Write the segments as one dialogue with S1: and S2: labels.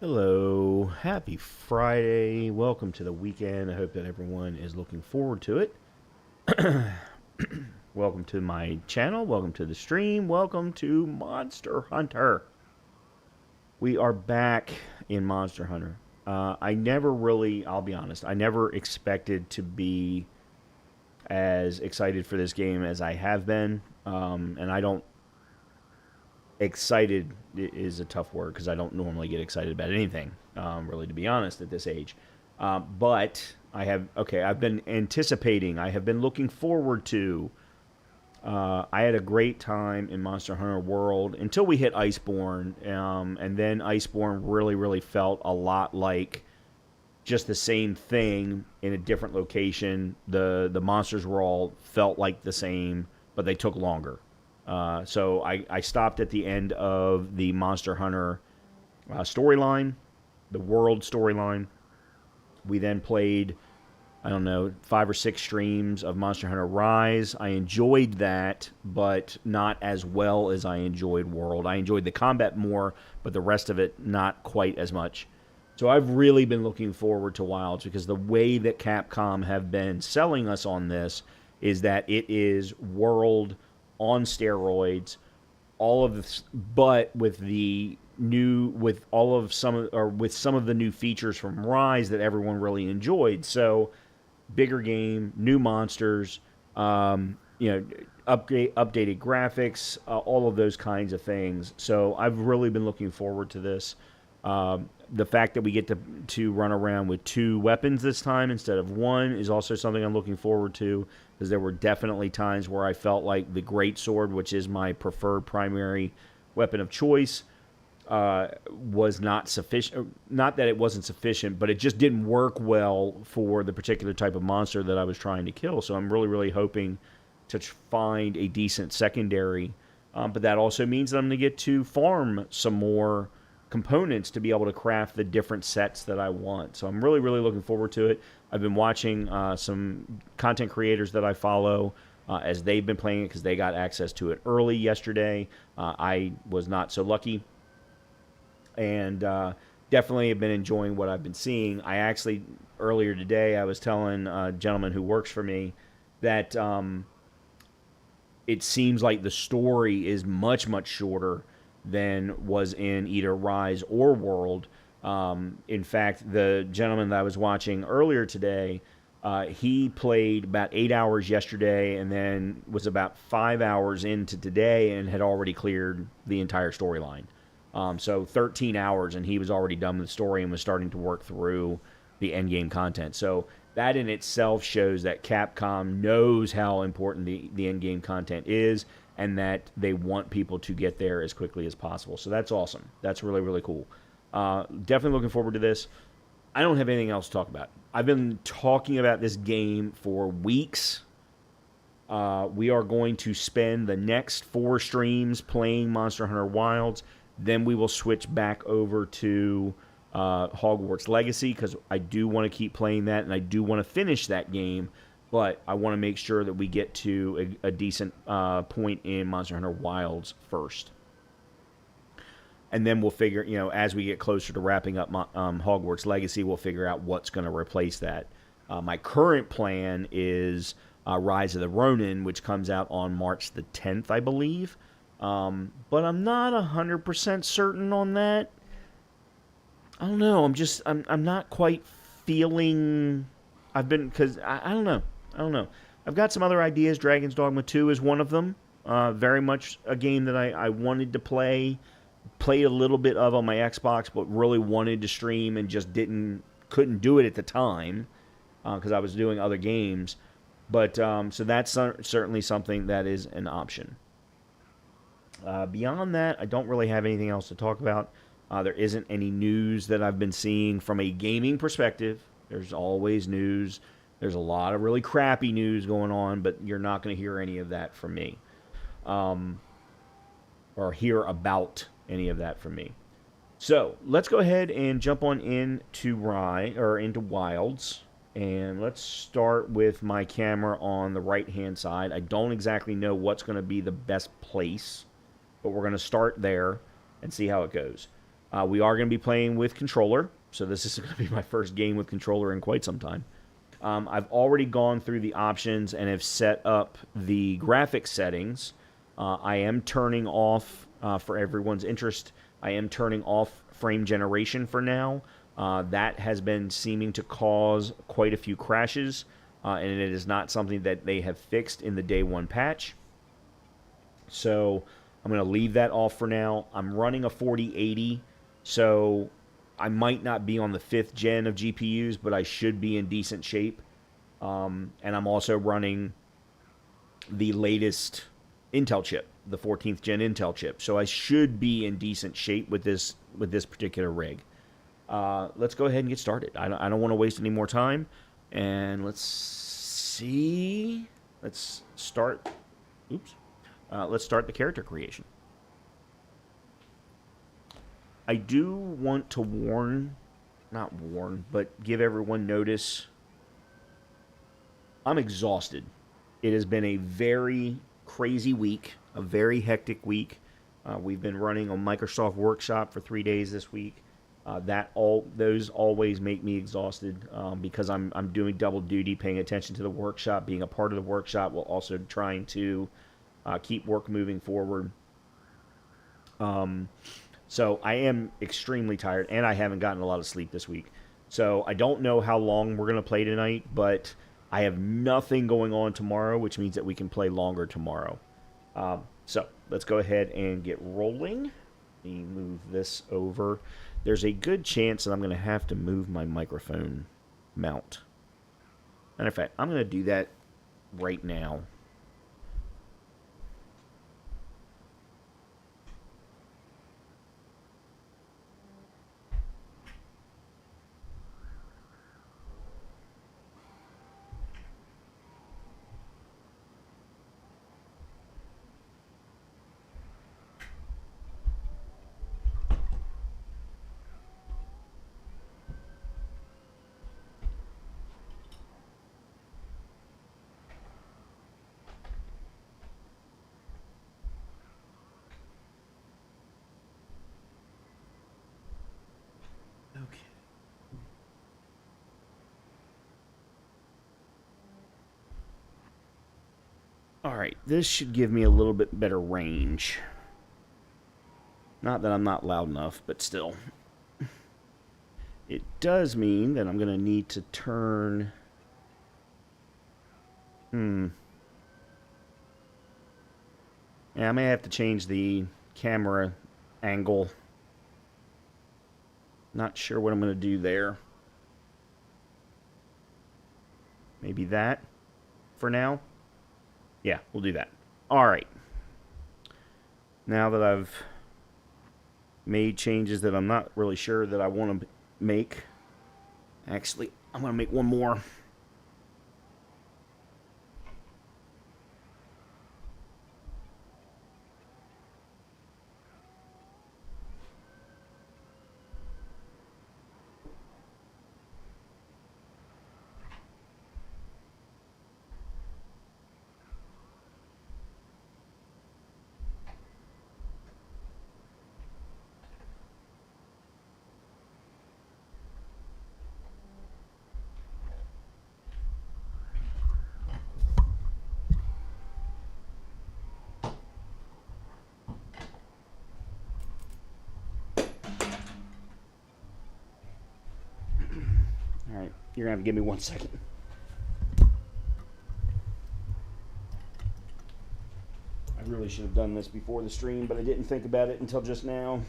S1: Hello, happy Friday. Welcome to the weekend. I hope that everyone is looking forward to it. Welcome to my channel. Welcome to the stream. Welcome to Monster Hunter. We are back in Monster Hunter. I never really, I'll be honest, I never expected to be as excited for this game as I have been. And I don't excited is a tough word because I don't normally get excited about anything, really, to be honest, at this age. But I've been anticipating, I have been looking forward to. I had a great time in Monster Hunter World until we hit Iceborne, and then Iceborne really, really felt a lot like just the same thing in a different location. The monsters were all felt like the same, but they took longer. So I stopped at the end of the Monster Hunter storyline, the world storyline. We then played, I don't know, 5 or 6 streams of Monster Hunter Rise. I enjoyed that, but not as well as I enjoyed World. I enjoyed the combat more, but the rest of it not quite as much. So I've really been looking forward to Wilds because the way that Capcom have been selling us on this is that it is World on steroids, all of this, but with the new, with all of some, or with some of the new features from Rise that everyone really enjoyed. So, bigger game, new monsters, updated graphics, all of those kinds of things. So I've really been looking forward to this. The fact that we get to run around with 2 weapons this time instead of 1 is also something I'm looking forward to, because there were definitely times where I felt like the greatsword, which is my preferred primary weapon of choice, was not sufficient. Not that it wasn't sufficient, but it just didn't work well for the particular type of monster that I was trying to kill. So I'm really, really hoping to find a decent secondary. But that also means that I'm going to get to farm some more components to be able to craft the different sets that I want. So I'm really, really looking forward to it. I've been watching some content creators that I follow as they've been playing it because they got access to it early yesterday. I was not so lucky. And definitely have been enjoying what I've been seeing. I actually, earlier today, I was telling a gentleman who works for me that it seems like the story is much, much shorter than was in either Rise or World. In fact, the gentleman that I was watching earlier today, he played about 8 hours yesterday and then was about 5 hours into today and had already cleared the entire storyline. So 13 hours and he was already done with the story and was starting to work through the endgame content. So that in itself shows that Capcom knows how important the endgame content is and that they want people to get there as quickly as possible. So that's awesome. That's really, really cool. Definitely looking forward to this. I don't have anything else to talk about. I've been talking about this game for weeks. We are going to spend the next 4 streams playing Monster Hunter Wilds. Then we will switch back over to Hogwarts Legacy because I do want to keep playing that and I do want to finish that game. But I want to make sure that we get to a decent point in Monster Hunter Wilds first. And then we'll figure, as we get closer to wrapping up Hogwarts Legacy, we'll figure out what's going to replace that. My current plan is Rise of the Ronin, which comes out on March the 10th, I believe. But I'm not 100% certain on that. I don't know. I'm not quite feeling. Because I don't know. I've got some other ideas. Dragon's Dogma 2 is one of them. Very much a game that I wanted to play. Played a little bit of on my Xbox, but really wanted to stream and just couldn't do it at the time because I was doing other games. But so that's certainly something that is an option. Beyond that, I don't really have anything else to talk about. There isn't any news that I've been seeing from a gaming perspective. There's always news. There's a lot of really crappy news going on, but you're not going to hear any of that from me. Or hear about any of that from me. So, let's go ahead and jump on into Wilds. And let's start with my camera on the right-hand side. I don't exactly know what's going to be the best place, but we're going to start there and see how it goes. We are going to be playing with controller, so this is going to be my first game with controller in quite some time. I've already gone through the options and have set up the graphics settings. I am turning off, for everyone's interest, I am turning off frame generation for now. That has been seeming to cause quite a few crashes, and it is not something that they have fixed in the day one patch. So I'm going to leave that off for now. I'm running a 4080, so I might not be on the 5th gen of GPUs, but I should be in decent shape. And I'm also running the latest Intel chip, the 14th gen Intel chip. So I should be in decent shape with this particular rig. Let's go ahead and get started. I don't want to waste any more time. And let's see. Let's start. Oops. Let's start the character creation. I do want to not warn, but give everyone notice. I'm exhausted. It has been a very crazy week, a very hectic week. We've been running a Microsoft workshop for 3 days this week. Those always make me exhausted because I'm doing double duty, paying attention to the workshop, being a part of the workshop, while also trying to keep work moving forward. So I am extremely tired, and I haven't gotten a lot of sleep this week. So I don't know how long we're going to play tonight, but I have nothing going on tomorrow, which means that we can play longer tomorrow. So let's go ahead and get rolling. Let me move this over. There's a good chance that I'm going to have to move my microphone mount. Matter of fact, I'm going to do that right now. Okay. Alright, this should give me a little bit better range. Not that I'm not loud enough, but still. It does mean that I'm going to need to turn... Yeah, I may have to change the camera angle. Not sure what I'm going to do there. Maybe that for now. Yeah, we'll do that. All right. Now that I've made changes that I'm not really sure that I want to make, actually, I'm going to make one more. All right, you're going to have to give me 1 second. I really should have done this before the stream, but I didn't think about it until just now.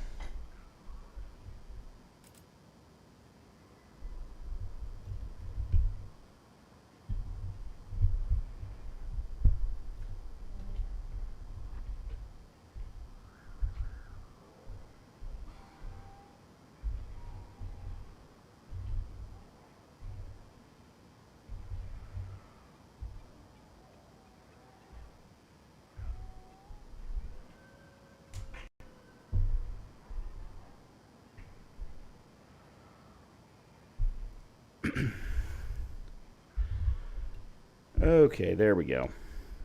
S1: Okay, there we go.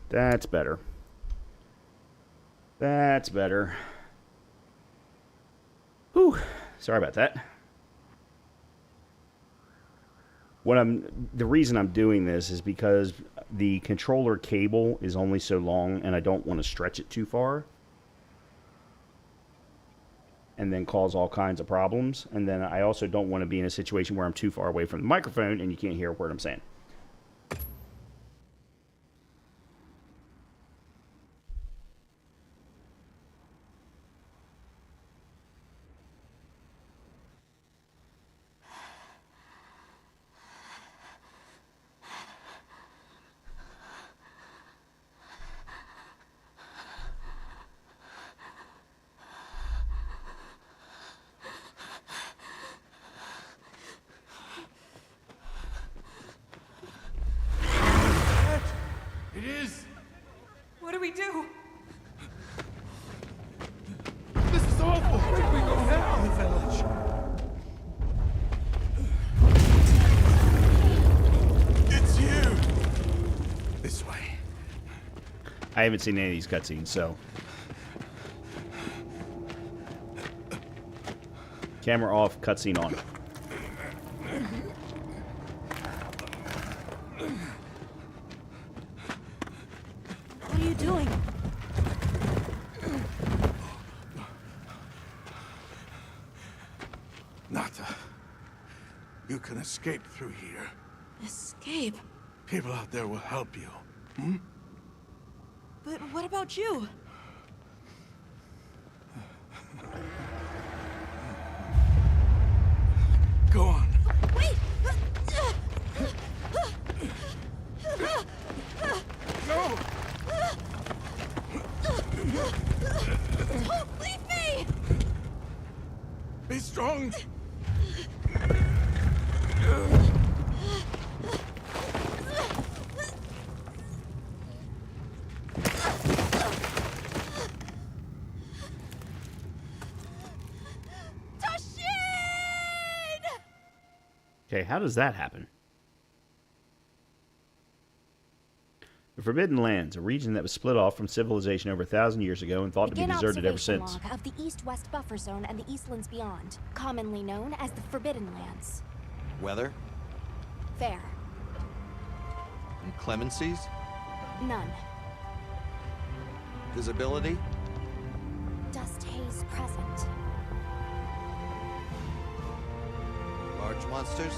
S1: That's better. That's better. Whew. Sorry about that. The reason I'm doing this is because the controller cable is only so long, and I don't want to stretch it too far and then cause all kinds of problems. And then I also don't want to be in a situation where I'm too far away from the microphone and you can't hear what I'm saying.
S2: It is!
S3: What do we do?
S2: This is awful! Where do we go now? The village. It's you! This way.
S1: I haven't seen any of these cutscenes, so... Camera off, cutscene on.
S3: What are you doing?
S2: Nata, you can escape through here.
S3: Escape?
S2: People out there will help you.
S3: But what about you?
S2: Go on.
S3: Wait!
S2: Go!
S3: Don't leave me!
S2: Be strong!
S1: Okay, how does that happen? The Forbidden Lands, a region that was split off from civilization over 1,000 years ago and thought to be deserted ever since.
S4: Log of the East-West Buffer Zone and the Eastlands beyond, commonly known as the Forbidden Lands.
S5: Weather?
S4: Fair.
S5: Inclemencies?
S4: None.
S5: Visibility?
S4: Dust haze present.
S5: Large monsters?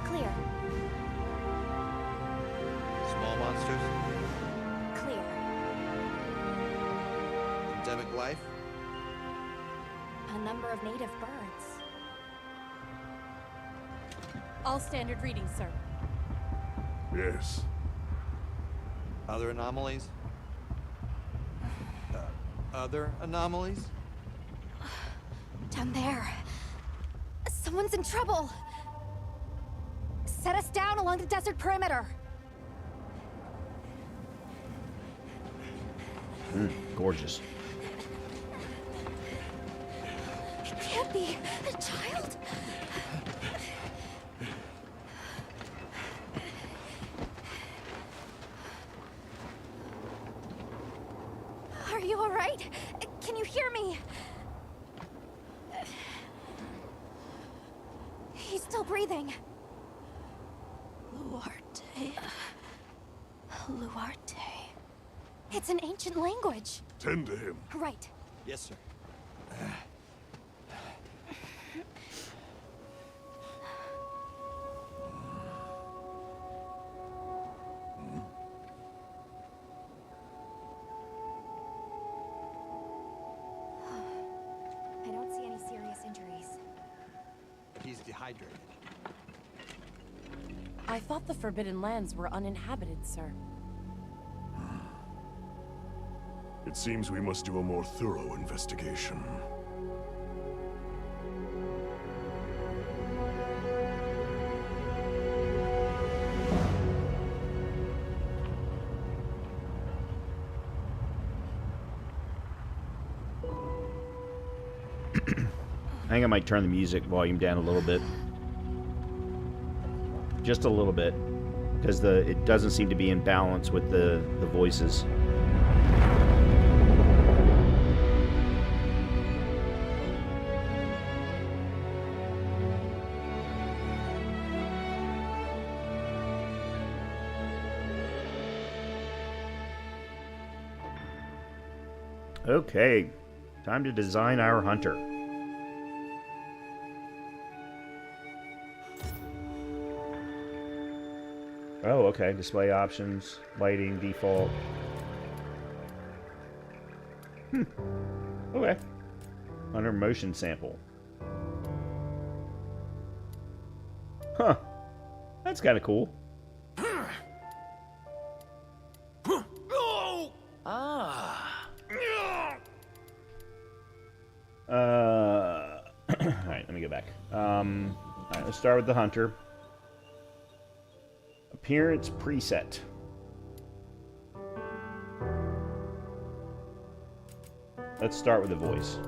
S4: Clear.
S5: Small monsters?
S4: Clear.
S5: Endemic life?
S4: A number of native birds.
S3: All standard readings, sir.
S2: Yes.
S5: Other anomalies? Other anomalies?
S4: Down there. Someone's in trouble. Set us down along the desert perimeter.
S1: Gorgeous.
S4: It can't be a child. Are you all right? Can you hear me? He's still breathing.
S3: Luarte.
S4: Luarte. It's an ancient language.
S2: Tend to him.
S4: Right.
S5: Yes, sir.
S4: I don't see any serious injuries.
S5: He's dehydrated.
S6: I thought the Forbidden Lands were uninhabited, sir.
S2: It seems we must do a more thorough investigation.
S1: I think I might turn the music volume down a little bit. Just a little bit. Because it doesn't seem to be in balance with the voices. Okay, time to design our hunter. Oh, okay. Display options, lighting, default. Okay. Hunter motion sample. Huh. That's kind of cool. Alright, let me go back. Alright, let's start with the hunter. Appearance preset. Let's start with the voice.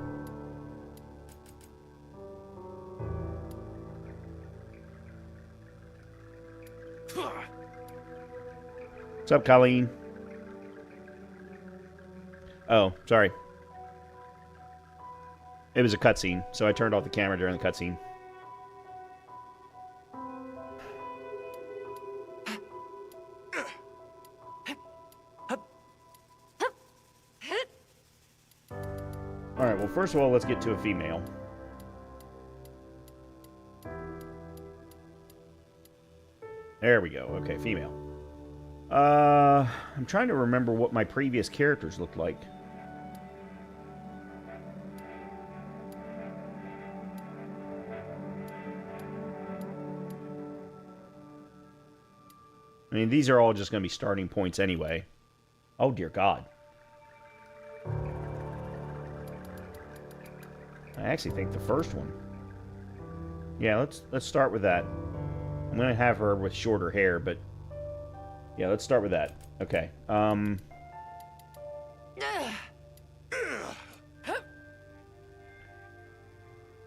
S1: What's up, Colleen? Oh, sorry. It was a cutscene, so I turned off the camera during the cutscene. Alright, well, first of all, let's get to a female. There we go. Okay, female. I'm trying to remember what my previous characters looked like. I mean, these are all just going to be starting points anyway. Oh, dear God. I actually think the first one. Yeah, let's start with that. I'm going to have her with shorter hair, but... yeah, let's start with that. Okay.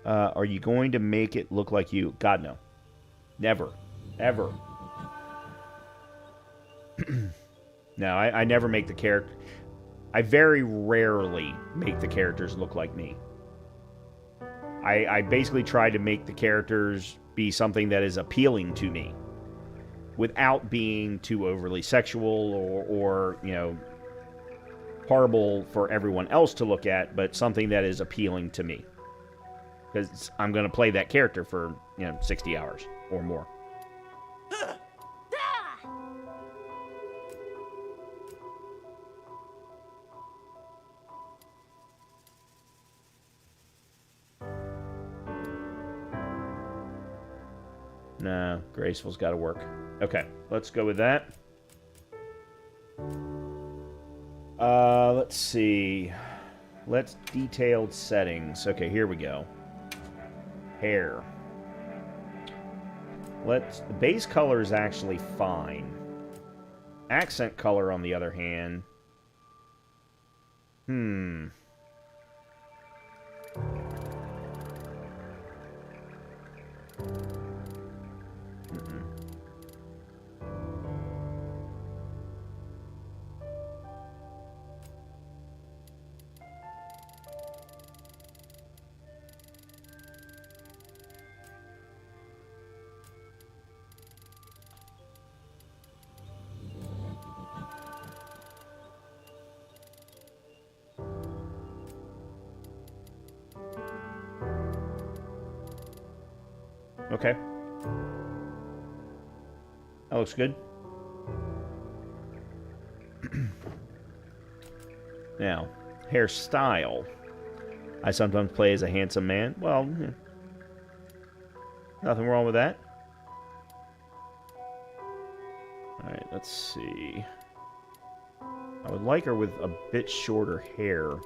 S1: Are you going to make it look like you? God, no. Never. Ever. No, I never make the character... I very rarely make the characters look like me. I basically try to make the characters be something that is appealing to me without being too overly sexual or you know, horrible for everyone else to look at, but something that is appealing to me. Because I'm going to play that character for, you know, 60 hours or more. No, graceful's got to work. Okay, let's go with that. Let's see. Let's detailed settings. Okay, here we go. Hair. The base color is actually fine. Accent color, on the other hand. Okay. That looks good. Now, hairstyle. I sometimes play as a handsome man. Well, nothing wrong with that. Alright, let's see. I would like her with a bit shorter hair.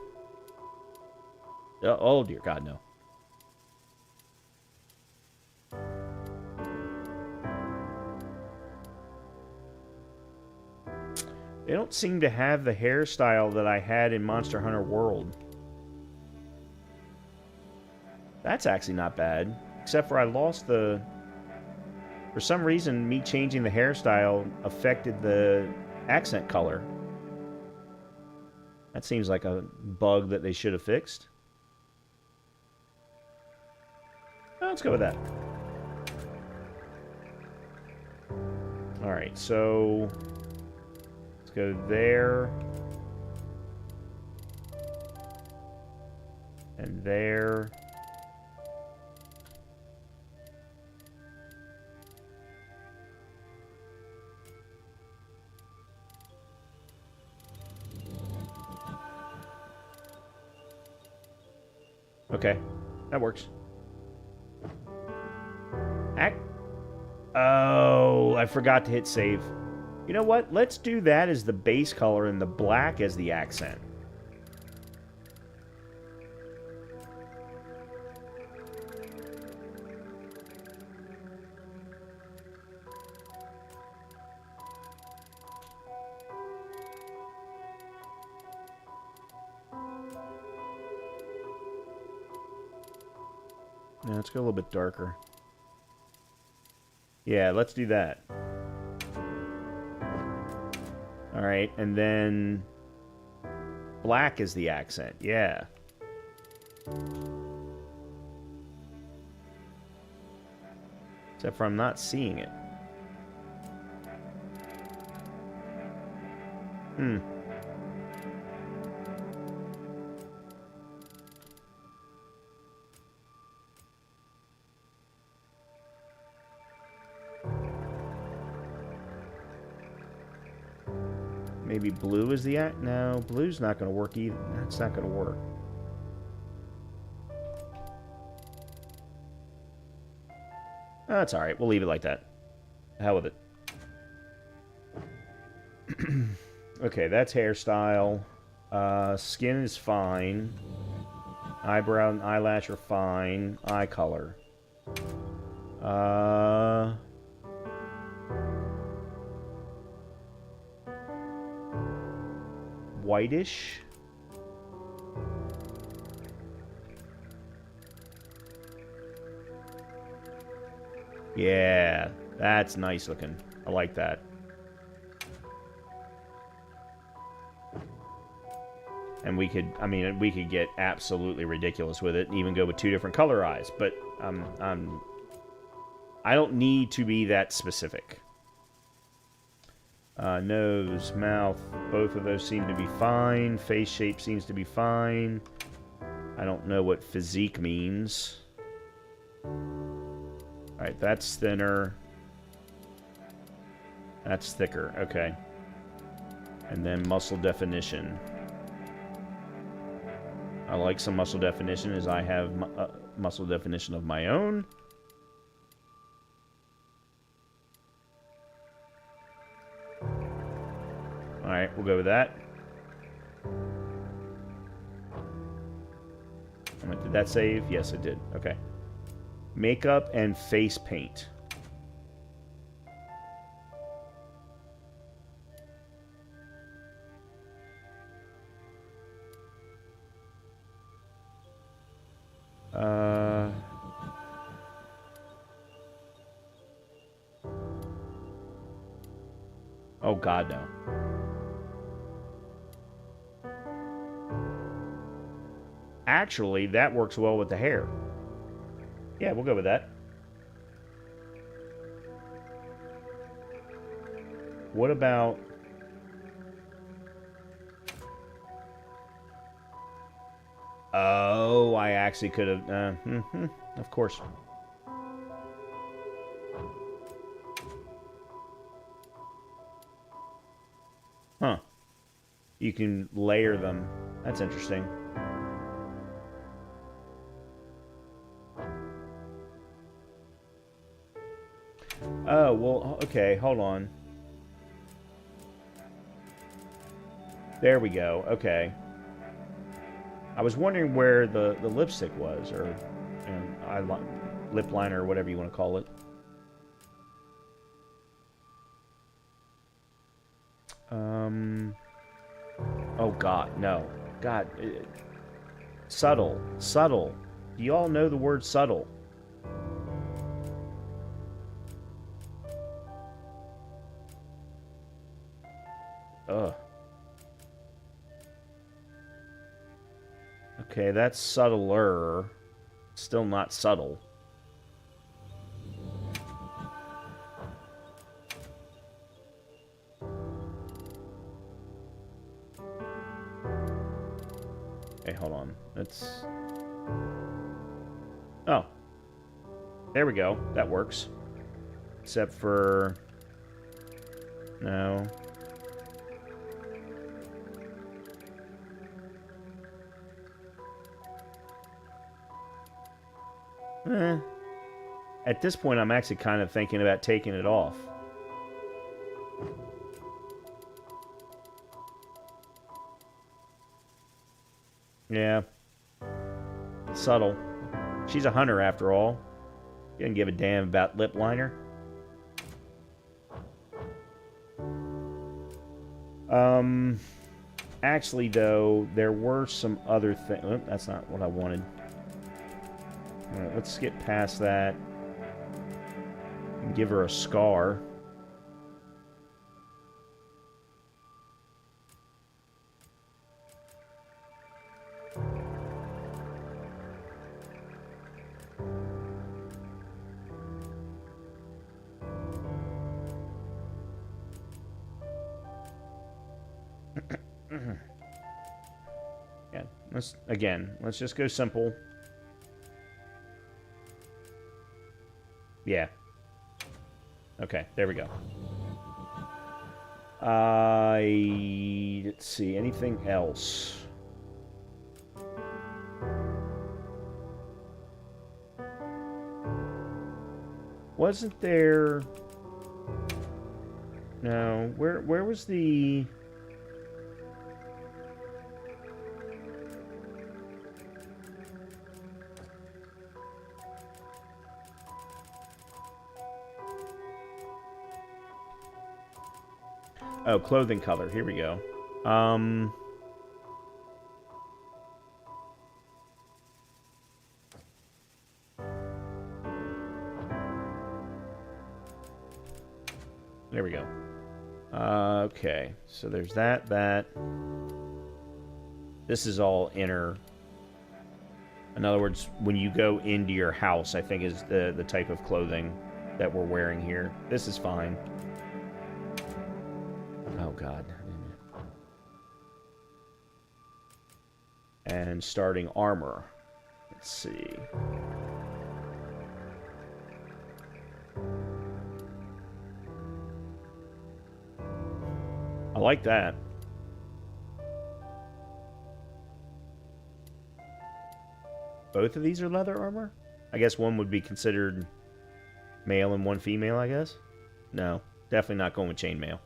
S1: Oh, dear God, no. They don't seem to have the hairstyle that I had in Monster Hunter World. That's actually not bad. Except for I lost the... For some reason, me changing the hairstyle affected the accent color. That seems like a bug that they should have fixed. Well, let's go with that. Alright, so... go there. And there. Okay, that works. Oh, I forgot to hit save. You know what? Let's do that as the base color and the black as the accent. Now let's go a little bit darker. Yeah, let's do that. Alright, and then black is the accent. Yeah. Except for I'm not seeing it. Maybe blue is the act? No, blue's not going to work either. That's not going to work. That's alright. We'll leave it like that. Hell with it. Okay, that's hairstyle. Skin is fine. Eyebrow and eyelash are fine. Eye color. Whitish. Yeah, that's nice looking. I like that. And we could, I mean, we could get absolutely ridiculous with it and even go with 2 different color eyes, but I don't need to be that specific. Nose, mouth, both of those seem to be fine. Face shape seems to be fine. I don't know what physique means. Alright, that's thinner. That's thicker, okay. And then muscle definition. I like some muscle definition as I have muscle definition of my own. Alright, we'll go with that. Did that save? Yes, it did. Okay. Makeup and face paint. Oh, God, no. Actually, that works well with the hair. Yeah, we'll go with that. What about... Oh, I actually could have... of course. Huh. You can layer them. That's interesting. Oh, well, okay, hold on. There we go, okay. I was wondering where the lipstick was, or lip liner, or whatever you want to call it. Oh, God, no. God. Subtle. Subtle. Do you all know the word subtle? Ugh. Okay, that's subtler. Still not subtle. Okay, hold on. Let's... Oh. There we go. That works. Except for... No. At this point, I'm actually kind of thinking about taking it off. Yeah. Subtle. She's a hunter, after all. She doesn't give a damn about lip liner. Actually, though, there were some other things. Oh, that's not what I wanted. Alright, let's get past that. And give her a scar. Yeah, let's just go simple. Yeah. Okay, there we go. Let's see, anything else? Wasn't there... No, where was the... Oh, clothing color. Here we go. There we go. Okay. So there's that. This is all inner. In other words, when you go into your house, I think is the type of clothing that we're wearing here. This is fine. Oh, God. And starting armor. Let's see. I like that. Both of these are leather armor? I guess one would be considered male and one female, I guess? No, definitely not going with chainmail.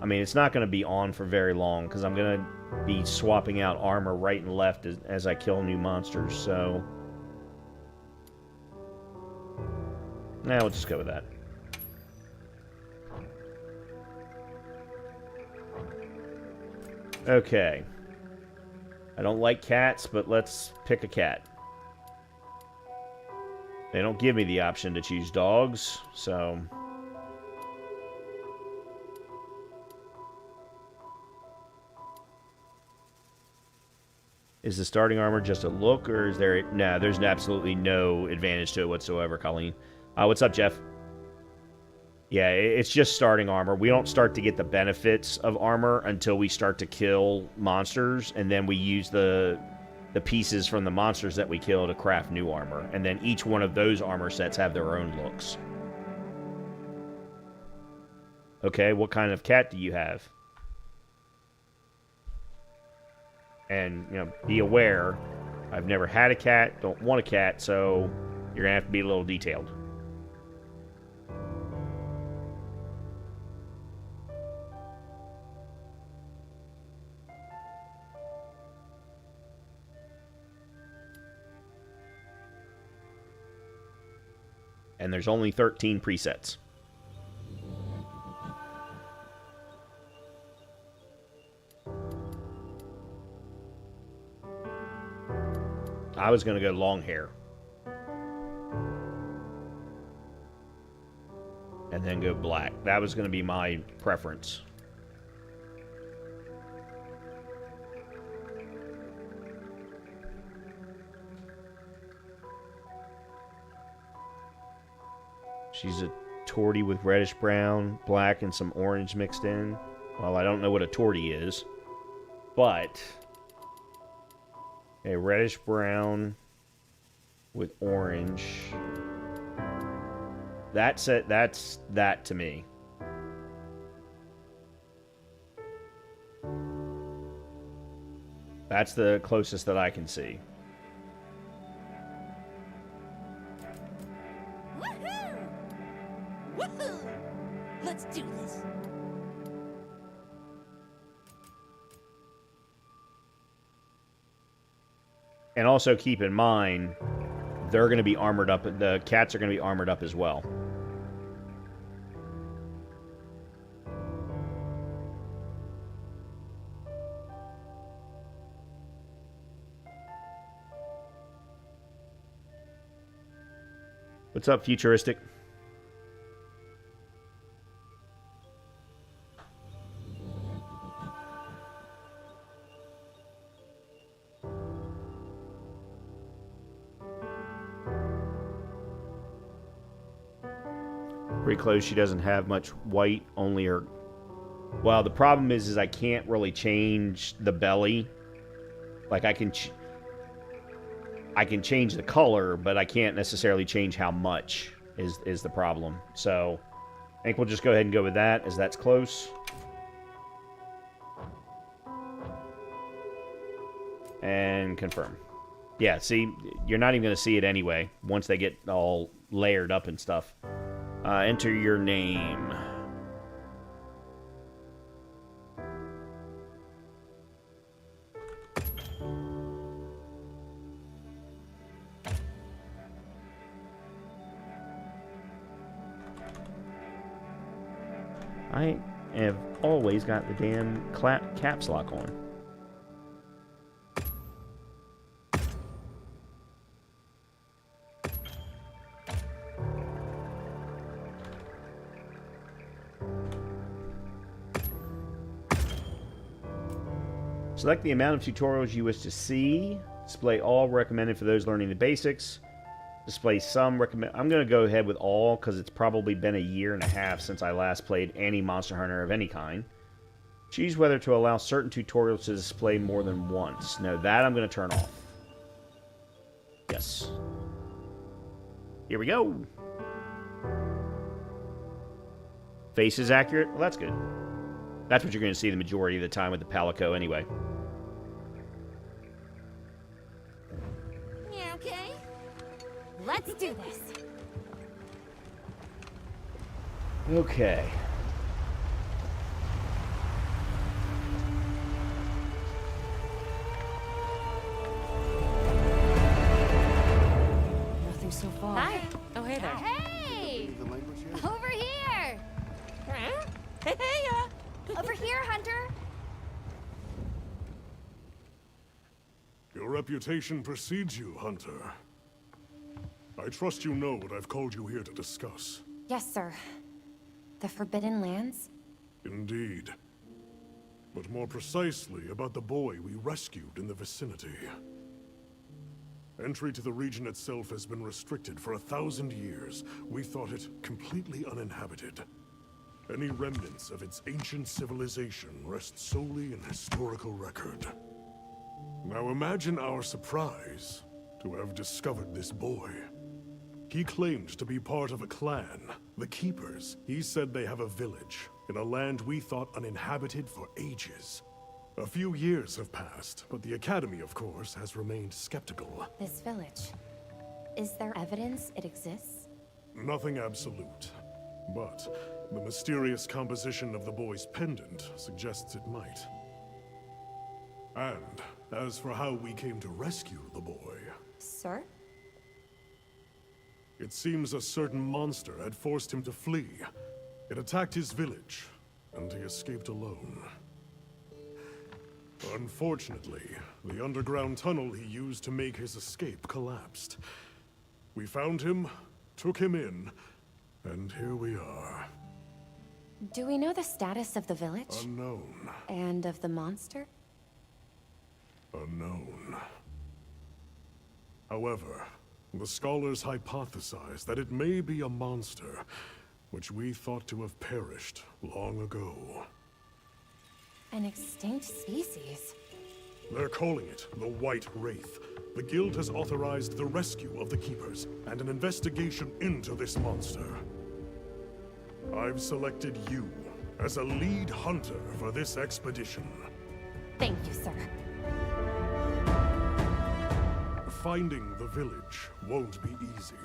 S1: I mean, it's not going to be on for very long, because I'm going to be swapping out armor right and left as I kill new monsters, so... Now we'll just go with that. Okay. I don't like cats, but let's pick a cat. They don't give me the option to choose dogs, so... Is the starting armor just a look, or is there... Nah, there's absolutely no advantage to it whatsoever, Colleen. What's up, Jeff? Yeah, it's just starting armor. We don't start to get the benefits of armor until we start to kill monsters, and then we use the pieces from the monsters that we kill to craft new armor. And then each one of those armor sets have their own looks. Okay, what kind of cat do you have? And, you know, be aware, I've never had a cat, don't want a cat, so you're going to have to be a little detailed. And there's only 13 presets. I was going to go long hair. And then go black. That was going to be my preference. She's a tortie with reddish brown, black, and some orange mixed in. Well, I don't know what a tortie is, but a reddish brown with orange. That's it. That's that to me. That's the closest that I can see.
S3: Woohoo! Woohoo! Let's do this.
S1: And also keep in mind, they're going to be armored up. The cats are going to be armored up as well. What's up, Futuristic? Pretty close. She doesn't have much white, only her... Well, the problem is I can't really change the belly. Like, I can change the color, but I can't necessarily change how much is the problem. So, I think we'll just go ahead and go with that, as that's close. And confirm. Yeah, see, you're not even going to see it anyway, once they get all layered up and stuff. Enter your name. I have always got the damn caps lock on. Select the amount of tutorials you wish to see. Display all recommended for those learning the basics. Display some recommend. I'm going to go ahead with all because it's probably been a year and a half since I last played any Monster Hunter of any kind. Choose whether to allow certain tutorials to display more than once. No, that I'm going to turn off. Yes. Here we go. Face is accurate. Well, that's good. That's what you're going to see the majority of the time with the Palico anyway.
S4: Yeah, okay. Let's do this.
S1: Okay.
S6: Nothing so far.
S3: Hi.
S6: Oh, hey there.
S4: Hey!
S5: The language here?
S4: Over here!
S3: Hey,
S4: Over here, Hunter!
S2: Your reputation precedes you, Hunter. I trust you know what I've called you here to discuss.
S4: Yes, sir. The Forbidden Lands?
S2: Indeed. But more precisely about the boy we rescued in the vicinity. Entry to the region itself has been restricted for 1,000 years. We thought it completely uninhabited. Any remnants of its ancient civilization rest solely in historical record. Now imagine our surprise to have discovered this boy. He claimed to be part of a clan, the Keepers. He said they have a village in a land we thought uninhabited for ages. A few years have passed, but the Academy, of course, has remained skeptical.
S4: This village. Is there evidence it exists?
S2: Nothing absolute, but the mysterious composition of the boy's pendant suggests it might. And as for how we came to rescue the boy,
S4: Sir?
S2: it seems a certain monster had forced him to flee. It attacked his village, and he escaped alone. Unfortunately, the underground tunnel he used to make his escape collapsed. We found him, took him in, and here we are.
S4: Do we know the status of the village?
S2: Unknown.
S4: And of the monster?
S2: Unknown. However, the scholars hypothesize that it may be a monster, which we thought to have perished long ago.
S6: An extinct species.
S2: They're calling it the White Wraith. The Guild has authorized the rescue of the Keepers and an investigation into this monster. I've selected you as a lead hunter for this expedition.
S6: Thank you, sir.
S2: Finding the village won't be easy.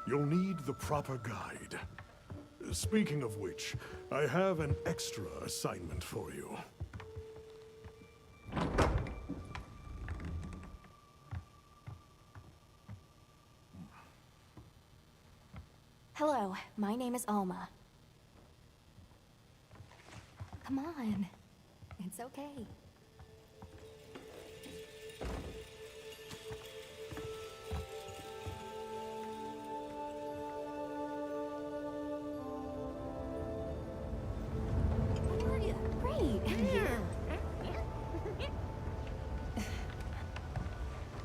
S2: You'll need the proper guide. Speaking of which, I have an extra assignment for you.
S4: Hello, my name is Alma. Come on. It's okay. How are you? Great.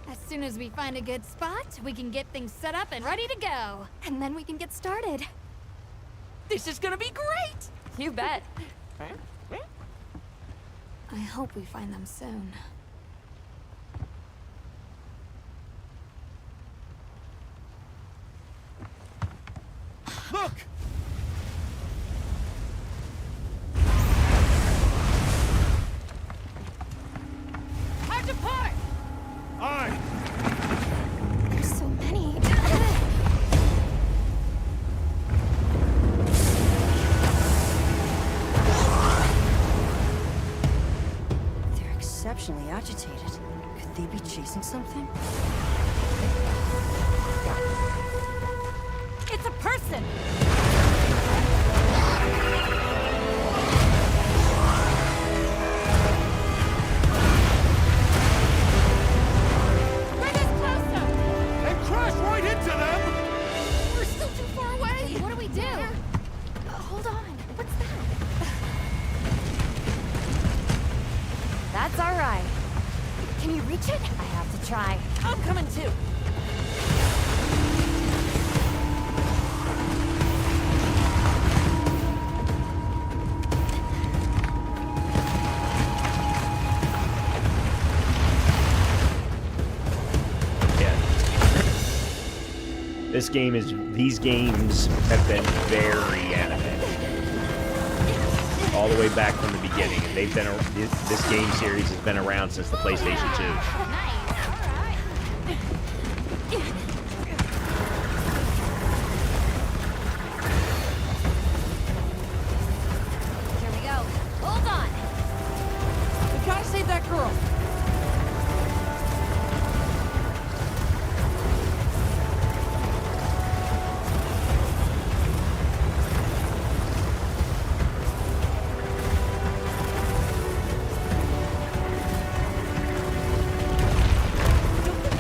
S7: As soon as we find a good spot, we can get things set up and ready to go.
S4: And then we can get started.
S3: This is gonna be great!
S6: You bet.
S4: I hope we find them soon.
S5: Look!
S3: How'd you part?
S2: Aye!
S4: There's so many.
S8: They're exceptionally agitated. Could they be chasing something?
S6: It's a person!
S3: Bring us closer!
S5: And crash right into them!
S3: We're still too far away!
S4: What do we do? Hold on. What's that?
S6: That's all right.
S4: Can you reach it?
S6: I have to try.
S3: I'm coming too!
S1: Yeah. These games have been very animated. All the way back from the beginning. And they've been, this game series has been around since the PlayStation 2.
S7: Here we go. Hold on.
S3: We gotta save that girl!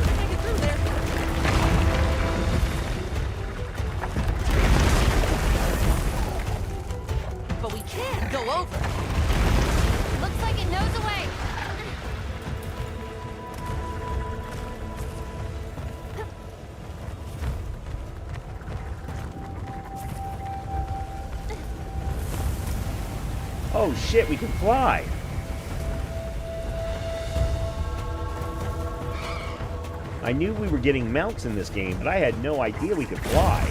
S3: Make it through there! But we can't go over!
S7: Looks like it knows a way.
S1: Oh shit, we can fly! I knew we were getting mounts in this game, but I had no idea we could fly.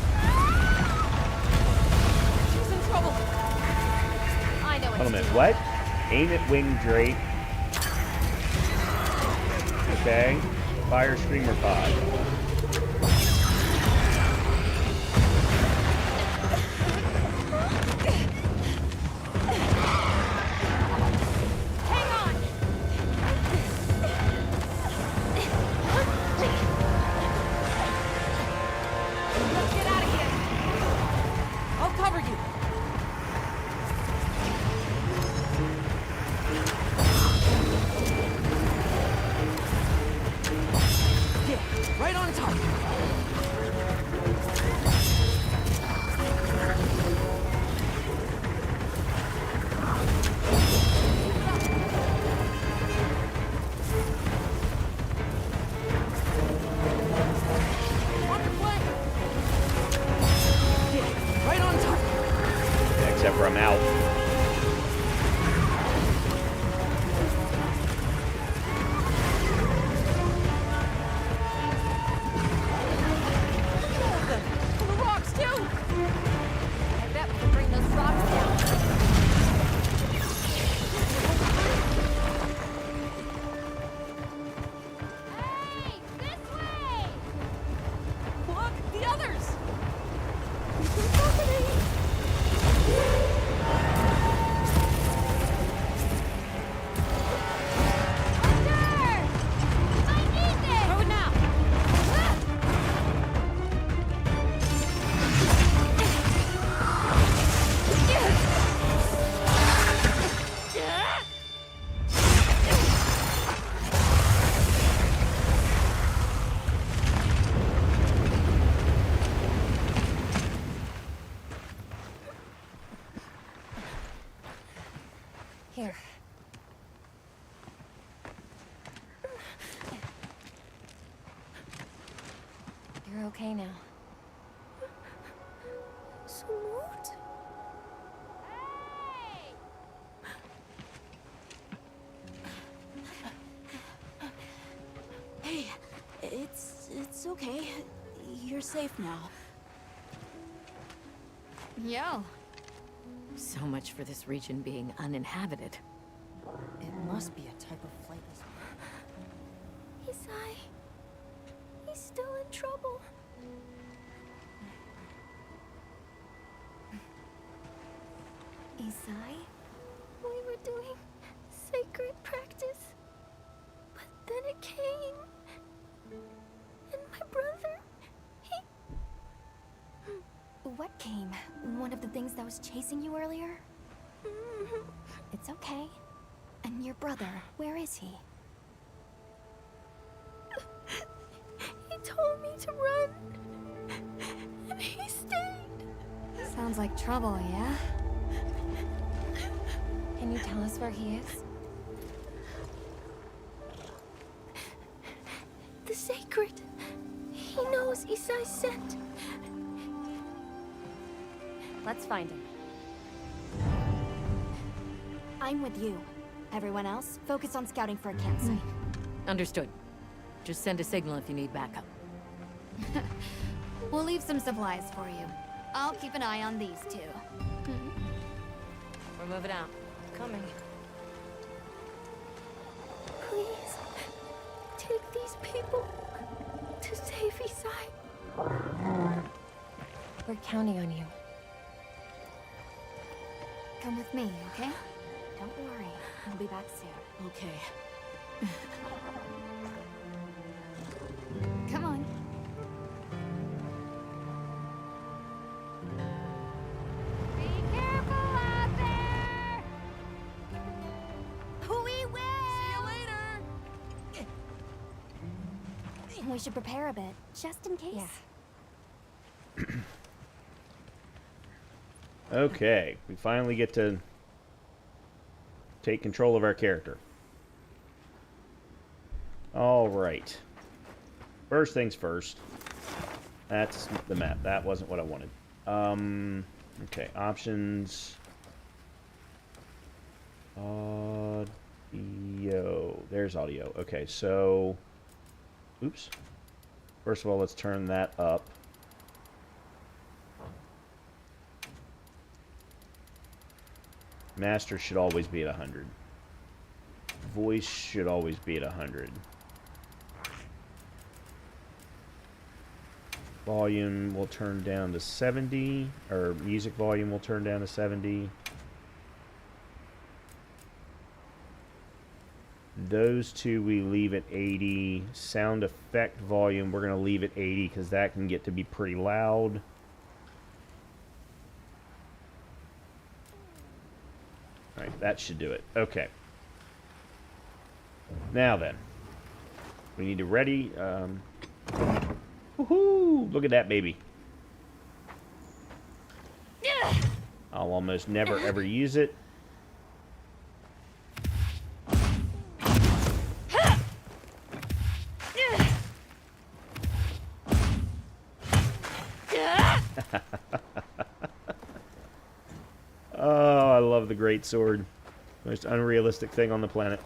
S3: She's in trouble!
S7: I know what
S1: Hold a
S7: to
S1: minute,
S7: do.
S1: what? Aim at wing drape. Okay. Fire streamer pod.
S7: Hang on.
S3: Let's get out of here! I'll cover you! Yeah, right on top! On your way! Yeah, right on top!
S1: Except for I'm out.
S6: Here. You're okay now.
S4: Smooth?
S8: Hey, it's okay. You're safe now.
S7: Yo.
S3: So much for this region being uninhabited.
S8: It must be a type of flightless.
S4: Isai. He's still in trouble. Isai? We were doing sacred practice. But then it came. And my brother, he... What came? One of the things that was chasing you earlier? It's okay. And your brother, where is he? He told me to run. And he stayed.
S7: Sounds like trouble, yeah?
S6: Can you tell us where he is?
S4: The sacred. He knows Isai's scent.
S6: Let's find him.
S4: I'm with you. Everyone else, focus on scouting for a campsite.
S3: Understood. Just send a signal if you need backup.
S7: We'll leave some supplies for you. I'll keep an eye on these two.
S6: We're moving out. Coming.
S4: Please, take these people to save Isai.
S6: We're counting on you.
S7: Come with me, okay?
S4: Don't worry, I'll be back soon.
S8: Okay.
S7: Come on.
S4: Be careful out there! We will! See you later! We should prepare a bit, just in case.
S6: Yeah.
S1: Okay, we finally get to take control of our character. All right. First things first. That's the map. That wasn't what I wanted. Okay, options. Audio. There's audio. Okay, so... Oops. First of all, let's turn that up. Master should always be at 100. Voice should always be at 100. Volume will turn down to 70, or music volume will turn down to 70. Those two we leave at 80. Sound effect volume we're going to leave at 80 because that can get to be pretty loud. Alright, that should do it. Okay. Now then. We need to ready. Woohoo! Look at that baby. I'll almost never ever use it. Oh, I love the greatsword. Most unrealistic thing on the planet.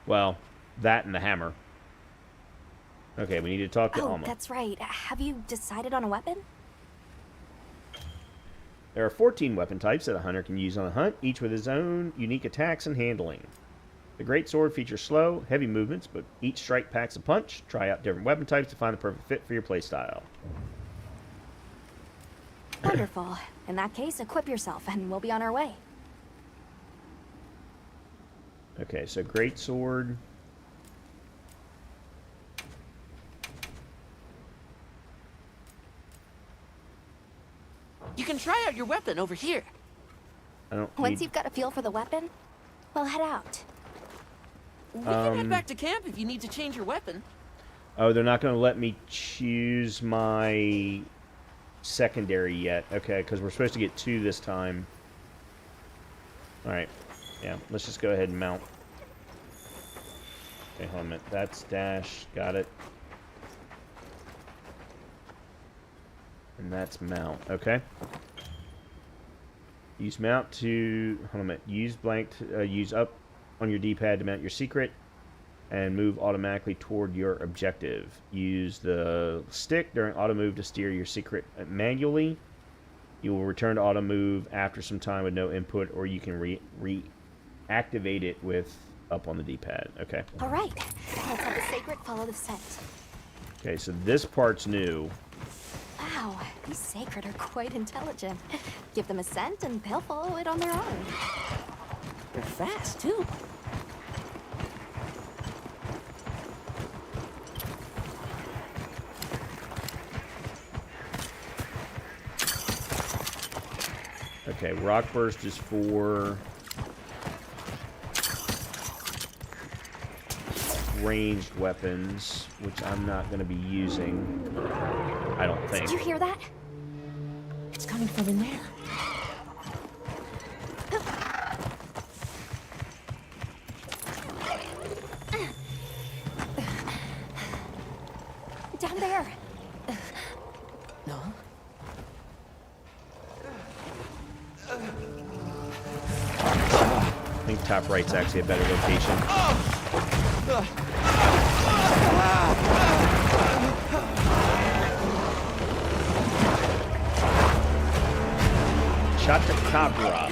S1: Well, that and the hammer. Okay, we need to talk to
S4: Oh,
S1: Alma.
S4: that's right. Have you decided on a weapon?
S1: There are 14 weapon types that a hunter can use on a hunt, each with his own unique attacks and handling. The greatsword features slow, heavy movements, but each strike packs a punch. Try out different weapon types to find the perfect fit for your playstyle.
S4: Wonderful. In that case, equip yourself and we'll be on our way.
S1: Okay, so greatsword.
S9: You can try out your weapon over here.
S1: I don't
S4: Once
S1: need...
S4: you've got a feel for the weapon, we'll head out.
S9: We can head back to camp if you need to change your weapon.
S1: Oh, they're not going to let me choose my secondary yet. Okay, because we're supposed to get 2 this time. Alright. Yeah, let's just go ahead and mount. Okay, hold on a minute. That's dash. Got it. And that's mount. Okay. Use mount to... Hold on a minute. Use blank to... use up on your D-pad to mount your secret. And move automatically toward your objective. Use the stick during auto move to steer your secret manually. You will return to auto move after some time with no input, or you can reactivate it with up on the D-pad. Okay.
S4: All right, let's have the sacred follow the scent.
S1: Okay, so this part's new.
S4: Wow, these sacred are quite intelligent. Give them a scent and they'll follow it on their own.
S9: They're fast, too.
S1: Okay, rock burst is for ranged weapons, which I'm not going to be using. I don't think.
S4: Did you hear that?
S9: It's coming from in there.
S4: Down there.
S9: No?
S1: I think top right's actually a better location. Chotacabra.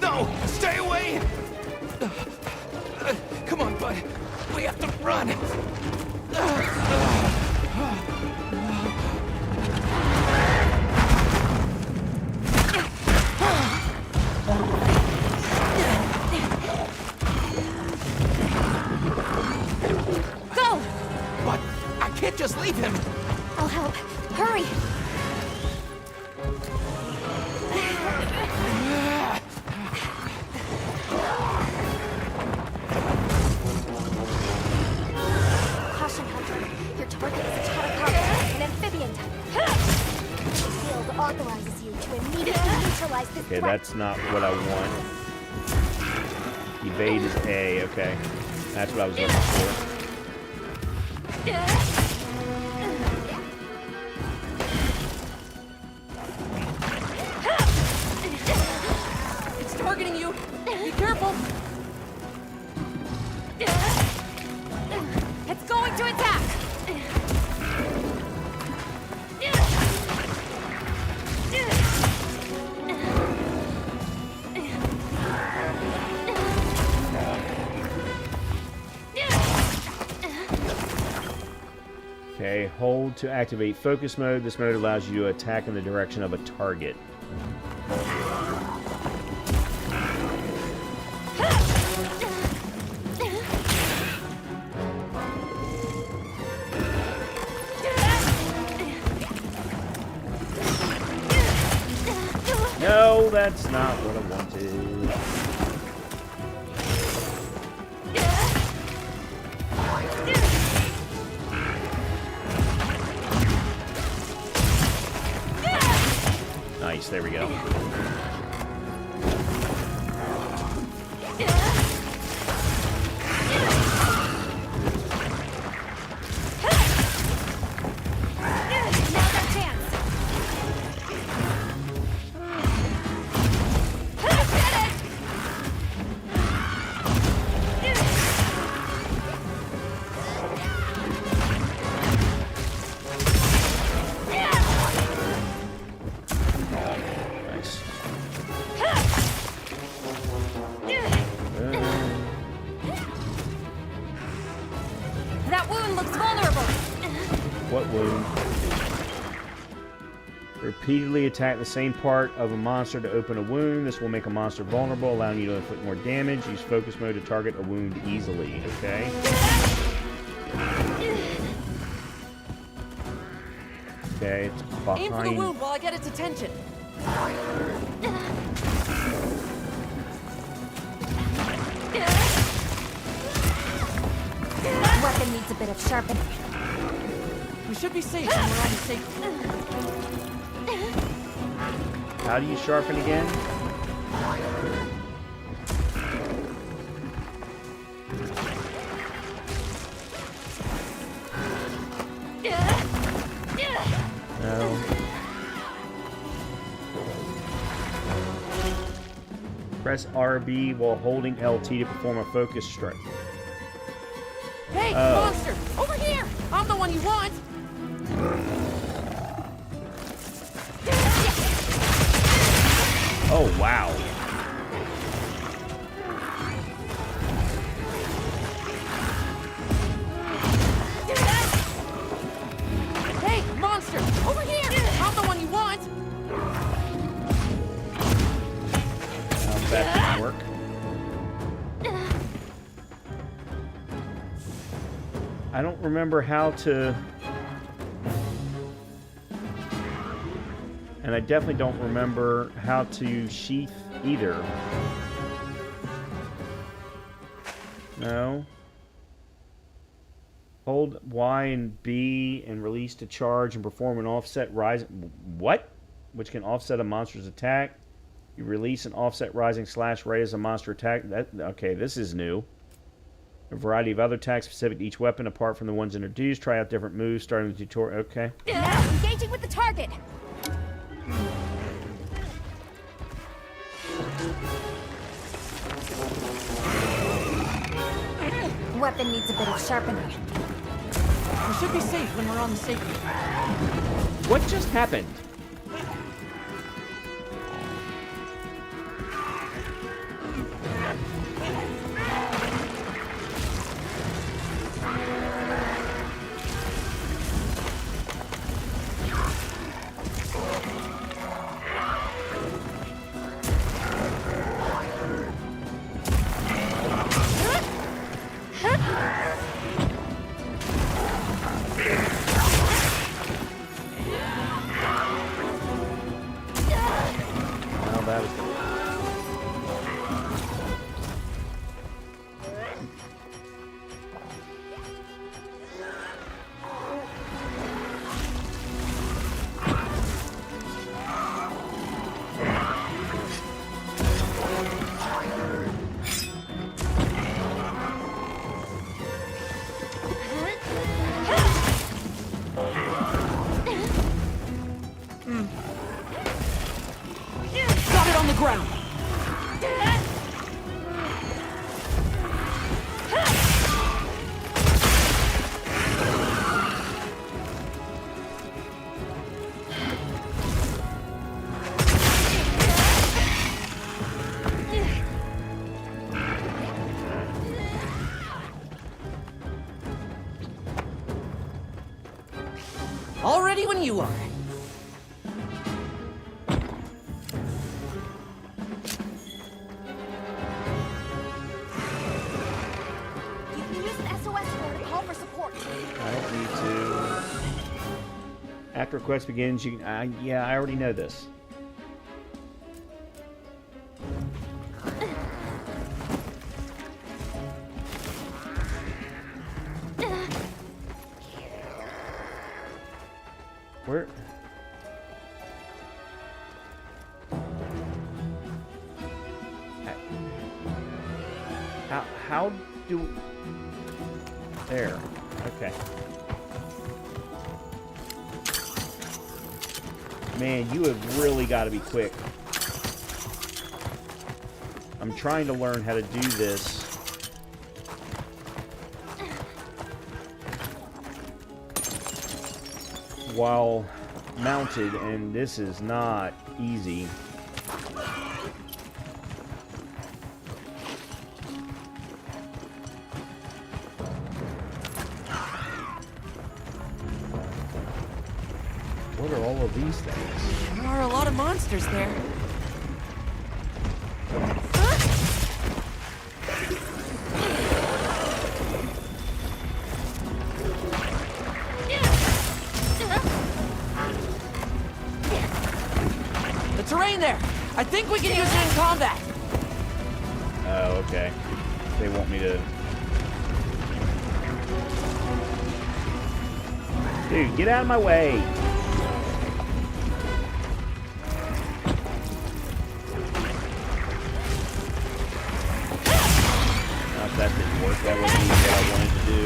S5: No! Stay away! Come on, bud. We have to run.
S4: Go!
S5: But I can't just leave him.
S4: I'll help. Hurry! Caution, Hunter. Your target is a Chotacabra, an amphibian type. This field authorizes you to immediately neutralize this
S1: Okay,
S4: threat.
S1: that's not what I want. Evade is A. Okay, that's what I was looking for.
S3: It's targeting you. Be careful. It's going to attack.
S1: Okay, hold to activate focus mode. This mode allows you to attack in the direction of a target. No, that's not what I wanted. Nice, there we go.
S3: Now's our chance.
S1: Nice.
S3: That wound looks vulnerable.
S1: What wound? Repeatedly attack the same part of a monster to open a wound. This will make a monster vulnerable, allowing you to inflict more damage. Use focus mode to target a wound easily. Okay. Okay, it's
S9: Aim for the
S1: behind.
S9: wound while I get its attention.
S4: Weapon needs a bit of sharpening.
S9: We should be safe when we're on the safe.
S1: How do you sharpen again? No. Press RB while holding LT to perform a focus strike.
S9: Hey,
S1: Oh.
S9: monster! Over here! I'm the one you want!
S1: Oh, wow.
S9: Hey, monster! Over here! I'm the one you want!
S1: That didn't work. I don't remember how to... And I definitely don't remember how to sheath either. No. Hold Y and B and release to charge and perform an offset rise. What? Which can offset a monster's attack. You release an offset rising slash ray as a monster attack. Okay, this is new. A variety of other attacks specific to each weapon apart from the ones introduced. Try out different moves starting with the tutorial. Okay.
S4: Now engaging with the target. Weapon needs a bit of sharpening.
S9: We should be safe when we're on the safe.
S1: What just happened? Well, that was the...
S9: Got it on the ground! All ready when you are.
S4: You can use an SOS flare to call for support.
S1: I don't need to. After a quest begins, you can... yeah, I already know this. Where? How do... There. Okay. Man, you have really got to be quick. I'm trying to learn how to do this. While mounted, and this is not easy. What are all of these things?
S9: There are a lot of monsters there. terrain there. I think we can use it in combat.
S1: Oh, okay. They want me to... Dude, get out of my way! If that didn't work, that wasn't even what I wanted to do.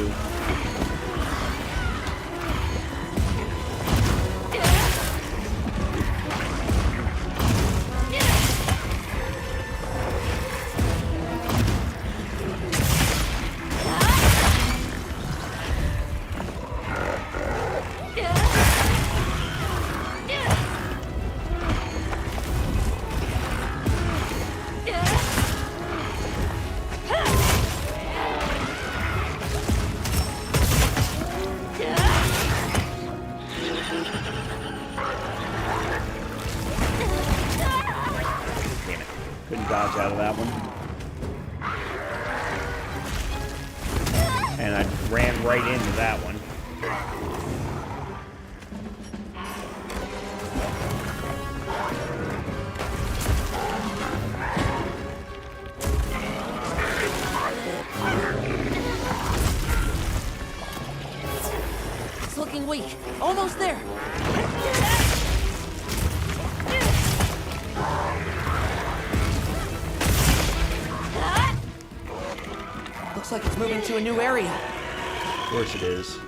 S1: Dodge out of that one. And I ran right into that one.
S9: It's looking weak. Almost there. Looks like it's moving to a new area.
S1: Of course it is.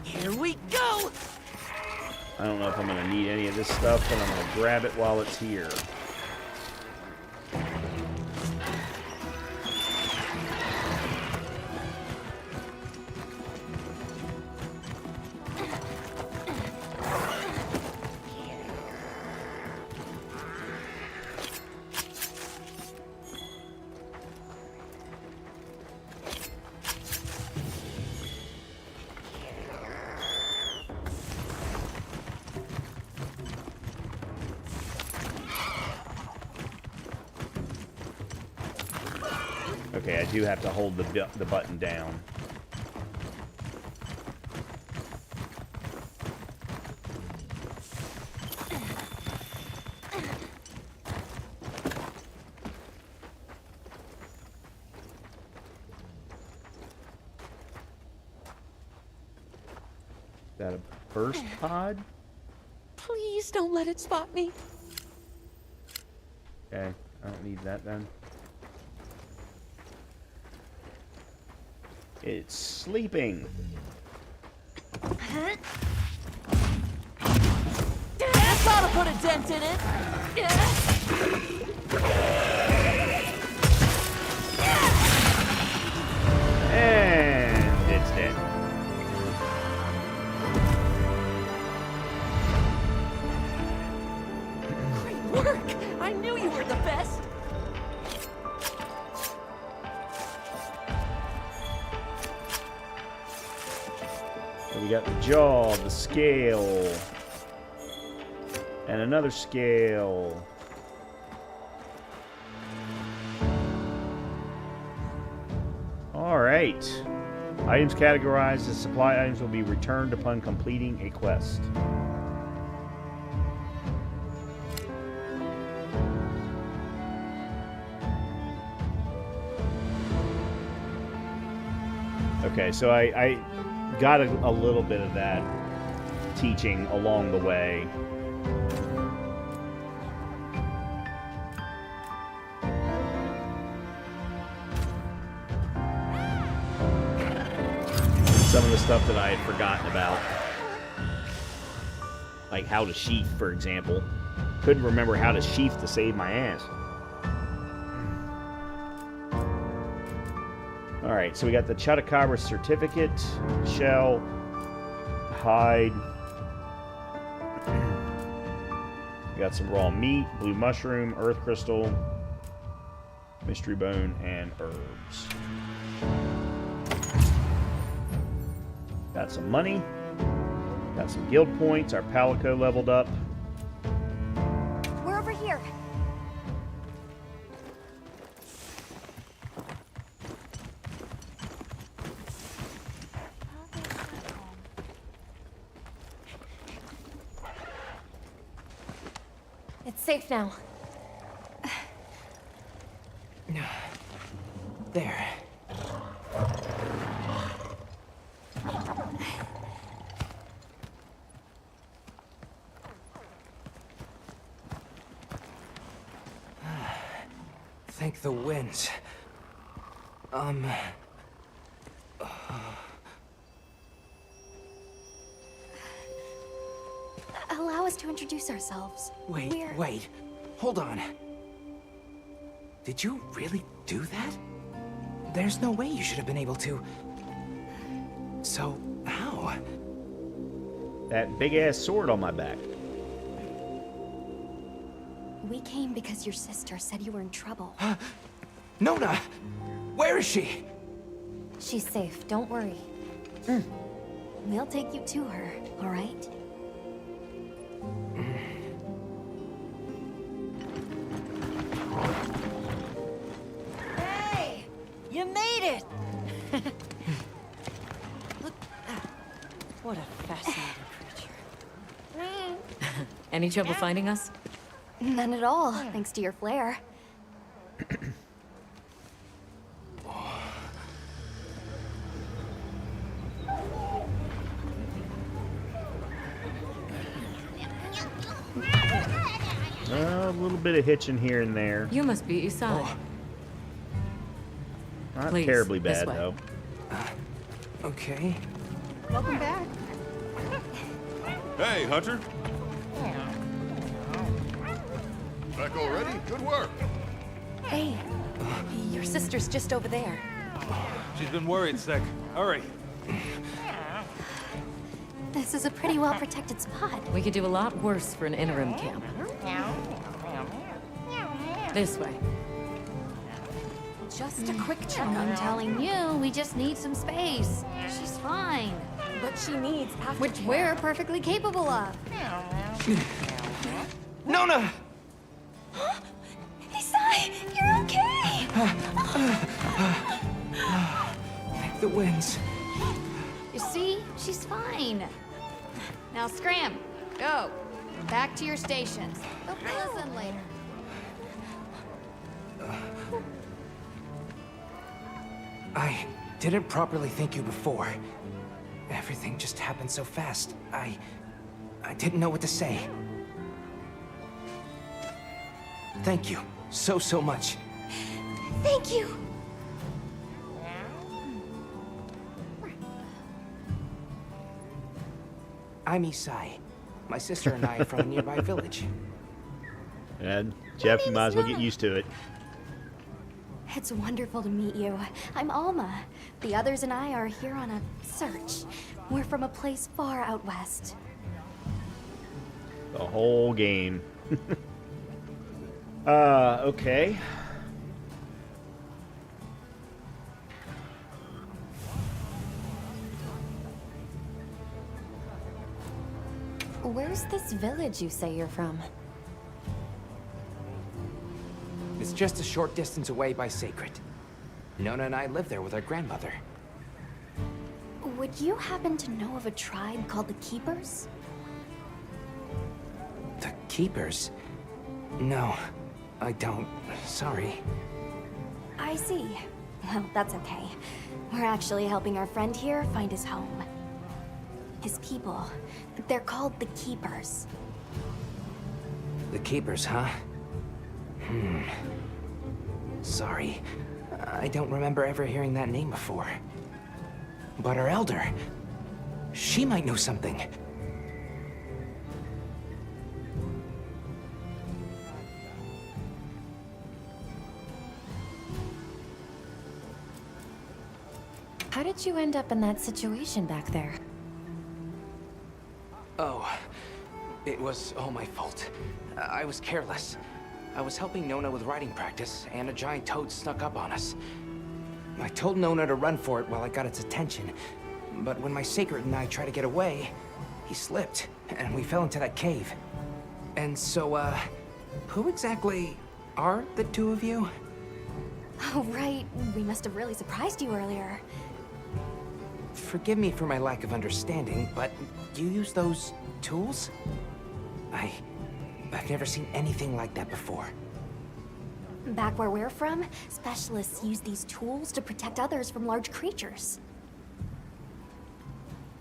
S9: Here we go.
S1: I don't know if I'm going to need any of this stuff, but I'm going to grab it while it's here. Okay, I do have to hold the button down. Is that a burst pod?
S9: Please don't let it spot me.
S1: Okay, I don't need that then. It's sleeping.
S9: That's ought to put a dent in it.
S1: And it's dead.
S9: Great work. I knew you were the best.
S1: We got the jaw, the scale, and another scale. All right. Items categorized as supply items will be returned upon completing a quest. Okay, so I got a little bit of that teaching along the way. Some of the stuff that I had forgotten about, like how to sheath, for example. Couldn't remember how to sheath to save my ass. Alright, so we got the Chupacabra certificate, shell, hide. We got some raw meat, blue mushroom, earth crystal, mystery bone, and herbs. Got some money. Got some guild points. Our Palico leveled up.
S4: We're over here.
S6: It's safe now.
S5: There. Thank the winds.
S4: Allow us to introduce ourselves.
S5: Wait. Hold on. Did you really do that? There's no way you should have been able to. So, how?
S1: That big-ass sword on my back.
S4: We came because your sister said you were in trouble.
S5: Nona! Where is she?
S6: She's safe, don't worry.
S4: We'll take you to her, all right?
S8: Hey! You made it! Look. What a fascinating creature.
S6: Any trouble finding us?
S4: None at all, thanks to your flair.
S1: A little bit of hitching here and there.
S6: You must be Isai.
S1: Not
S6: Please,
S1: terribly
S6: this
S1: bad,
S6: way.
S1: though.
S5: Okay.
S9: Welcome back.
S2: Hey, Hunter. Back already? Good work.
S4: Hey, your sister's just over there.
S10: She's been worried, Sec. Hurry.
S4: This is a pretty well-protected spot.
S6: We could do a lot worse for an interim camp. This way.
S3: Just a quick check. I'm telling you, we just need some space. She's fine.
S6: But she needs aftercare.
S3: Which we're perfectly capable of.
S5: Nona!
S4: Isai, you're okay!
S5: Thank the winds.
S3: You see? She's fine. Now scram. Go. Back to your stations. They'll fill us in later.
S5: I didn't properly thank you before. Everything just happened so fast. I didn't know what to say. Thank you so much.
S4: Thank you!
S5: I'm Isai. My sister and I are from a nearby village.
S1: And Jeff, you might as well get used to it.
S4: It's wonderful to meet you. I'm Alma. The others and I are here on a search. We're from a place far out west.
S1: The whole game. Okay.
S6: Where's this village you say you're from?
S5: It's just a short distance away by Sacred. Nona and I live there with our grandmother.
S4: Would you happen to know of a tribe called the Keepers?
S5: The Keepers? No, I don't. Sorry.
S4: I see. Well, that's okay. We're actually helping our friend here find his home. His people. They're called the Keepers.
S5: The Keepers, huh? Sorry. I don't remember ever hearing that name before. But our elder... she might know something.
S6: How did you end up in that situation back there?
S5: Oh, it was all my fault. I was careless. I was helping Nona with writing practice, and a giant toad snuck up on us. I told Nona to run for it while I got its attention, but when my Sacred and I tried to get away, he slipped, and we fell into that cave. And so, who exactly are the two of you?
S4: Oh, right. We must have really surprised you earlier.
S5: Forgive me for my lack of understanding, but you use those tools? I've never seen anything like that before.
S4: Back where we're from, specialists use these tools to protect others from large creatures.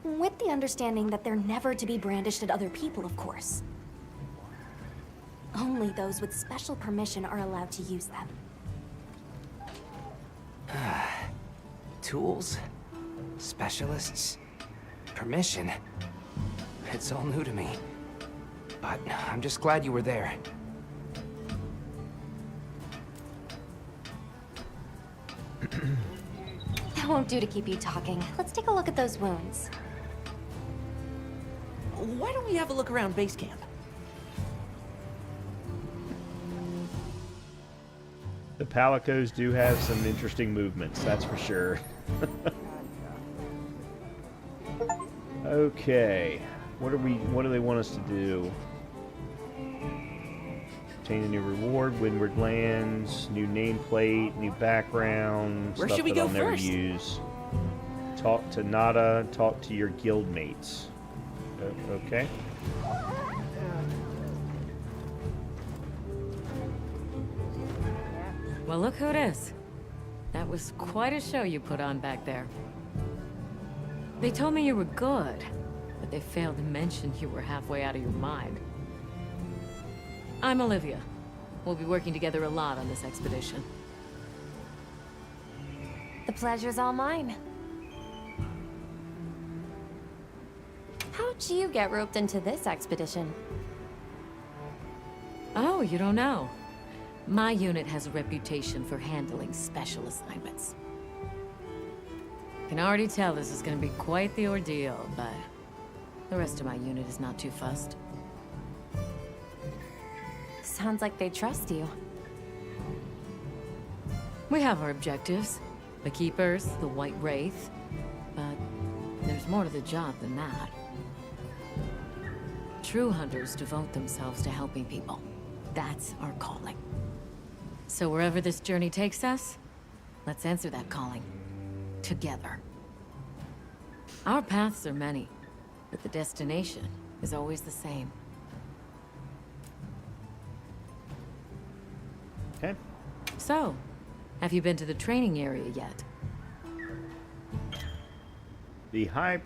S4: With the understanding that they're never to be brandished at other people, of course. Only those with special permission are allowed to use them.
S5: Tools? Specialists? Permission? It's all new to me. But I'm just glad you were there.
S4: That won't do to keep you talking. Let's take a look at those wounds.
S9: Why don't we have a look around base camp?
S1: The Palicos do have some interesting movements, that's for sure. Okay, what do they want us to do? Obtain a new reward, Windward Lands, new nameplate, new background,
S9: Where
S1: stuff
S9: should we
S1: that
S9: go
S1: I'll never
S9: first?
S1: use. Talk to Nada, talk to your guildmates. Okay.
S6: Well, look who it is. That was quite a show you put on back there. They told me you were good, but they failed to mention you were halfway out of your mind. I'm Olivia. We'll be working together a lot on this expedition.
S4: The pleasure's all mine. How'd you get roped into this expedition?
S6: Oh, you don't know? My unit has a reputation for handling special assignments. Can already tell this is gonna be quite the ordeal, but the rest of my unit is not too fussed.
S4: Sounds like they trust you.
S6: We have our objectives. The Keepers, the White Wraith. But there's more to the job than that. True hunters devote themselves to helping people. That's our calling. So wherever this journey takes us, let's answer that calling. Together. Our paths are many, but the destination is always the same.
S1: Okay.
S6: So, have you been to the training area yet?
S1: The high...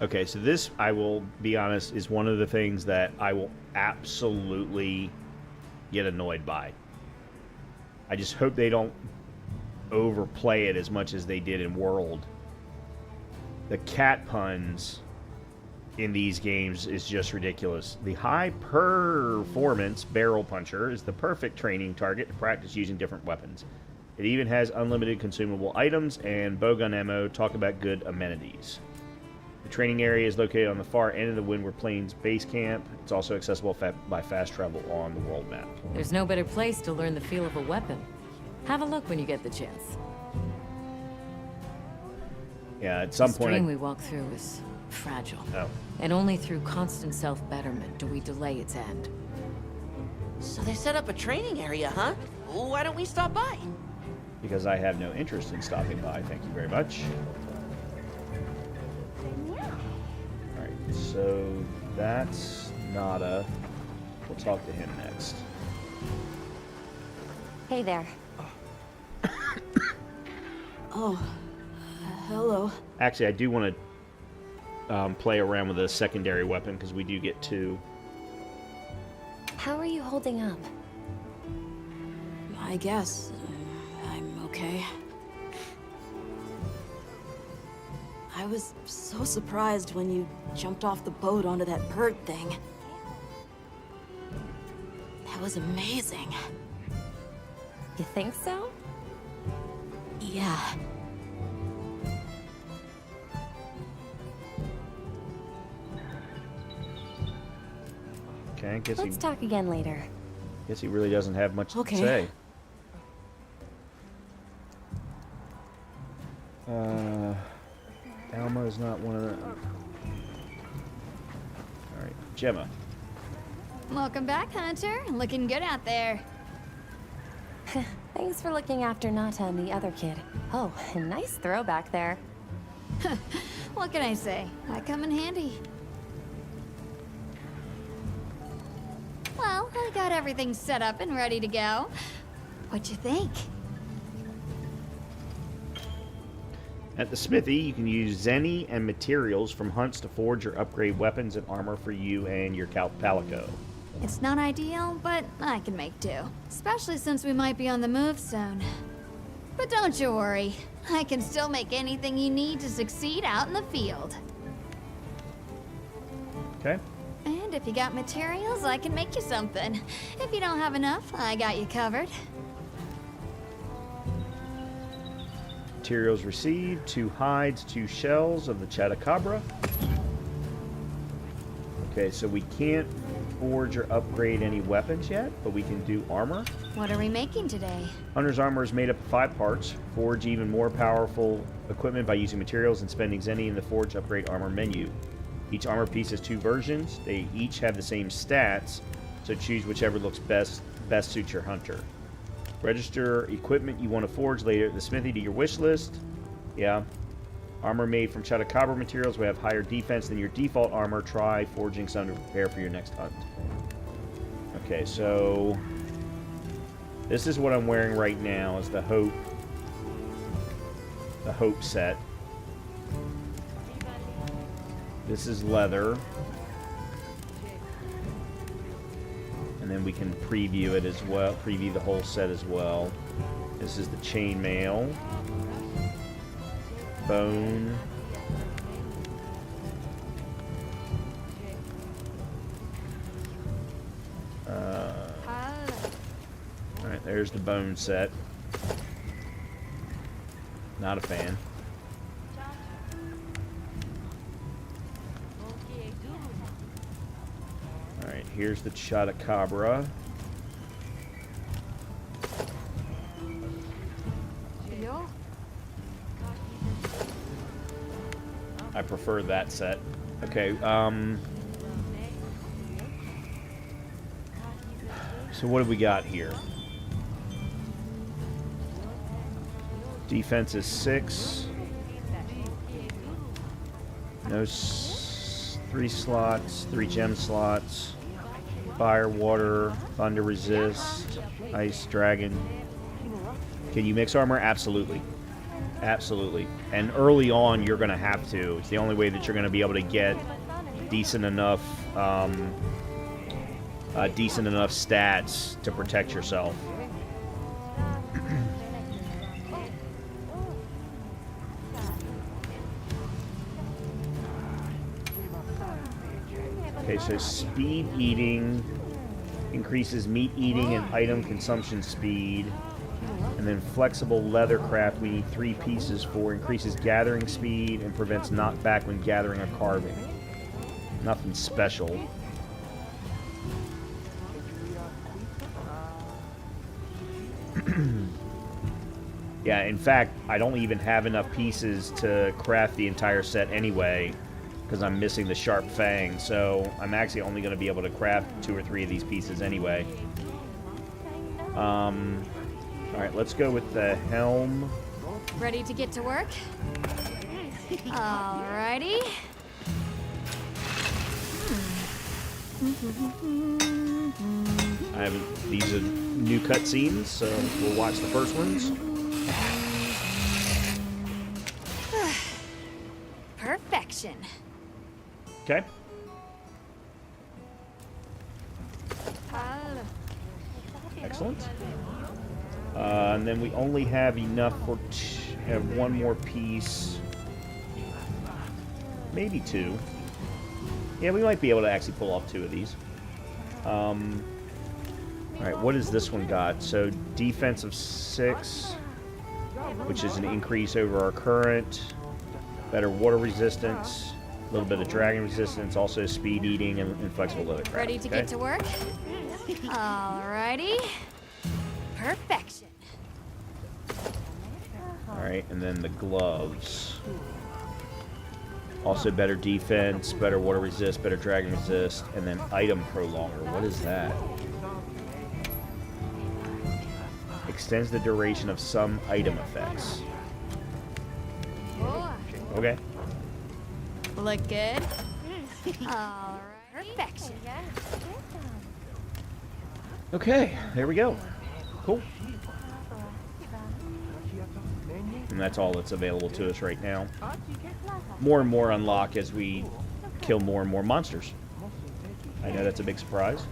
S1: Okay, so this, I will be honest, is one of the things that I will absolutely get annoyed by. I just hope they don't overplay it as much as they did in World. The cat puns in these games is just ridiculous. The high performance barrel puncher is the perfect training target to practice using different weapons. It even has unlimited consumable items and bowgun ammo. Talk about good amenities. The training area is located on the far end of the Windward Plains base camp. It's also accessible by fast travel on the world map.
S6: There's no better place to learn the feel of a weapon. Have a look when you get the chance.
S1: Yeah, at some
S6: The
S1: point...
S6: stream we walk through is fragile.
S1: Oh.
S6: And only through constant self-betterment do we delay its end.
S9: So they set up a training area, huh? Why don't we stop by?
S1: Because I have no interest in stopping by. Thank you very much. Alright, so that's Nada. We'll talk to him next.
S4: Hey there.
S8: Oh, hello.
S1: Actually, I do want to play around with a secondary weapon because we do get two.
S4: How are you holding up?
S8: I guess I'm okay. I was so surprised when you jumped off the boat onto that bird thing. That was amazing.
S4: You think so?
S8: Yeah.
S1: Okay, guess
S4: Let's talk again later.
S1: he really doesn't have much
S8: Okay.
S1: to say. Alma is not one of the... Alright, Gemma.
S3: Welcome back, Hunter. Looking good out there.
S4: Thanks for looking after Nata and the other kid. Oh, a nice throwback there.
S3: What can I say? I come in handy. Well, I got everything set up and ready to go. What you think?
S1: At the smithy, you can use zenny and materials from hunts to forge or upgrade weapons and armor for you and your palico.
S3: It's not ideal, but I can make do. Especially since we might be on the move soon. But don't you worry. I can still make anything you need to succeed out in the field.
S1: Okay.
S3: And if you got materials, I can make you something. If you don't have enough, I got you covered.
S1: Materials received: 2 hides, 2 shells of the Chatacabra. Okay, so we can't forge or upgrade any weapons yet, but we can do armor.
S3: What are we making today?
S1: Hunter's armor is made up of 5 parts. Forge even more powerful equipment by using materials and spending zenny in the forge upgrade armor menu. Each armor piece has 2 versions. They each have the same stats, so choose whichever looks best suits your hunter. Register equipment you want to forge later at the smithy to your wish list. Yeah. Armor made from Chatacabra materials will have higher defense than your default armor. Try forging some to prepare for your next hunt. Okay, so this is what I'm wearing right now, is the Hope set. This is leather. And then we can preview it as well, preview the whole set as well. This is the chainmail. Bone. Alright, there's the bone set. Not a fan. Alright, here's the Chatacabra. I prefer that set. Okay, so what have we got here? Defense is 6. No 3 slots, 3 gem slots. Fire, water, thunder resist, ice, dragon. Can you mix armor? Absolutely. Absolutely. And early on, you're going to have to. It's the only way that you're going to be able to get decent enough stats to protect yourself. Okay, so speed eating increases meat eating and item consumption speed. And then flexible leather craft, we need 3 pieces for, increases gathering speed and prevents knockback when gathering or carving. Nothing special. Yeah, in fact, I don't even have enough pieces to craft the entire set anyway, because I'm missing the sharp fang, so I'm actually only going to be able to craft 2 or 3 of these pieces anyway. Alright, let's go with the helm.
S3: Ready to get to work? Alrighty.
S1: These are new cutscenes, so we'll watch the first ones.
S3: Perfection.
S1: Okay. Excellent. And then we only have enough for have 1 more piece. Maybe 2. Yeah, we might be able to actually pull off 2 of these. Alright, what has this one got? So, defense of 6, which is an increase over our current. Better water resistance. A little bit of dragon resistance. Also speed eating and flexible leather craft.
S3: Ready to get to work? Alrighty. Perfection.
S1: Alright, and then the gloves. Also better defense, better water resist, better dragon resist, and then item prolonger. What is that? Extends the duration of some item effects. Okay.
S3: Look good? Alright. Perfection.
S1: Okay, there we go. Cool. And that's all that's available to us right now. More and more unlock as we kill more and more monsters. I know that's a big surprise.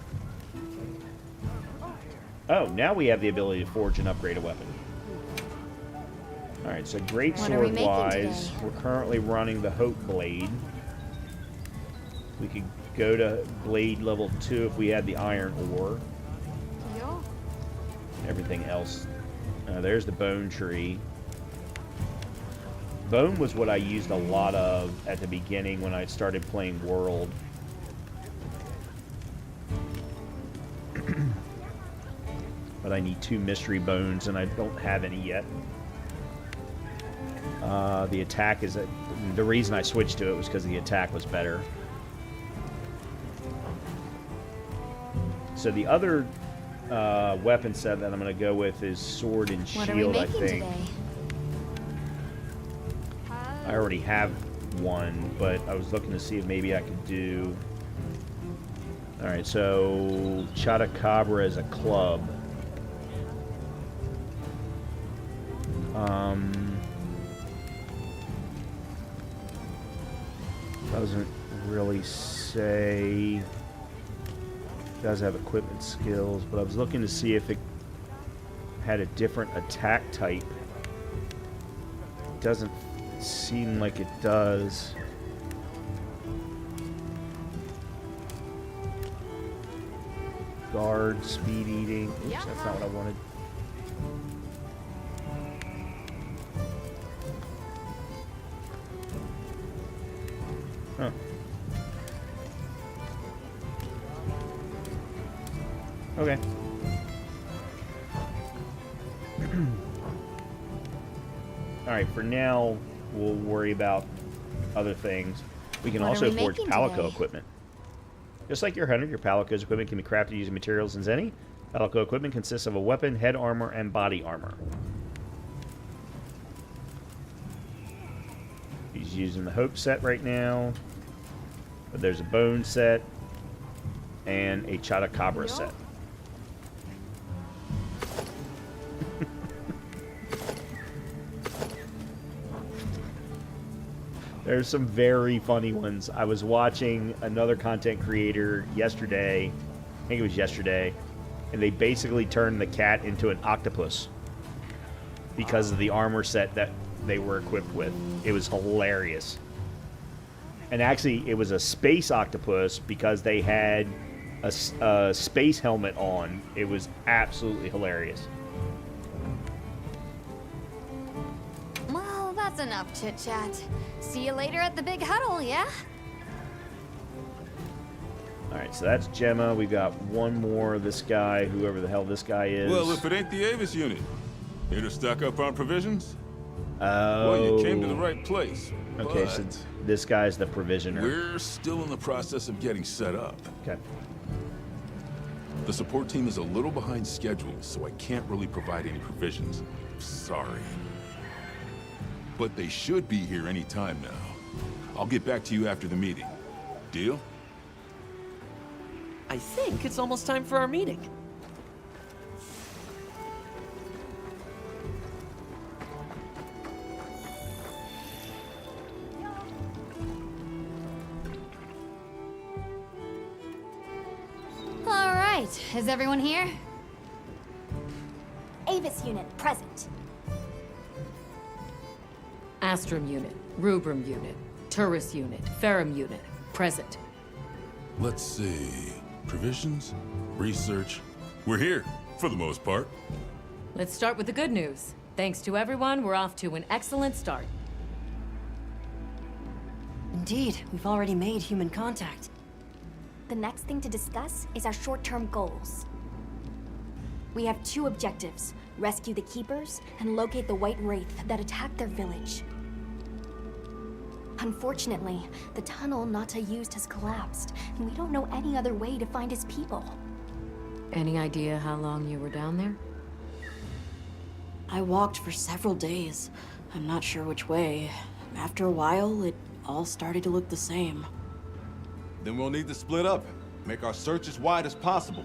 S1: Oh, now we have the ability to forge and upgrade a weapon. Alright, so greatsword-wise, we're currently running the Hope Blade. We could go to Blade level 2 if we had the Iron Ore. Everything else. There's the Bone Tree. Bone was what I used a lot of at the beginning when I started playing World. But I need 2 mystery bones, and I don't have any yet. The attack is... the reason I switched to it was because the attack was better. So the other weapon set that I'm going to go with is sword and shield, I think. I already have one, but I was looking to see if maybe I could do... Alright, so Chotacabra is a club. Doesn't really say... It does have equipment skills, but I was looking to see if it had a different attack type. It doesn't seem like it does. Guard, speed eating. Oops, that's not what I wanted. Huh. Okay. Alright, for now, we'll worry about other things. We can also forge Palico equipment. Just like your hunter, your Palico's equipment can be crafted using materials in Zenny. Palico equipment consists of a weapon, head armor, and body armor. He's using the Hope set right now. But there's a Bone set and a Chotacabra set. There's some very funny ones. I was watching another content creator yesterday, I think it was yesterday, and they basically turned the cat into an octopus because of the armor set that they were equipped with. It was hilarious. And actually, it was a space octopus because they had a space helmet on. It was absolutely hilarious.
S3: Well, that's enough chit-chat. See you later at the big huddle, yeah?
S1: Alright, so that's Gemma. We've got one more of this guy, whoever the hell this guy is.
S11: Well, if it ain't the Avis unit. Here to stock up on provisions?
S1: Oh.
S11: Well, you came to the right place.
S1: Okay, so this guy's the provisioner.
S11: We're still in the process of getting set up.
S1: Okay.
S11: The support team is a little behind schedule, so I can't really provide any provisions. Sorry. But they should be here any time now. I'll get back to you after the meeting. Deal?
S9: I think it's almost time for our meeting.
S3: All right, is everyone here?
S4: Avis unit, present.
S6: Astrum unit, Rubrum unit, Turris unit, Ferrum unit, present.
S11: Let's see. Provisions? Research? We're here, for the most part.
S6: Let's start with the good news. Thanks to everyone, we're off to an excellent start.
S8: Indeed, we've already made human contact.
S4: The next thing to discuss is our short-term goals. We have 2 objectives: rescue the Keepers and locate the White Wraith that attacked their village. Unfortunately, the tunnel Nata used has collapsed, and we don't know any other way to find his people.
S6: Any idea how long you were down there?
S8: I walked for several days. I'm not sure which way. After a while, it all started to look the same.
S12: Then we'll need to split up. Make our search as wide as possible.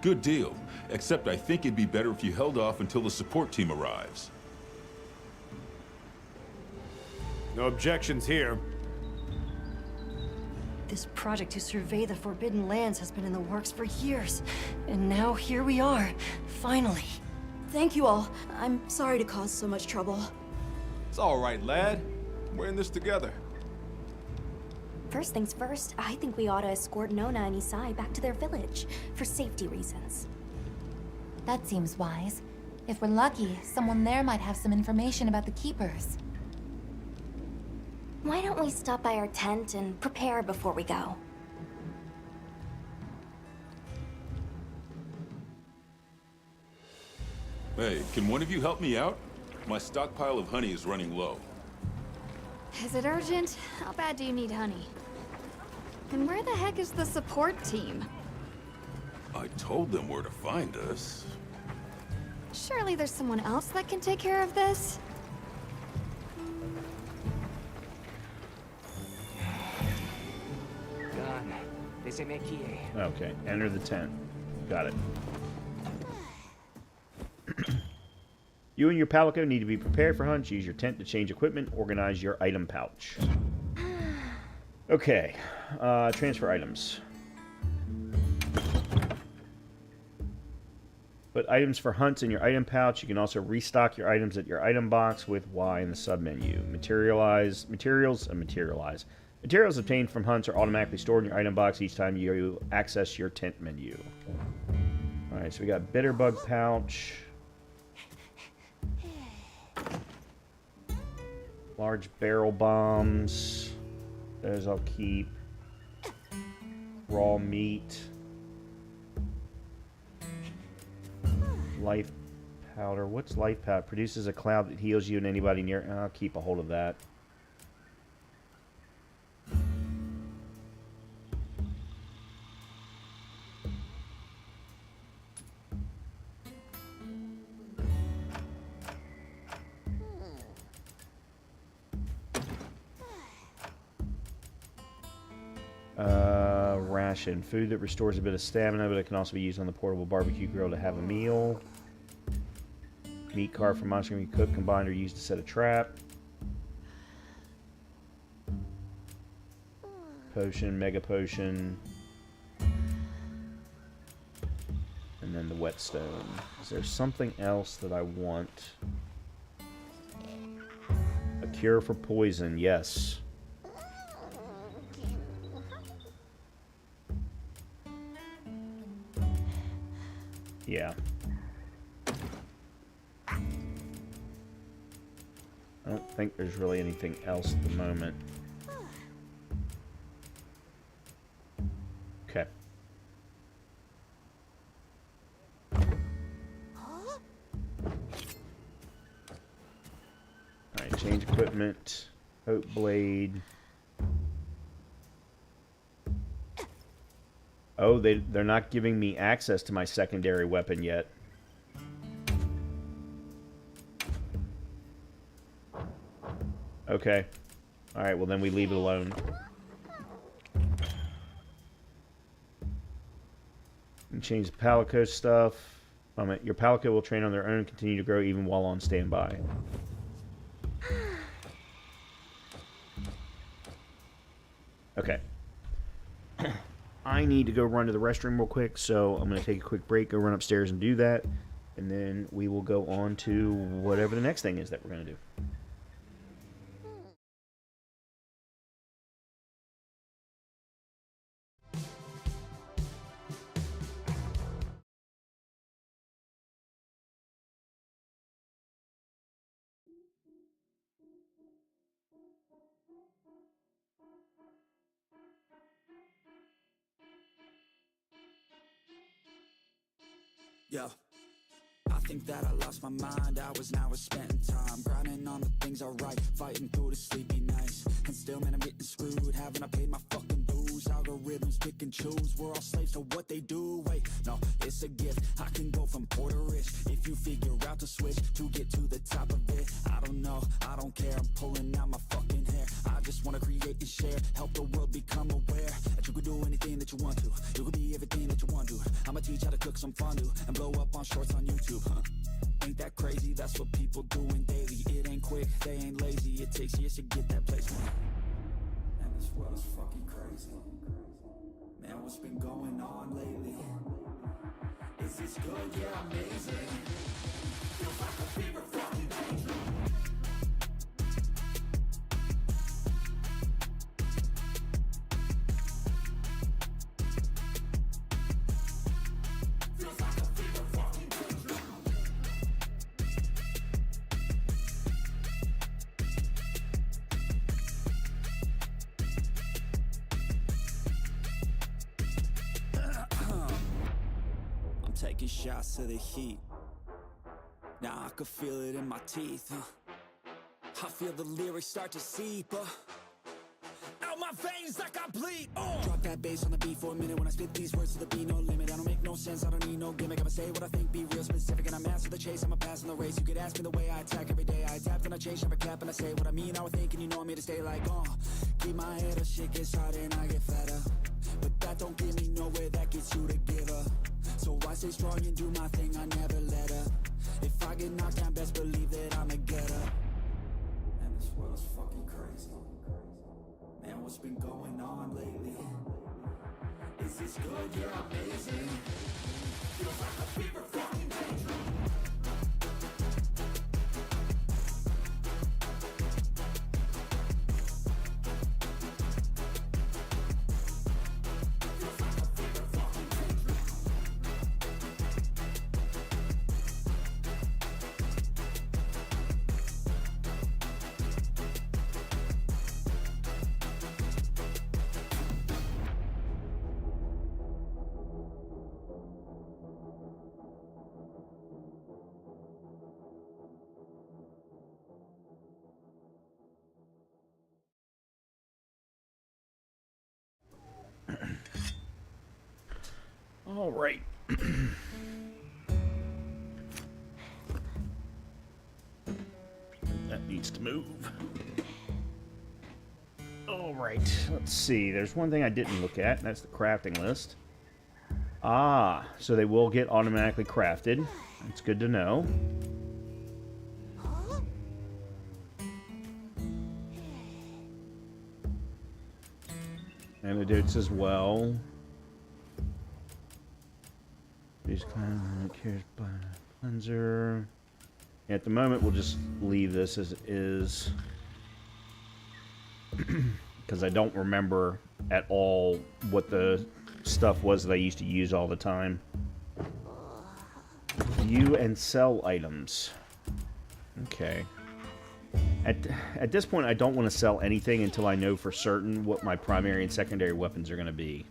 S11: Good deal. Except I think it'd be better if you held off until the support team arrives.
S10: No objections here.
S8: This project to survey the Forbidden Lands has been in the works for years. And now here we are, finally. Thank you all. I'm sorry to cause so much trouble.
S12: It's all right, lad. We're in this together.
S4: First things first, I think we ought to escort Nona and Isai back to their village, for safety reasons.
S7: That seems wise. If we're lucky, someone there might have some information about the Keepers.
S4: Why don't we stop by our tent and prepare before we go?
S11: Hey, can one of you help me out? My stockpile of honey is running low.
S3: Is it urgent? How bad do you need honey? And where the heck is the support team?
S11: I told them where to find us.
S3: Surely there's someone else that can take care of this?
S5: Done. Desemekие.
S1: Okay, enter the tent. Got it. You and your palico need to be prepared for hunts. Use your tent to change equipment. Organize your item pouch. Okay, transfer items. Put items for hunts in your item pouch. You can also restock your items at your item box with Y in the submenu. Materials obtained from hunts are automatically stored in your item box each time you access your tent menu. Alright, so we got bitterbug pouch. Large barrel bombs. Those I'll keep. Raw meat. Life powder. What's life powder? Produces a cloud that heals you and anybody near. I'll keep a hold of that. Ration. Food that restores a bit of stamina, but it can also be used on the portable barbecue grill to have a meal. Meat carved from monster can be cooked, combined, or used to set a trap. Potion, mega potion. And then the whetstone. Is there something else that I want? A cure for poison, yes. Yeah. I don't think there's really anything else at the moment. Okay. Alright, change equipment. Oak blade. Oh, they're not giving me access to my secondary weapon yet. Okay. Alright, well then we leave it alone. And change the palico stuff. Your palico will train on their own and continue to grow even while on standby. Okay. I need to go run to the restroom real quick, so I'm going to take a quick break, go run upstairs and do that, and then we will go on to whatever the next thing is that we're going to do.
S13: Yeah, I think that I lost my mind. Hours now we're spending time grinding on the things I write, fighting through the sleepy nights. And still, man, I'm getting screwed. Haven't I paid my fucking dues? Algorithms pick and choose. We're all slaves to what they do. Wait, no, it's a gift. I can go from poor to rich if you figure out the switch to get to the top of it. I don't know, I don't care. I'm pulling out my fucking hair. I just wanna create and share, help the world become aware that you can do anything that you want to. You can be everything everything that you want, dude. I'ma teach how to cook some fondue and blow up on shorts on YouTube, huh? Ain't that crazy? That's what people doing daily. It ain't quick, they ain't lazy. It takes years to get that placement. And this world is fucking crazy. Man, what's been going on lately? Is this good? Yeah, amazing. Feels like a fever fucking danger. Feels like a fever fucking danger. I'm taking shots to the heat. Now I can feel it in my teeth. I feel the lyrics start to seep. Out my veins like I bleed. Drop that bass on the beat for a minute. When I spit these words to the beat, no limit. I don't make no sense, I don't need no gimmick. I'ma say what I think, be real specific. And I'm after the chase, I'm a pass in the race. You could ask me the way I attack every day. I adapt and I change, never cap, and I say what I mean. I would think, and you know I'm here to stay like, keep my head up, shit gets harder and I get fatter. But that don't get me nowhere, that gets you to give up. So I stay strong and do my thing, I never let up. If I get knocked down, best believe that I'ma get up. And this world's fucking crazy. Man, what's been going on lately? Is this good? Yeah, amazing. Feels like a fever fucking danger.
S1: All right. That needs to move. All right. Let's see. There's one thing I didn't look at, and that's the crafting list. Ah, so they will get automatically crafted. That's good to know. Antidotes as well. These kind of cares by cleanser. At the moment, we'll just leave this as it is because I don't remember at all what the stuff was that I used to use all the time. View and sell items. Okay. At this point, I don't want to sell anything until I know for certain what my primary and secondary weapons are going to be.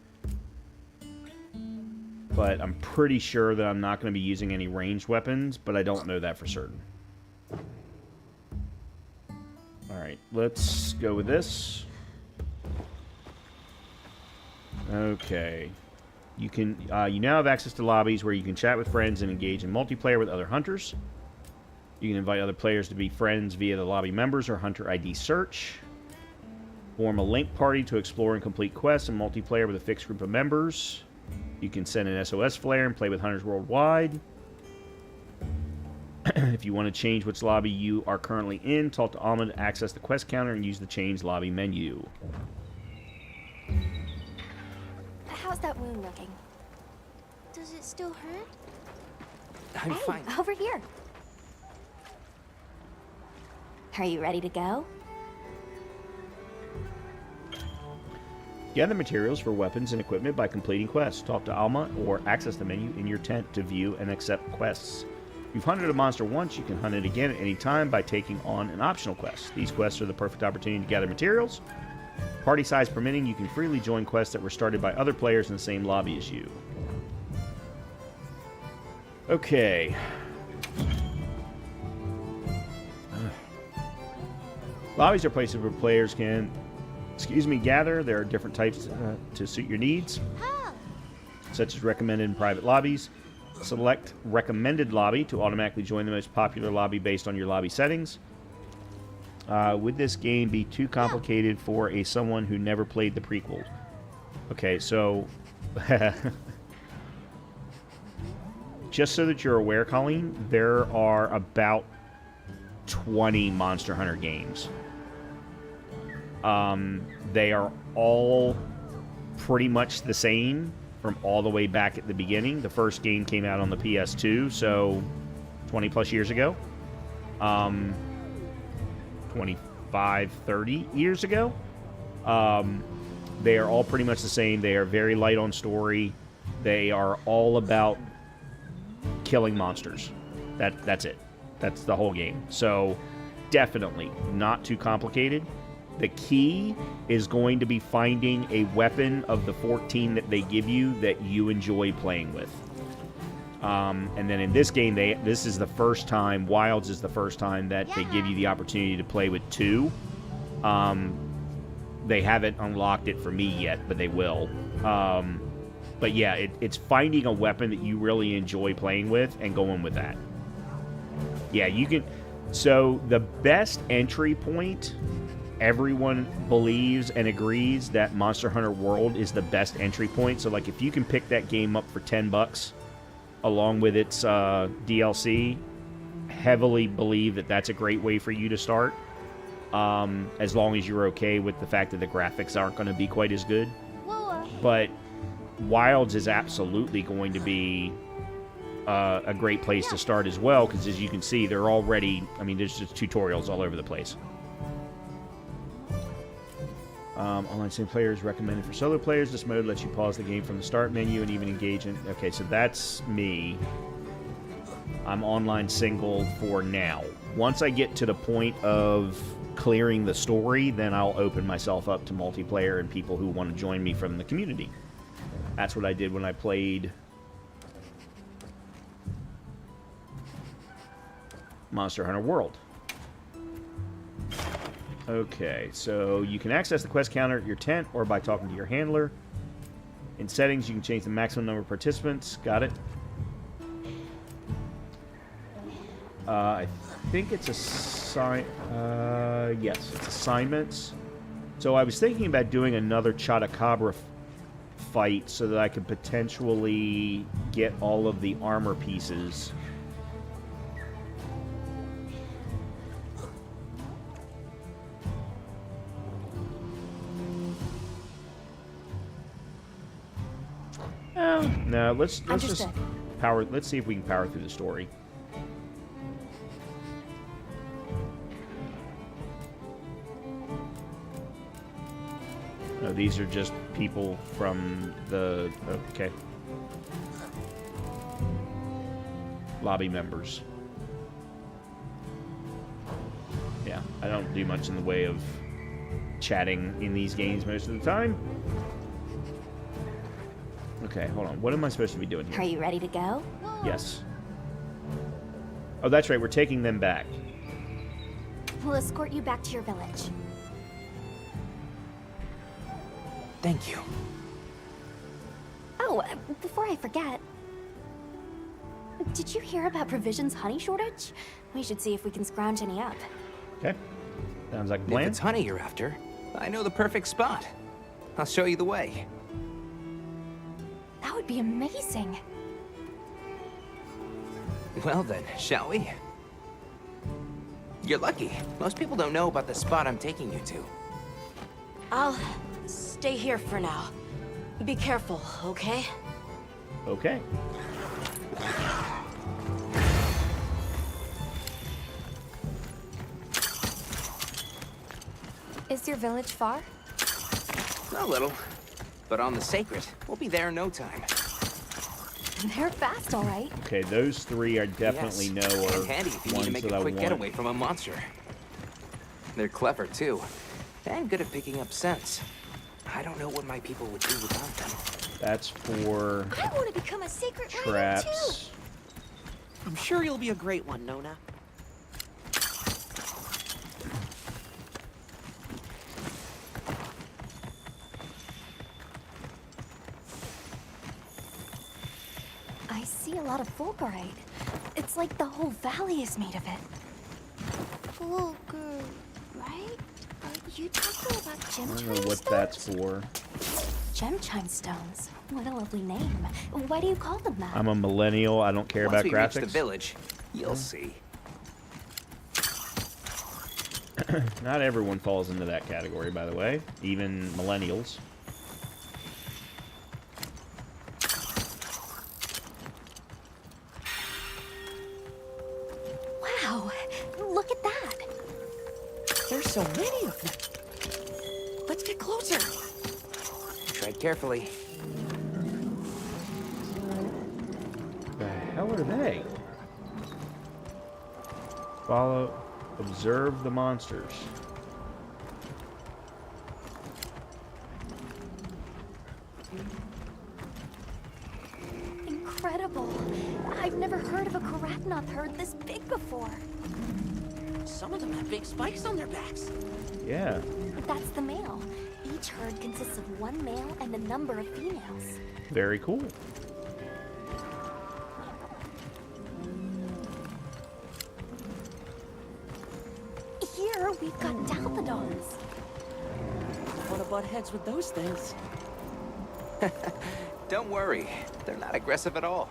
S1: But I'm pretty sure that I'm not going to be using any ranged weapons, but I don't know that for certain. Alright, let's go with this. Okay. You can you now have access to lobbies where you can chat with friends and engage in multiplayer with other hunters. You can invite other players to be friends via the lobby members or hunter ID search. Form a link party to explore and complete quests and multiplayer with a fixed group of members. You can send an SOS flare and play with hunters worldwide. If you want to change which lobby you are currently in, talk to Alma to access the quest counter and use the change lobby menu.
S4: How's that wound looking?
S3: Does it still hurt?
S5: I'm fine.
S4: Over here. Are you ready to go?
S1: Gather materials for weapons and equipment by completing quests. Talk to Alma or access the menu in your tent to view and accept quests. If you've hunted a monster once, you can hunt it again at any time by taking on an optional quest. These quests are the perfect opportunity to gather materials. Party size permitting, you can freely join quests that were started by other players in the same lobby as you. Okay. Lobbies are places where players can, gather. There are different types to suit your needs, such as recommended and private lobbies. Select recommended lobby to automatically join the most popular lobby based on your lobby settings. Would this game be too complicated for someone who never played the prequel? Okay, so just so that you're aware, Colleen, there are about 20 Monster Hunter games. They are all pretty much the same from all the way back at the beginning. The first game came out on the PS2, so 20 plus years ago. 25, 30 years ago. They are all pretty much the same. They are very light on story. They are all about killing monsters. That's it. That's the whole game. So definitely not too complicated. The key is going to be finding a weapon of the 14 that they give you that you enjoy playing with. And then in this game, this is the first time, Wilds is the first time that they give you the opportunity to play with 2. They haven't unlocked it for me yet, but they will. But yeah, it's finding a weapon that you really enjoy playing with and going with that. Yeah, you can... So the best entry point, everyone believes and agrees that Monster Hunter World is the best entry point. So like if you can pick that game up for $10 along with its DLC, heavily believe that that's a great way for you to start. As long as you're okay with the fact that the graphics aren't going to be quite as good. But Wilds is absolutely going to be a great place to start as well, because as you can see, they're already, I mean, there's just tutorials all over the place. Online single player is recommended for solo players. This mode lets you pause the game from the start menu and even engage in... Okay, so that's me. I'm online single for now. Once I get to the point of clearing the story, then I'll open myself up to multiplayer and people who want to join me from the community. That's what I did when I played Monster Hunter World. Okay, so you can access the quest counter at your tent or by talking to your handler. In settings, you can change the maximum number of participants. Got it. I think it's yes, it's assignments. So I was thinking about doing another Chotacabra fight so that I could potentially get all of the armor pieces. No, let's just power. Let's see if we can power through the story. No, these are just people from the okay lobby members. Yeah, I don't do much in the way of chatting in these games most of the time. Okay, hold on. What am I supposed to be doing here?
S4: Are you ready to go?
S1: Yes. Oh, that's right. We're taking them back.
S4: We'll escort you back to your village.
S5: Thank you.
S4: Oh, before I forget, did you hear about Provision's honey shortage? We should see if we can scrounge any up.
S1: Okay. Sounds like a plan.
S5: If it's honey you're after, I know the perfect spot. I'll show you the way.
S4: That would be amazing.
S5: Well then, shall we? You're lucky. Most people don't know about the spot I'm taking you to.
S8: I'll stay here for now. Be careful, okay?
S1: Okay.
S4: Is your village far?
S5: A little. But on the sacred, we'll be there in no time.
S4: They're fast, all right.
S1: Okay, those three I definitely know are
S5: and handy if you need
S1: ones
S5: to make
S1: that
S5: a
S1: I
S5: quick
S1: want.
S5: getaway from a monster. They're clever too, and good at picking up scents. I don't know what my people would do without them.
S1: That's for
S8: I want to become a sacred
S1: traps.
S9: I'm sure you'll be a great one, Nona.
S4: I see a lot of fulgurite. It's like the whole valley is made of it.
S3: Fulgur, right? You talking about
S1: I
S3: gem
S1: don't know what that's for.
S4: Gem chime stones. What a lovely name. Why do you call them that?
S1: I'm a millennial. I don't care
S5: Once
S1: about
S5: we
S1: graphics.
S5: reach the village, you'll see.
S1: Not everyone falls into that category, by the way. Even millennials.
S4: Wow, look at that.
S9: There's so many of them. Let's get closer.
S5: Tread carefully.
S1: The hell are they? Follow, observe the monsters.
S4: Incredible. I've never heard of a Karatnoth herd this big before.
S9: Some of them have big spikes on their backs.
S1: Yeah.
S4: That's the male. Each herd consists of one male and a number of females.
S1: Very cool.
S4: Here we've got Dalphodons.
S9: Want to butt heads with those things?
S5: Don't worry, they're not aggressive at all.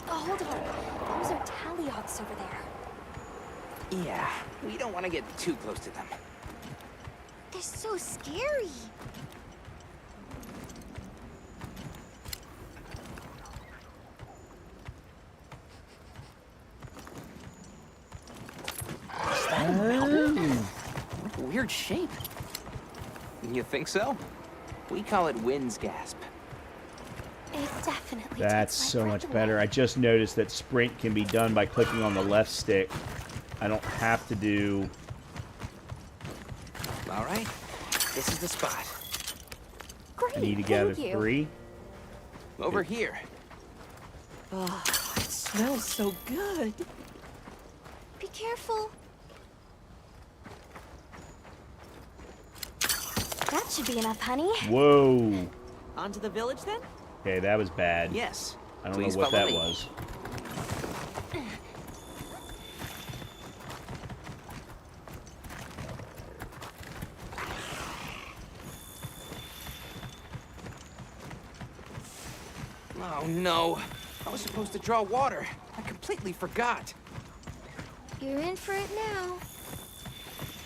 S4: Oh, hold on. Those are Taliots over there.
S5: Yeah, we don't want to get too close to them.
S4: They're so scary.
S5: Weird shape. You think so? We call it wind's gasp.
S4: It definitely
S1: That's
S4: takes my
S1: so
S4: breath
S1: much better.
S4: away.
S1: I just noticed that sprint can be done by clicking on the left stick. I don't have to do...
S5: All right, this is the spot.
S4: Great,
S1: I need to gather
S4: thank you.
S1: 3.
S5: Over here.
S9: Oh, it smells so good.
S4: Be careful. That should be enough, honey.
S1: Whoa.
S9: On to the village then?
S1: Okay, that was bad.
S5: Yes.
S1: I don't
S5: Please
S1: know what
S5: follow
S1: that
S5: me.
S1: was.
S5: Oh no, I was supposed to draw water. I completely forgot.
S3: You're in for it now.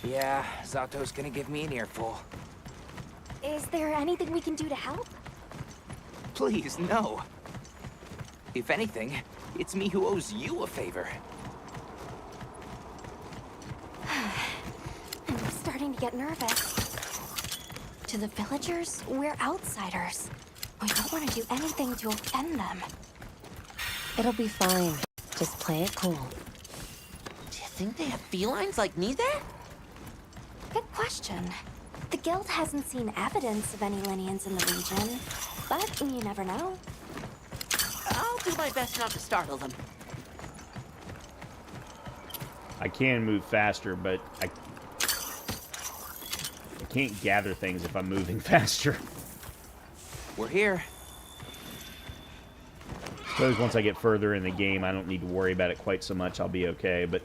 S5: Yeah, Zato's gonna give me an earful.
S4: Is there anything we can do to help?
S5: Please, no. If anything, it's me who owes you a favor.
S4: I'm starting to get nervous. To the villagers, we're outsiders. We don't want to do anything to offend them.
S7: It'll be fine. Just play it cool.
S9: Do you think they have felines like me there?
S4: Good question. The guild hasn't seen evidence of any Linians in the region, but you never know.
S9: I'll do my best not to startle them.
S1: I can move faster, but I can't gather things if I'm moving faster.
S5: We're here.
S1: Suppose once I get further in the game, I don't need to worry about it quite so much. I'll be okay, but...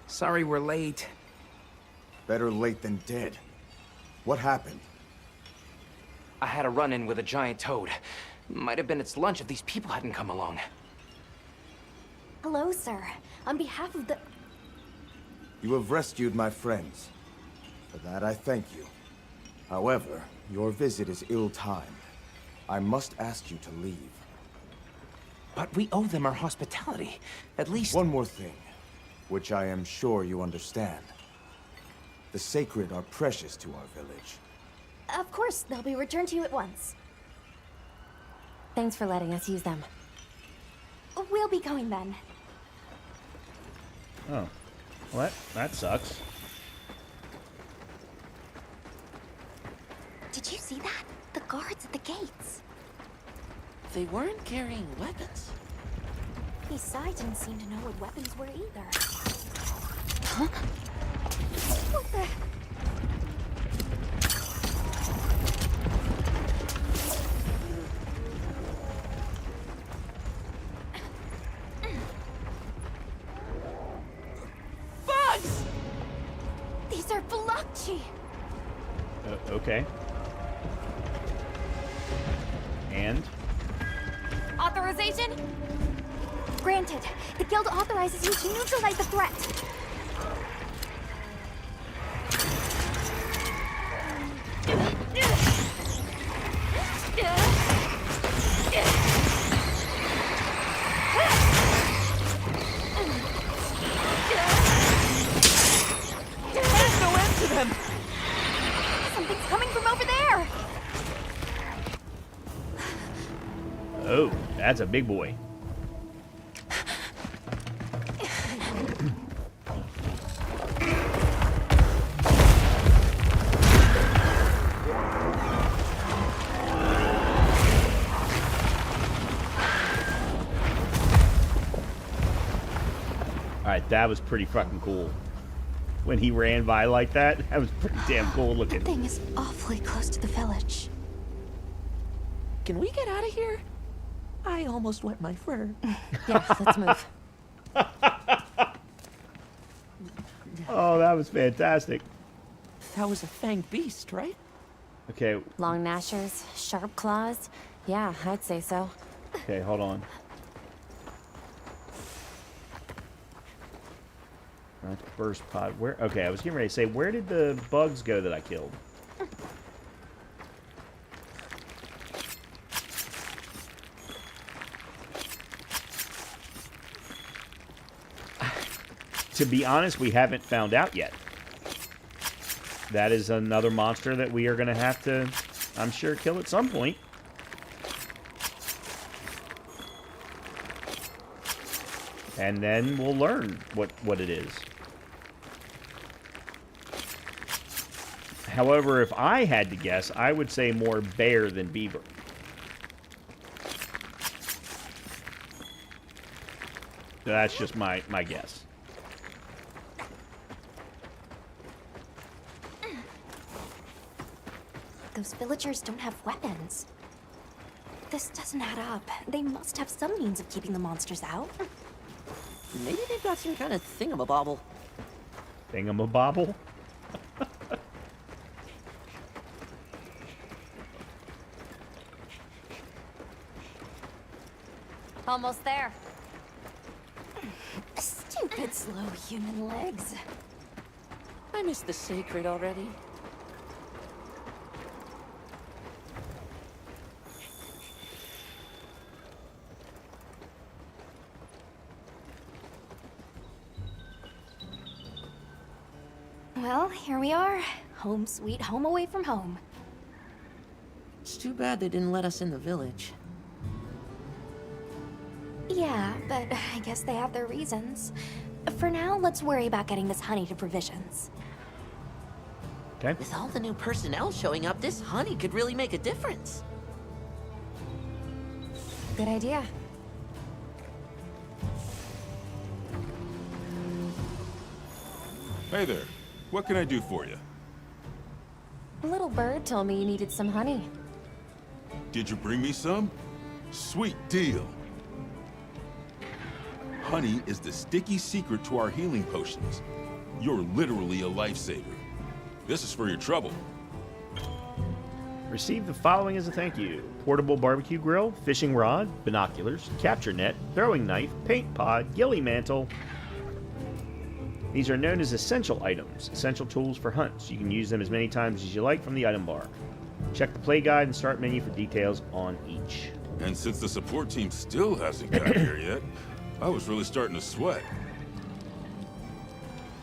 S5: Sorry we're late.
S14: Better late than dead. What happened?
S5: I had a run-in with a giant toad. Might have been its lunch if these people hadn't come along.
S4: Hello, sir. On behalf of the...
S14: You have rescued my friends. For that I thank you. However, your visit is ill-timed. I must ask you to leave.
S5: But we owe them our hospitality. At least...
S14: One more thing, which I am sure you understand. The sacred are precious to our village.
S4: Of course, they'll be returned to you at once.
S7: Thanks for letting us use them.
S4: We'll be going then.
S1: Oh. Well, that sucks.
S4: Did you see that? The guards at the gates.
S9: They weren't carrying weapons.
S4: Besides, didn't seem to know what weapons were either. Huh? What the?
S9: Bugs!
S4: These are Velocci!
S1: Okay. And?
S4: Authorization? Granted. The guild authorizes you to neutralize the threat.
S9: There's no end to them!
S4: Something's coming from over there!
S1: Oh, that's a big boy. Alright, that was pretty fucking cool. When he ran by like that, that was pretty damn cool looking.
S4: That thing is awfully close to the village.
S9: Can we get out of here? I almost wet my fur.
S4: Yeah, let's move.
S1: Oh, that was fantastic.
S9: That was a fanged beast, right?
S1: Okay,
S7: Long gnashers, sharp claws. Yeah, I'd say so.
S1: okay, hold on. Not the burst pod. Where? Okay, I was getting ready to say, where did the bugs go that I killed? To be honest, we haven't found out yet. That is another monster that we are going to have to, I'm sure, kill at some point. And then we'll learn what it is. However, if I had to guess, I would say more bear than beaver. That's just my guess.
S4: Those villagers don't have weapons. This doesn't add up. They must have some means of keeping the monsters out.
S9: Maybe they've got some kind of thingamabobble.
S1: Thingamabobble?
S7: Almost there.
S4: Stupid slow human legs.
S9: I miss the sacred already.
S4: Well, here we are. Home sweet home away from home.
S9: It's too bad they didn't let us in the village.
S4: Yeah, but I guess they have their reasons. For now, let's worry about getting this honey to provisions.
S1: Okay.
S9: With all the new personnel showing up, this honey could really make a difference.
S7: Good idea.
S11: Hey there. What can I do for you?
S7: Little bird told me you needed some honey.
S11: Did you bring me some? Sweet deal. Honey is the sticky secret to our healing potions. You're literally a lifesaver. This is for your trouble.
S1: Receive the following as a thank you. Portable barbecue grill, fishing rod, binoculars, capture net, throwing knife, paint pod, ghillie mantle. These are known as essential items, essential tools for hunts. You can use them as many times as you like from the item bar. Check the play guide and start menu for details on each.
S11: And since the support team still hasn't got here yet, I was really starting to sweat.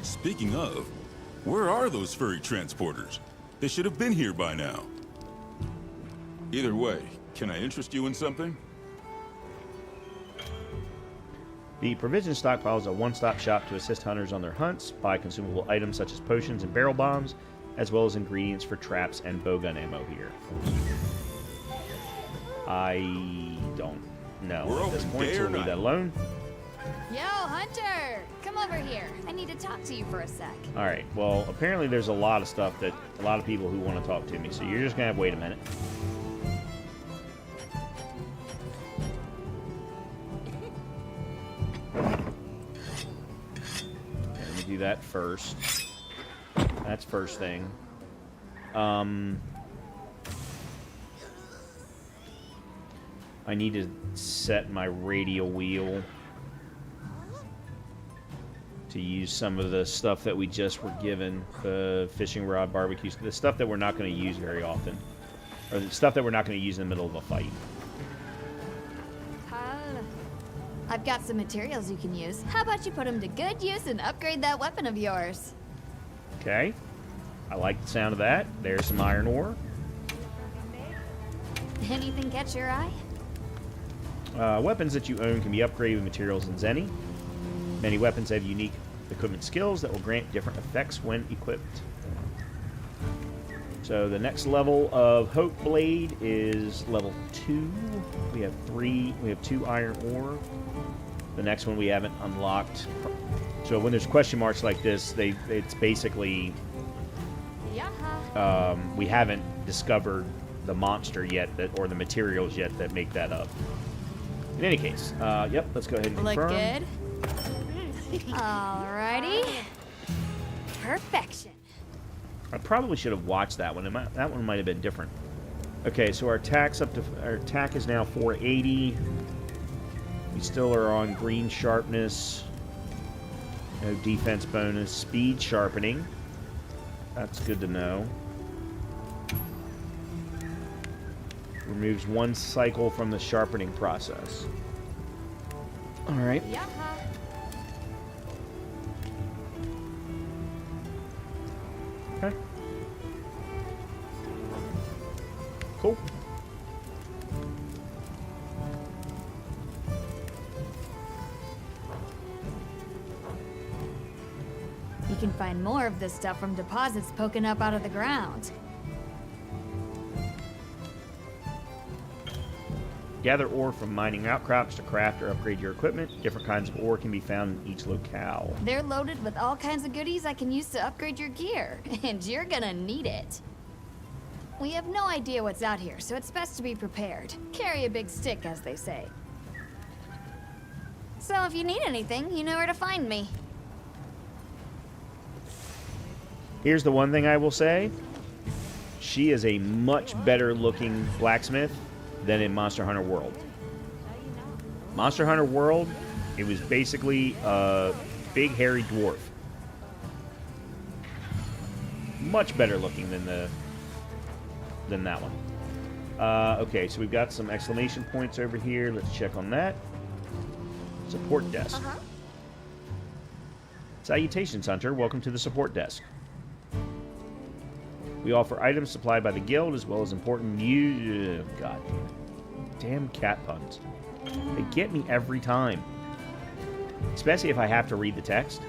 S11: Speaking of, where are those furry transporters? They should have been here by now. Either way, can I interest you in something?
S1: The provision stockpile is a one-stop shop to assist hunters on their hunts, buy consumable items such as potions and barrel bombs, as well as ingredients for traps and bowgun ammo here. I don't know at this point, so we'll leave that alone.
S3: Yo, Hunter! Come over here. I need to talk to you for a sec.
S1: Alright, well, apparently there's a lot of stuff that a lot of people who want to talk to me, so you're just going to have to wait a minute. Let me do that first. That's first thing. I need to set my radial wheel to use some of the stuff that we just were given. The fishing rod, barbecue, the stuff that we're not going to use very often. Or the stuff that we're not going to use in the middle of a fight.
S3: I've got some materials you can use. How about you put them to good use and upgrade that weapon of yours?
S1: Okay. I like the sound of that. There's some iron ore.
S3: Anything catch your eye?
S1: Weapons that you own can be upgraded with materials in Zenny. Many weapons have unique equipment skills that will grant different effects when equipped. So the next level of Hope Blade is level 2. We have 2 iron ore. The next one we haven't unlocked. So when there's question marks like this, it's basically we haven't discovered the monster yet, or the materials yet that make that up. In any case, yep, let's go ahead and confirm.
S3: Look good? Alrighty. Perfection.
S1: I probably should have watched that one. That one might have been different. Okay, so our attack is now 480. We still are on green sharpness. No defense bonus. Speed sharpening. That's good to know. Removes 1 cycle from the sharpening process. Alright. Okay. Cool.
S3: You can find more of this stuff from deposits poking up out of the ground.
S1: Gather ore from mining outcrops to craft or upgrade your equipment. Different kinds of ore can be found in each locale.
S3: They're loaded with all kinds of goodies I can use to upgrade your gear, and you're gonna need it. We have no idea what's out here, so it's best to be prepared. Carry a big stick, as they say. So if you need anything, you know where to find me.
S1: Here's the one thing I will say. She is a much better looking blacksmith than in Monster Hunter World. Monster Hunter World, it was basically a big hairy dwarf. Much better looking than that one. Okay, so we've got some exclamation points over here. Let's check on that. Support desk. Salutations, Hunter. Welcome to the support desk. We offer items supplied by the guild as well as important news. God damn cat puns. They get me every time. Especially if I have to read the text.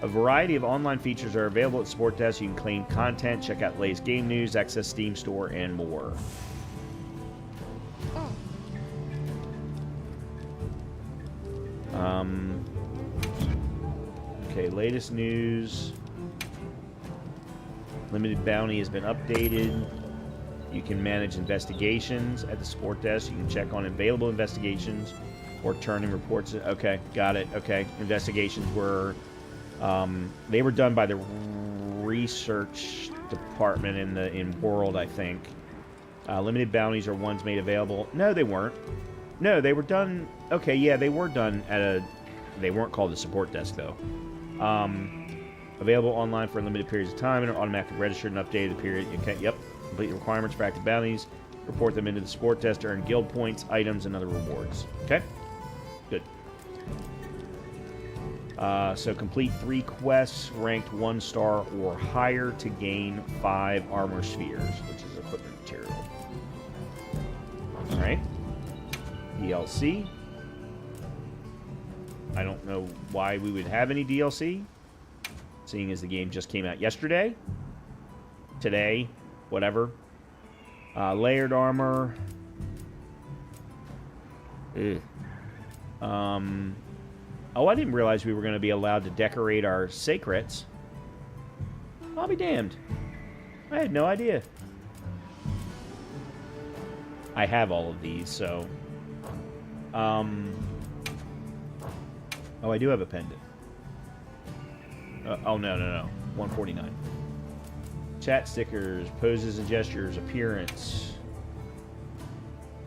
S1: A variety of online features are available at the support desk. You can claim content, check out latest game news, access Steam store, and more. Okay, latest news. Limited bounty has been updated. You can manage investigations at the support desk. You can check on available investigations or turning reports. Okay, got it. Okay, investigations were they were done by the research department in World, I think. Limited bounties are ones made available. No, they weren't. No, they were done. Okay, yeah, they were done at a. They weren't called the support desk though. Available online for limited periods of time and are automatically registered and updated the period. Okay, yep. Complete requirements for active bounties. Report them into the support desk to earn guild points, items, and other rewards. Okay? Good. So complete 3 quests ranked 1 star or higher to gain 5 armor spheres, which is equipment material. Alright. DLC. I don't know why we would have any DLC, seeing as the game just came out yesterday. today. Whatever. Layered armor. Ugh. Oh, I didn't realize we were going to be allowed to decorate our secrets. I'll be damned. I had no idea. I have all of these, so... Oh, I do have a pendant. Oh, no. 149. Chat stickers, poses and gestures, appearance.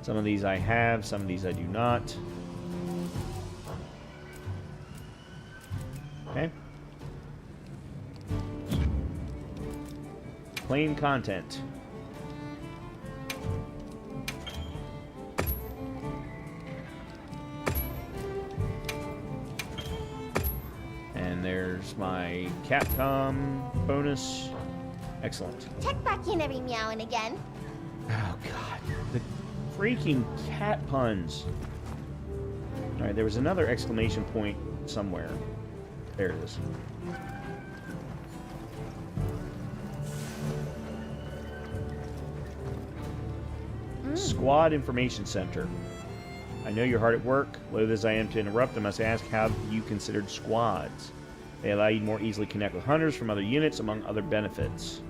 S1: Some of these I have, some of these I do not. Okay. Plain content. And there's my Capcom bonus. Excellent.
S15: Check back in every meow and again.
S1: Oh, God. The freaking cat puns. Alright, there was another exclamation point somewhere. There it is. Squad Information Center. I know you're hard at work. Loath as I am to interrupt, I must ask how you considered squads. They allow you to more easily connect with hunters from other units, among other benefits.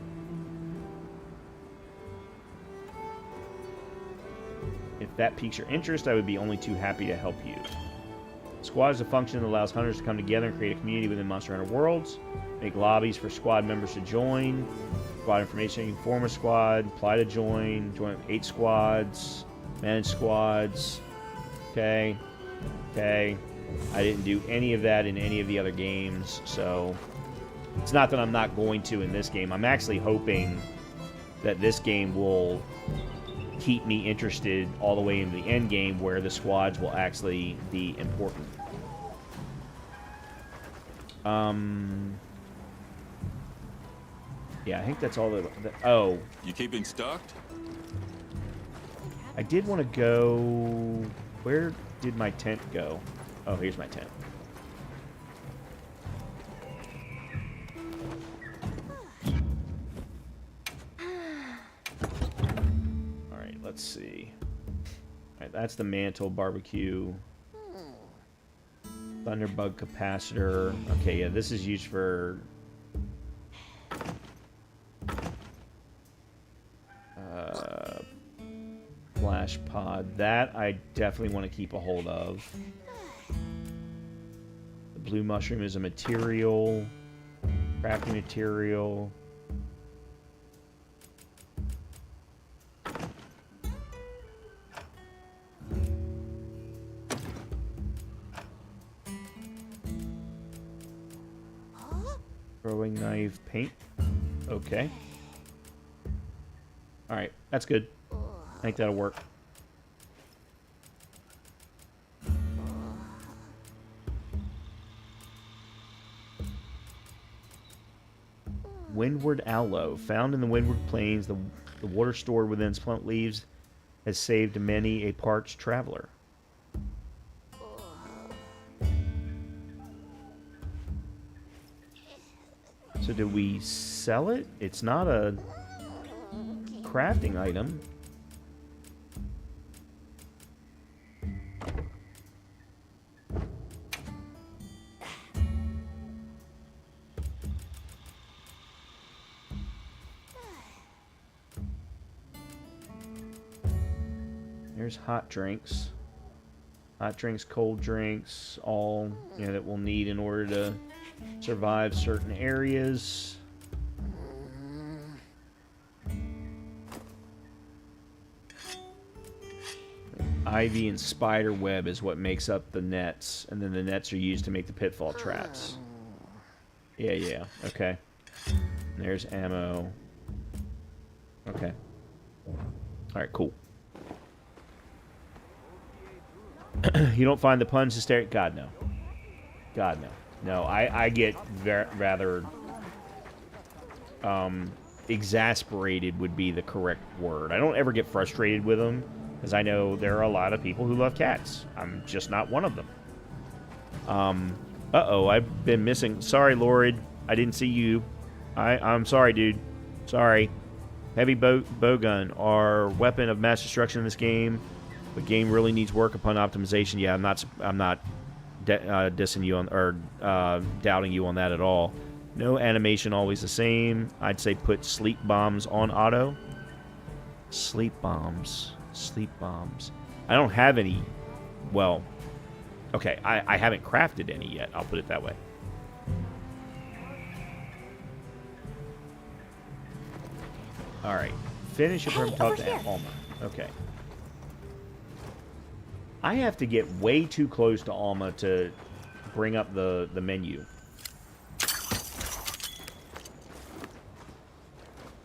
S1: If that piques your interest, I would be only too happy to help you. Squad is a function that allows hunters to come together and create a community within Monster Hunter Worlds. Make lobbies for squad members to join. Squad information, you can form a squad, apply to join 8 squads, manage squads. Okay. I didn't do any of that in any of the other games, so it's not that I'm not going to in this game. I'm actually hoping that this game will keep me interested all the way into the end game where the squads will actually be important. Yeah, I think that's all the oh.
S11: You keeping stocked?
S1: I did want to go... Where did my tent go? Oh, here's my tent. Alright, let's see. Alright, that's the mantle barbecue. Thunderbug capacitor. Okay, yeah, this is used for... flash pod. That I definitely want to keep a hold of. The blue mushroom is a material. Crafting material. Throwing knife, paint. Okay. Alright, that's good. I think that'll work. Windward aloe. Found in the Windward Plains, the water stored within its plump leaves has saved many a parched traveler. So do we sell it? It's not a crafting item. There's hot drinks. Hot drinks, cold drinks, all that we'll need in order to survive certain areas. Ivy and spider web is what makes up the nets, and then the nets are used to make the pitfall traps. Yeah, okay. There's ammo. Okay. Alright, cool. You don't find the puns hysterical? God, no. God, no. No, I get rather... exasperated would be the correct word. I don't ever get frustrated with them, because I know there are a lot of people who love cats. I'm just not one of them. Uh-oh, I've been missing... Sorry, Lord. I didn't see you. I'm sorry, dude. Sorry. Heavy bowgun are weapon of mass destruction in this game. The game really needs work upon optimization. Yeah, I'm not dissing you on or doubting you on that at all. No animation always the same. I'd say put sleep bombs on auto. Sleep bombs. Sleep bombs. I don't have any. Well, okay. I haven't crafted any yet. I'll put it that way. All right. Finish your perm talk to Alma. Okay. I have to get way too close to Alma to bring up the menu.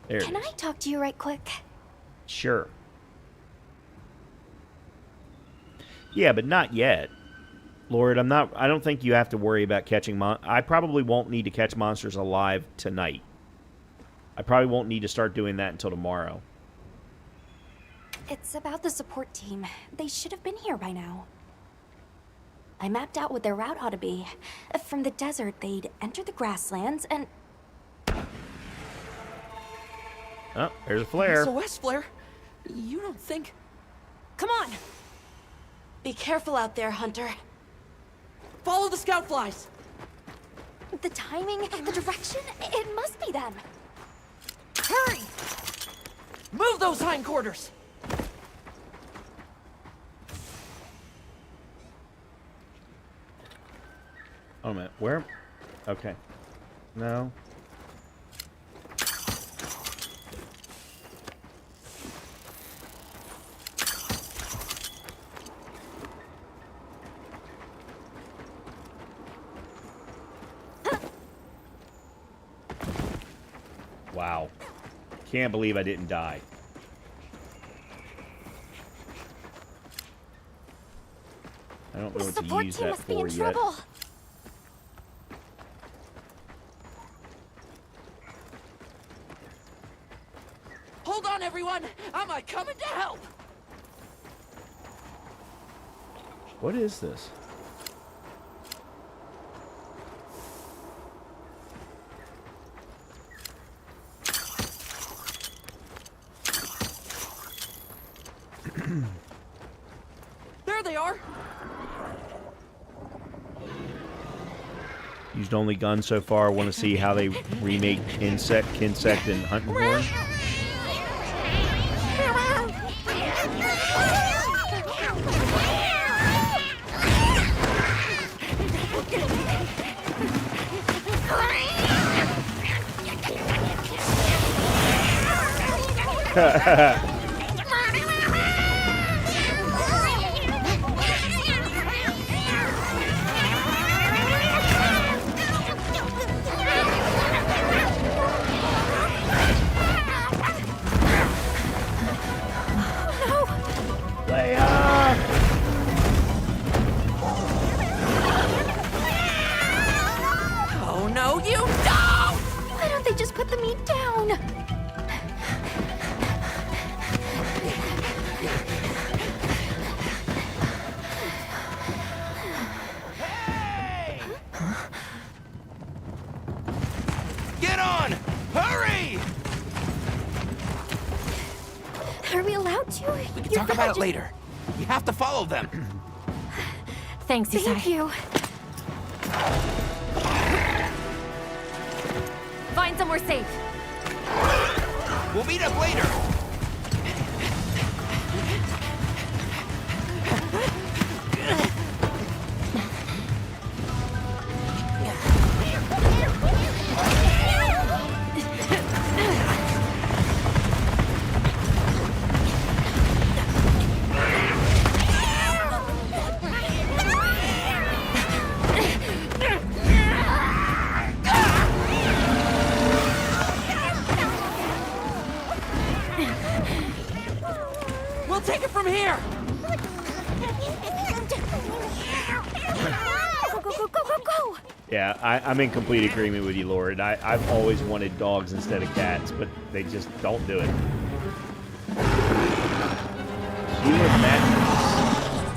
S1: There
S4: Can I talk to you right quick?
S1: Sure. Yeah, but not yet. Lord, I don't think you have to worry about catching I probably won't need to catch monsters alive tonight. I probably won't need to start doing that until tomorrow.
S4: It's about the support team. They should have been here by now. I mapped out what their route ought to be. From the desert, they'd enter the grasslands and...
S1: Oh, there's a flare.
S9: So West Flare, you don't think...
S8: Come on! Be careful out there, Hunter.
S9: Follow the scout flies!
S4: The timing, the direction, it must be them.
S9: Hurry! Move those hindquarters!
S1: Oh, man. Where? Okay. No. Wow. Can't believe I didn't die. I don't know what to use that for yet.
S4: Trouble.
S9: Hold on, everyone! I'm coming to help!
S1: What is this?
S9: There they are!
S1: Used only gun so far. Want to see how they remake Insect, and Hunting Horn?
S9: Oh no, you don't!
S4: Why don't they just put the meat down?
S5: Hey! Get on! Hurry!
S4: Are we allowed to?
S5: We can talk about it later. You have to follow them.
S4: Thanks, Isai. Thank you. Find somewhere safe.
S5: We'll meet up later.
S9: We'll take it from here!
S4: Go, go, go, go, go, go!
S1: Yeah, I'm in complete agreement with you, Lord. I've always wanted dogs instead of cats, but they just don't do it.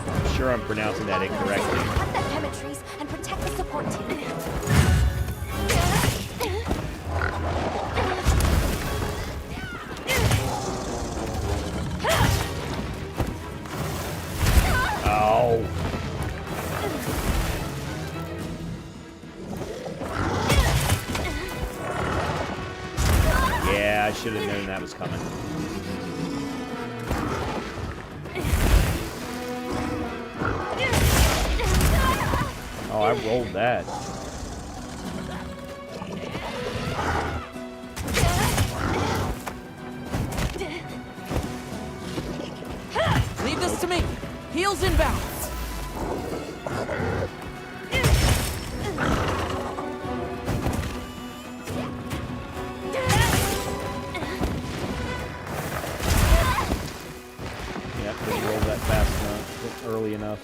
S1: I'm sure I'm pronouncing that incorrectly.
S4: Cut the chemistries and protect the support team.
S1: Ow! Yeah, I should have known that was coming. Oh, I rolled that.
S9: Leave this to me. Heels inbound.
S1: Yep, didn't roll that fast enough, early enough.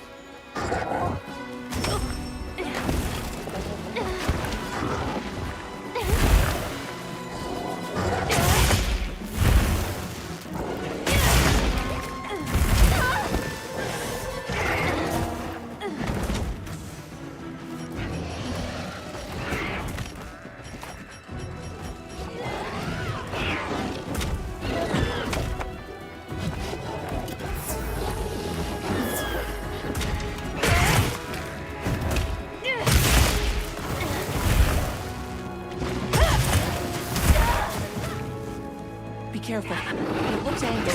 S9: Be careful. It looks angry.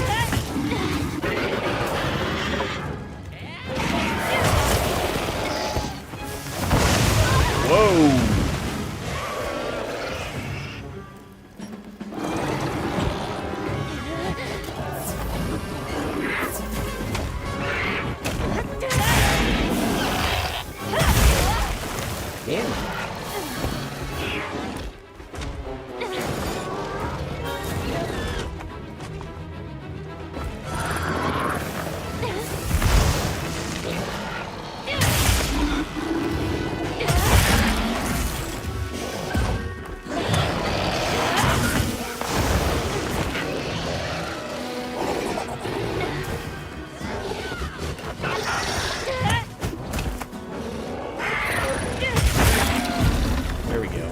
S1: Whoa! Damn. There we go.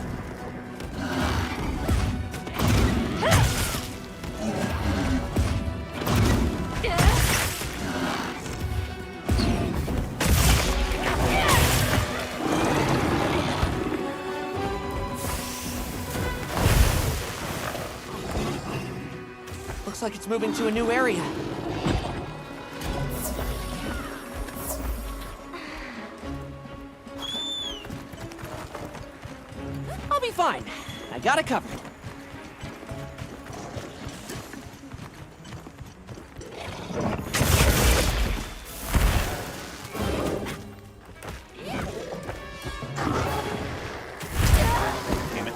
S9: Looks like it's moving to a new area. I'll be fine. I got it covered.
S1: Damn it.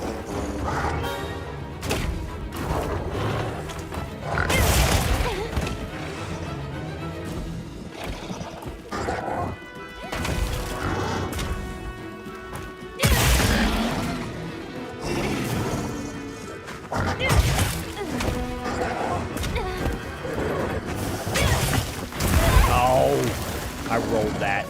S1: Oh, I rolled that.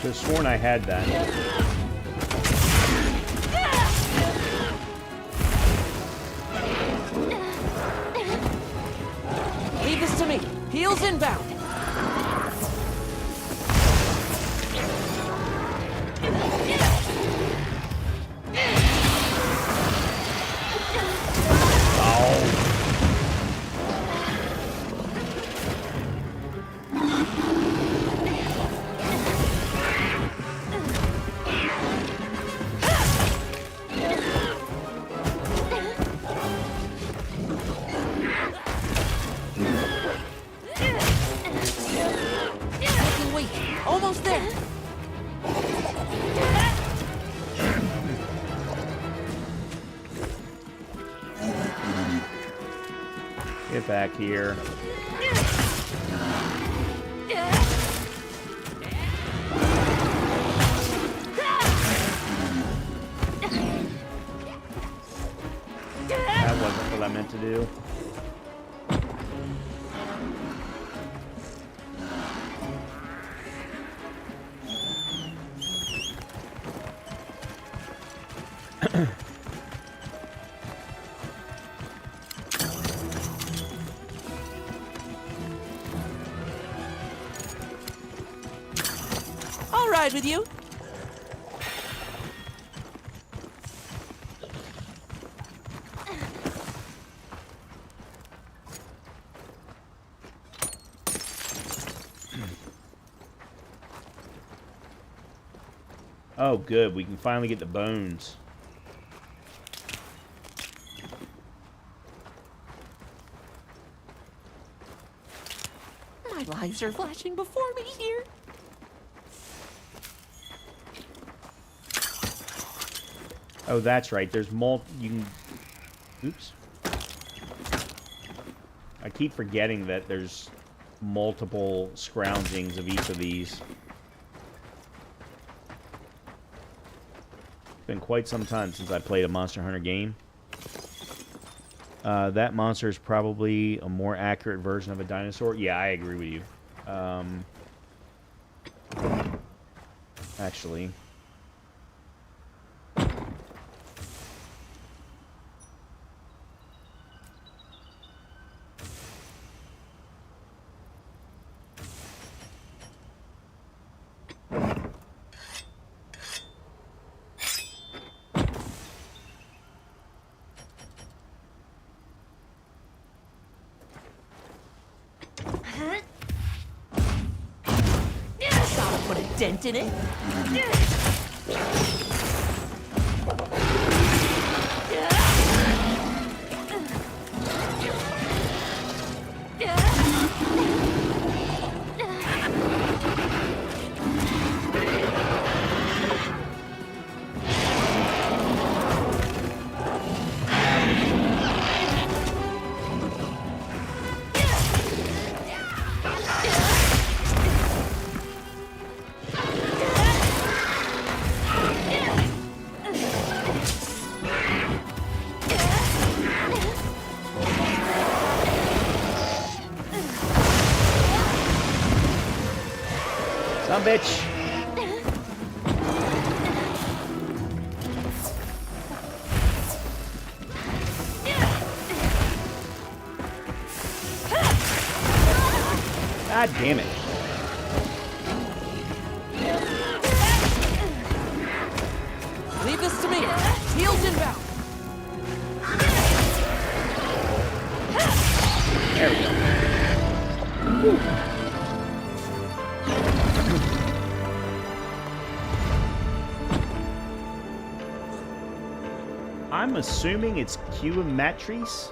S1: Could have sworn I had that.
S9: Leave this to me. Heels inbound.
S1: back here. That wasn't what I meant to do.
S9: I'll ride with you.
S1: Oh, good. We can finally get the bones.
S9: My lives are flashing before me here.
S1: Oh, that's right. There's you can... Oops. I keep forgetting that there's multiple scroungings of each of these. It's been quite some time since I played a Monster Hunter game. That monster is probably a more accurate version of a dinosaur. Yeah, I agree with you. Actually...
S9: Put a dent in it.
S1: Some bitch. God damn it.
S9: Leave this to me. Heels inbound.
S1: There we go. Woo. I'm assuming it's Q and Matrice.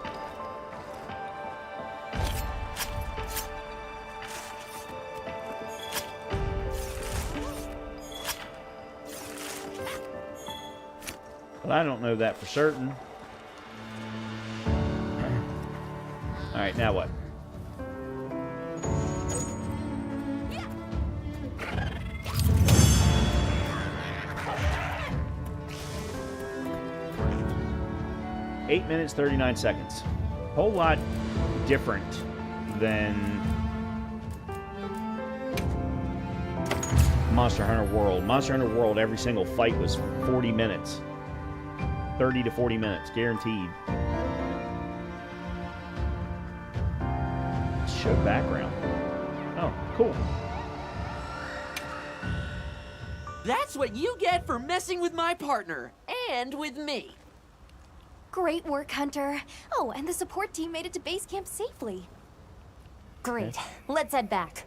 S1: But I don't know that for certain. Alright, now what? Eight minutes, 39 seconds. Whole lot different than Monster Hunter World. Monster Hunter World, every single fight was 40 minutes. 30 to 40 minutes, guaranteed. Show background. Oh, cool.
S9: That's what you get for messing with my partner. And with me.
S4: Great work, Hunter. Oh, and the support team made it to base camp safely. Great. Let's head back.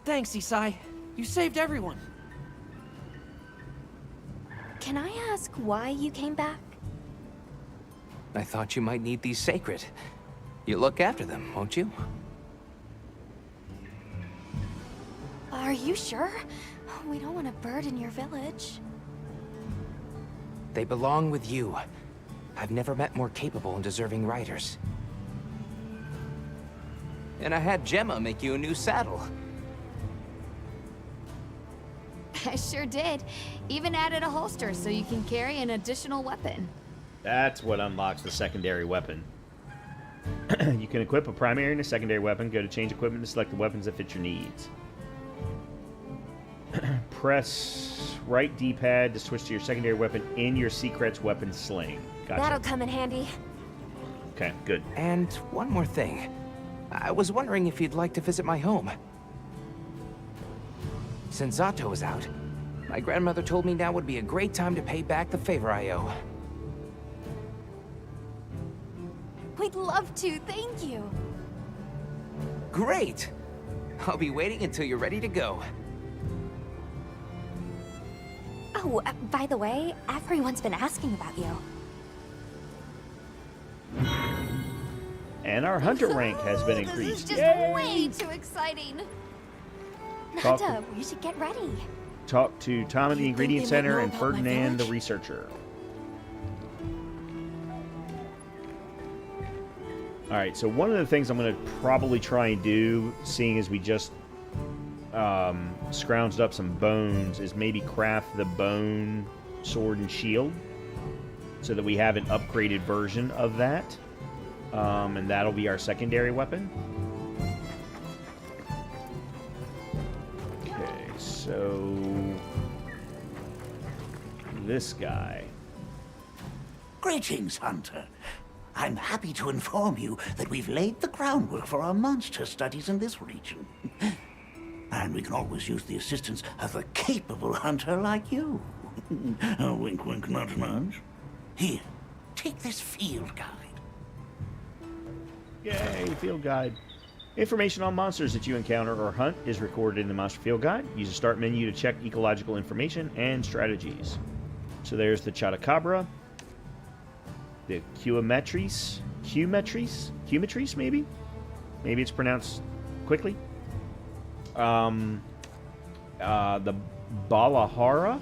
S9: Thanks, Isai. You saved everyone.
S4: Can I ask why you came back?
S5: I thought you might need these sacred. You look after them, won't you?
S4: Are you sure? We don't want to burden your village.
S5: They belong with you. I've never met more capable and deserving riders. And I had Gemma make you a new saddle.
S3: I sure did. Even added a holster so you can carry an additional weapon.
S1: That's what unlocks the secondary weapon. You can equip a primary and a secondary weapon. Go to change equipment to select the weapons that fit your needs. Press right D-pad to switch to your secondary weapon in your secret's weapon sling. Gotcha.
S4: That'll come in handy.
S1: Okay, good.
S5: And one more thing. I was wondering if you'd like to visit my home. Since Zato is out, my grandmother told me now would be a great time to pay back the favor I owe.
S4: We'd love to, thank you.
S5: Great! I'll be waiting until you're ready to go.
S4: Oh, by the way, everyone's been asking about you.
S1: And our hunter rank has been
S3: This is
S1: increased.
S3: just
S1: Yay!
S3: way too exciting.
S1: Talk-
S4: Nanda, we should get ready.
S1: Talk to Tom in the Ingredient
S8: they might
S1: Center
S8: know
S1: and
S8: about my
S1: Ferdinand the
S8: village?
S1: Researcher. Alright, so one of the things I'm going to probably try and do, seeing as we just scrounged up some bones, is maybe craft the bone sword and shield so that we have an upgraded version of that. And that'll be our secondary weapon. Okay, so this guy.
S16: Greetings, Hunter. I'm happy to inform you that we've laid the groundwork for our monster studies in this region. And we can always use the assistance of a capable hunter like you. Wink, wink, nudge, nudge. Here, take this field guide.
S1: Yay, field guide. Information on monsters that you encounter or hunt is recorded in the Monster Field Guide. Use the start menu to check ecological information and strategies. So there's the Chotacabra, the Cumetris, maybe? Maybe it's pronounced quickly. The Balahara.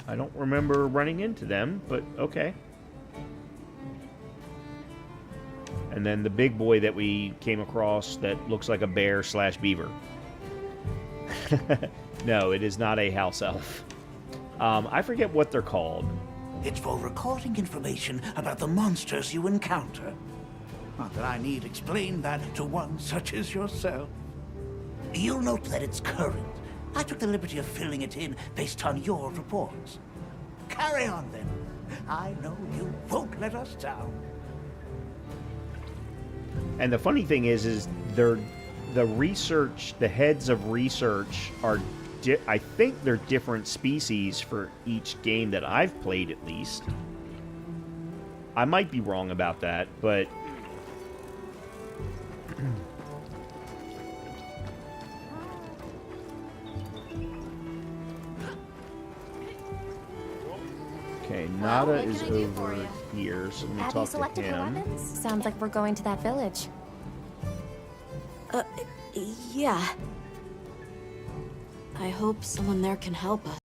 S1: I don't remember running into them, but okay. And then the big boy that we came across that looks like a bear / beaver. No, it is not a house elf. I forget what they're called.
S16: It's for recording information about the monsters you encounter. Not that I need explain that to one such as yourself. You'll note that it's current. I took the liberty of filling it in based on your reports. Carry on, then. I know you won't let us down.
S1: And the funny thing is the heads of research are, I think they're different species for each game that I've played, at least. I might be wrong about that, but okay, Nada
S3: what
S1: is
S3: can I do for
S1: over
S3: you?
S1: here, so let me
S4: Have you
S1: talk to
S4: selected your
S1: him.
S4: weapons? Sounds like we're going to that village.
S8: Yeah. I hope someone there can help us.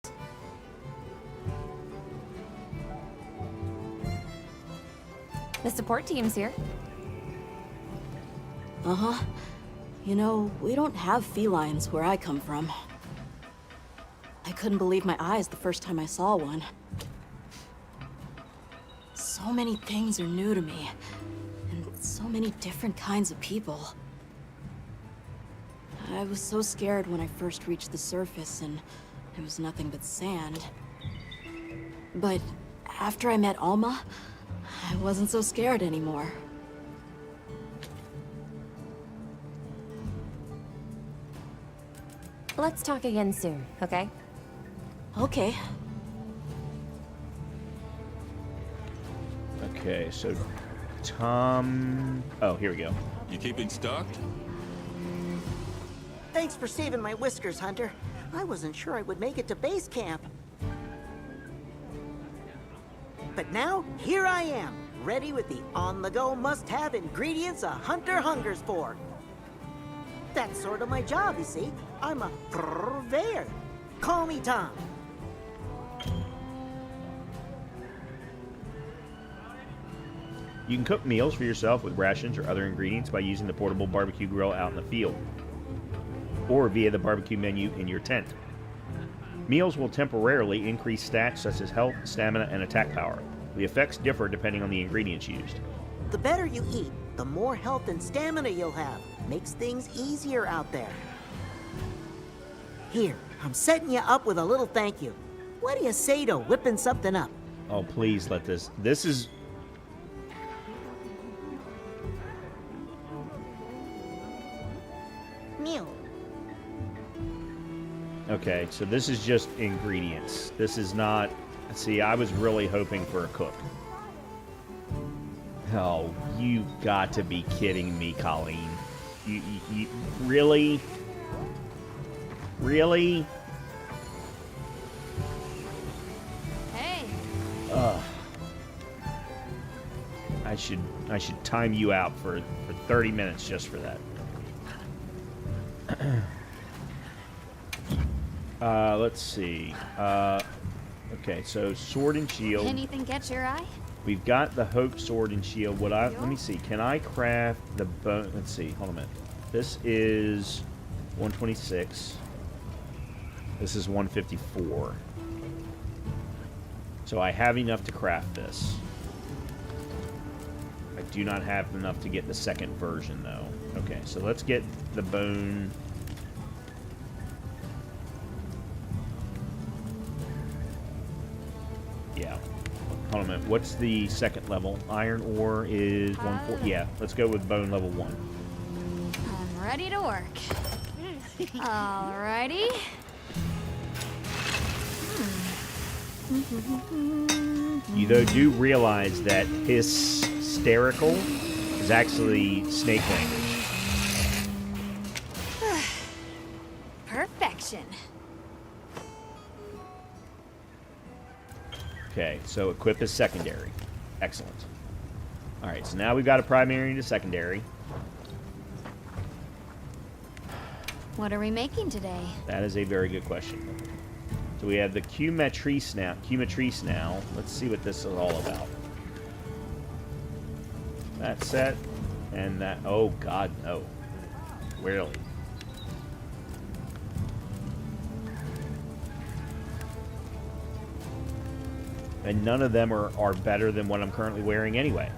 S4: The support team's here.
S8: Uh-huh. You know, we don't have felines where I come from. I couldn't believe my eyes the first time I saw one. So many things are new to me, and so many different kinds of people. I was so scared when I first reached the surface, and it was nothing but sand. But after I met Alma, I wasn't so scared anymore.
S4: Let's talk again soon, okay?
S8: Okay.
S1: Okay, so Tom... Oh, here we go.
S11: You keeping stocked?
S17: Thanks for saving my whiskers, Hunter. I wasn't sure I would make it to base camp. But now, here I am, ready with the on-the-go must-have ingredients a hunter hungers for. That's sort of my job, you see. I'm a purveyor. Call me Tom.
S1: You can cook meals for yourself with rations or other ingredients by using the portable barbecue grill out in the field, or via the barbecue menu in your tent. Meals will temporarily increase stats such as health, stamina, and attack power. The effects differ depending on the ingredients used.
S17: The better you eat, the more health and stamina you'll have. Makes things easier out there. Here, I'm setting you up with a little thank you. What do you say to whipping something up?
S1: Oh, please let this... This is...
S17: Mew.
S1: Okay, so this is just ingredients. This is not... See, I was really hoping for a cook. Oh, you got to be kidding me, Colleen. You really? Really?
S3: Hey.
S1: I should time you out for 30 minutes just for that. Let's see. Okay, so sword and shield.
S3: Anything catch your eye?
S1: We've got the Hope sword and shield. Let me see. Can I craft the bone? Let's see. Hold on a minute. This is 126. This is 154. So I have enough to craft this. I do not have enough to get the second version, though. Okay, so let's get the bone. Yeah. Hold on a minute. What's the second level? Iron ore is 140. Yeah, let's go with bone level 1.
S3: I'm ready to work. Alrighty.
S1: You though do realize that hysterical is actually snake language.
S3: Perfection.
S1: Okay, so equip is secondary. Excellent. Alright, so now we've got a primary and a secondary.
S3: What are we making today?
S1: That is a very good question. So we have the Q-Matrice now. Let's see what this is all about. That set, and that... Oh, God, no. Really? And none of them are better than what I'm currently wearing anyway.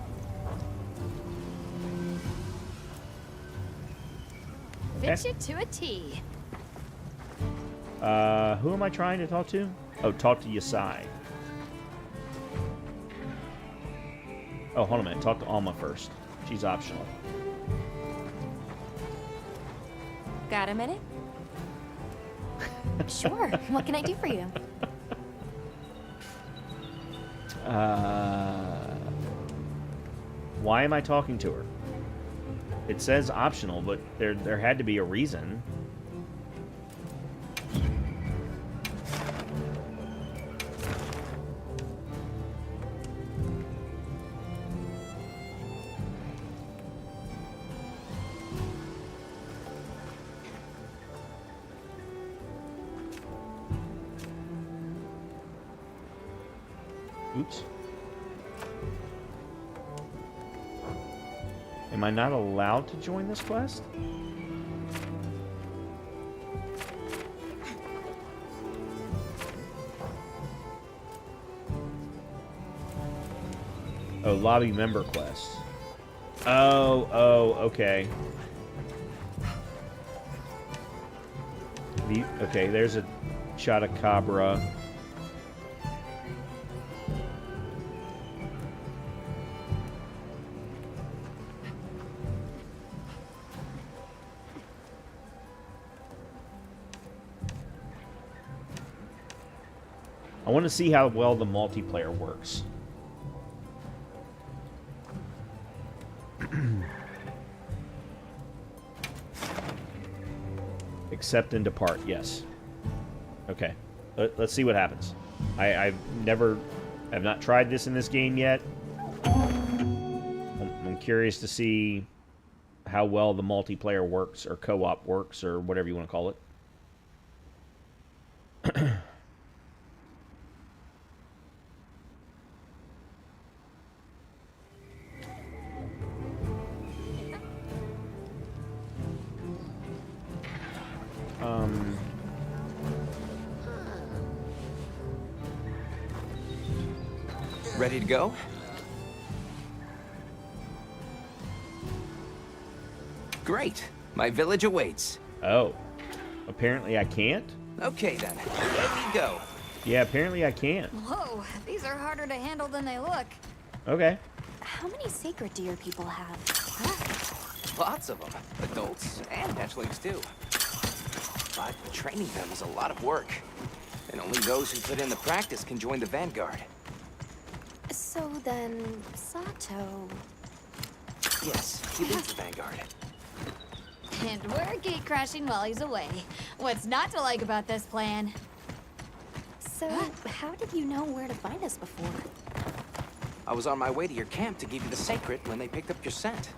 S3: Fits you to a T.
S1: Who am I trying to talk to? Oh, talk to Yasai. Oh, hold on a minute. Talk to Alma first. She's optional.
S4: Got a minute? Sure. What can I do for you?
S1: Why am I talking to her? It says optional, but there had to be a reason. Oops. Am I not allowed to join this quest? Oh, lobby member quest. Oh, okay. Okay, there's a Chotacabra. I want to see how well the multiplayer works. Accept and depart, yes. Okay, let's see what happens. I've not tried this in this game yet. I'm curious to see how well the multiplayer works, or co-op works, or whatever you want to call it.
S5: Ready to go? Great. My village awaits.
S1: Oh. Apparently I can't?
S5: Okay then. Let me go.
S1: Yeah, apparently I can't.
S3: Whoa, these are harder to handle than they look.
S1: Okay.
S4: How many sacred deer people have?
S5: Lots of them. Adults and hatchlings too. But training them is a lot of work. And only those who put in the practice can join the vanguard.
S4: So then, Sato...
S5: Yes, he leads the vanguard.
S3: And we're gate crashing while he's away. What's not to like about this plan?
S4: So, how did you know where to find us before?
S5: I was on my way to your camp to give you the sacred when they picked up your scent.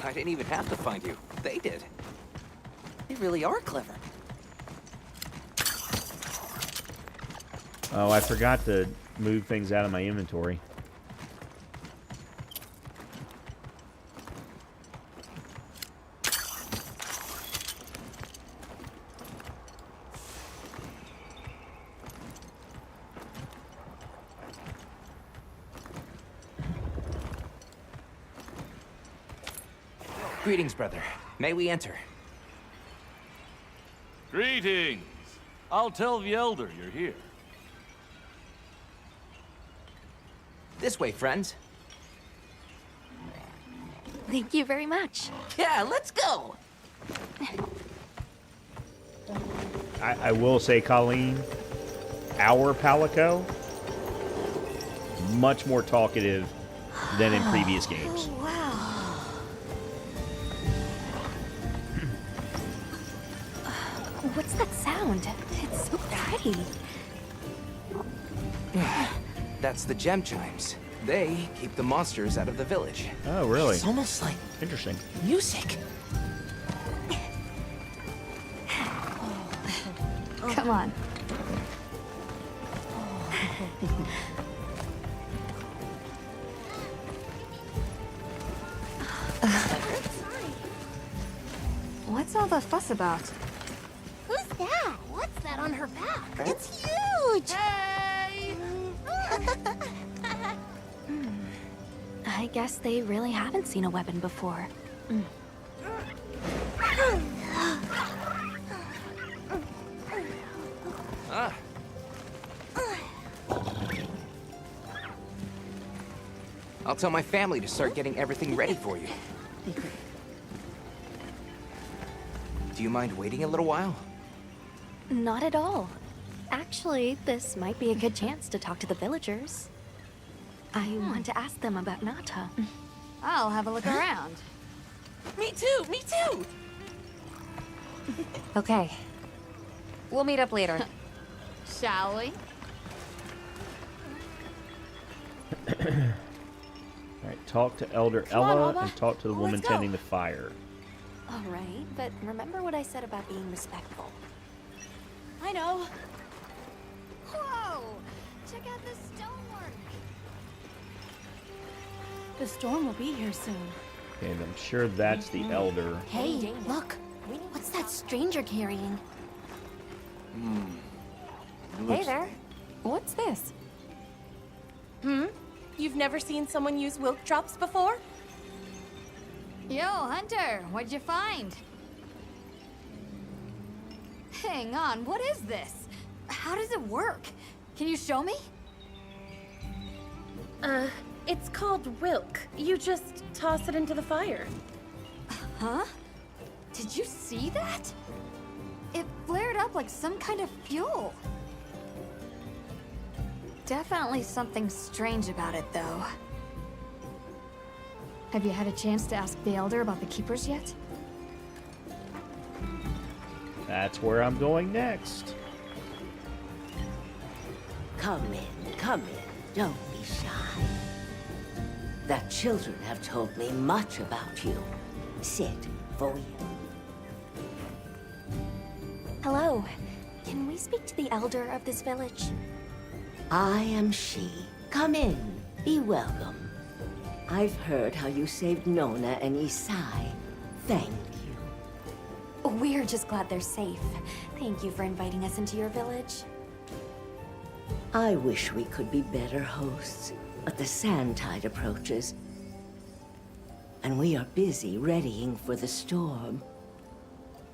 S5: I didn't even have to find you. They did. They really are clever.
S1: Oh, I forgot to move things out of my inventory.
S5: Greetings, brother. May we enter?
S18: Greetings. I'll tell the Elder you're here.
S5: This way, friends.
S4: Thank you very much.
S9: Yeah, let's go.
S1: I will say, Colleen, our Palico, much more talkative than in previous games.
S4: Oh, wow. What's that sound? It's so pretty.
S5: That's the gem chimes. They keep the monsters out of the village.
S1: Oh, really?
S9: It's almost like
S1: Interesting.
S9: music.
S3: Come on. What's all the fuss about?
S15: Who's that? What's that on her back? It's huge!
S9: Hey!
S4: I guess they really haven't seen a weapon before.
S5: Ah. I'll tell my family to start getting everything ready for you. Do you mind waiting a little while?
S4: Not at all. Actually, this might be a good chance to talk to the villagers. I want to ask them about Nata.
S3: I'll have a look around.
S9: Me too, me too.
S7: Okay. We'll meet up later.
S3: Shall we?
S1: Alright, talk to Elder
S4: Come on,
S1: Ella
S4: Alba.
S1: and talk to the woman
S4: Let's go.
S1: tending the fire.
S4: All right, but remember what I said about being respectful.
S8: I know.
S3: Whoa! Check out this stonework.
S8: The storm will be here soon.
S1: Okay, and I'm sure that's the Elder.
S4: Hey, look. What's that stranger carrying?
S7: Hey there. What's this?
S8: You've never seen someone use wilk drops before?
S3: Yo, Hunter, what'd you find? Hang on, what is this? How does it work? Can you show me?
S8: It's called wilk. You just toss it into the fire.
S3: Huh? Did you see that? It flared up like some kind of fuel. Definitely something strange about it, though. Have you had a chance to ask the Elder about the Keepers yet?
S1: That's where I'm going next.
S19: Come in. Don't be shy. The children have told me much about you. Sit, for you.
S4: Hello. Can we speak to the elder of this village?
S19: I am she. Come in. Be welcome. I've heard how you saved Nona and Isai. Thank you.
S4: We're just glad they're safe. Thank you for inviting us into your village.
S19: I wish we could be better hosts, but the sand tide approaches, and we are busy readying for the storm.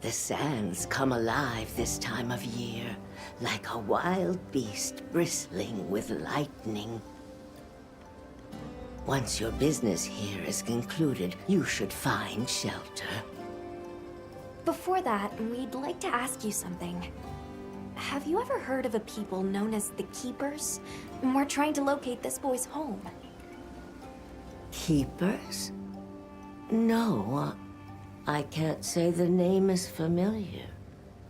S19: The sands come alive this time of year, like a wild beast bristling with lightning. Once your business here is concluded, you should find shelter.
S4: Before that, we'd like to ask you something. Have you ever heard of a people known as the Keepers? We're trying to locate this boy's home.
S19: Keepers? No, I can't say the name is familiar.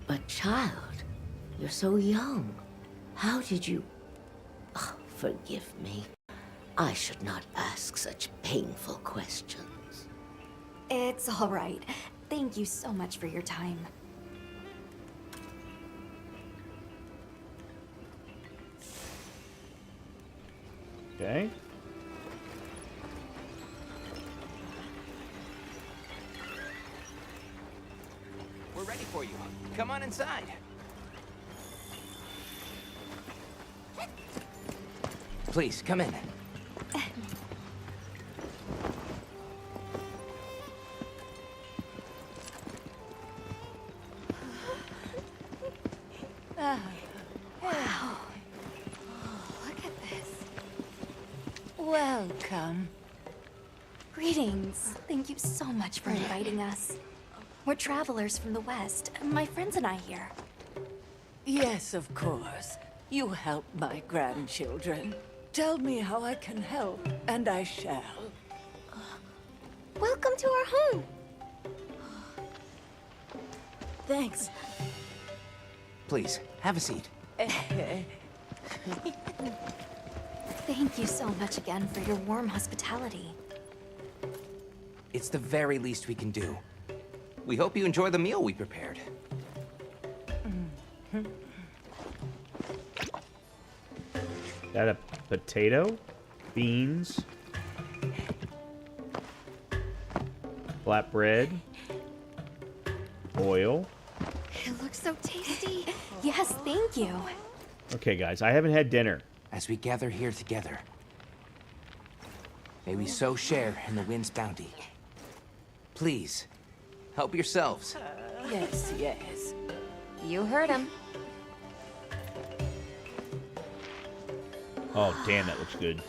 S19: But child, you're so young. How did you... Oh, forgive me. I should not ask such painful questions.
S4: It's all right. Thank you so much for your time.
S1: Okay.
S5: We're ready for you. Come on inside. Please, come in.
S3: Wow. Look at this.
S6: Welcome.
S4: Greetings. Thank you so much for inviting us. We're travelers from the West, my friends and I here.
S6: Yes, of course. You help my grandchildren. Tell me how I can help, and I shall.
S4: Welcome to our home.
S6: Thanks.
S5: Please, have a seat.
S4: Thank you so much again for your warm hospitality.
S5: It's the very least we can do. We hope you enjoy the meal we prepared.
S1: That a potato, beans, flatbread, oil.
S3: It looks so tasty.
S4: Yes, thank you.
S1: Okay, guys, I haven't had dinner.
S5: As we gather here together, may we so share in the wind's bounty. Please, help yourselves.
S6: Yes, yes.
S4: You heard him.
S1: Oh, damn, that looks good.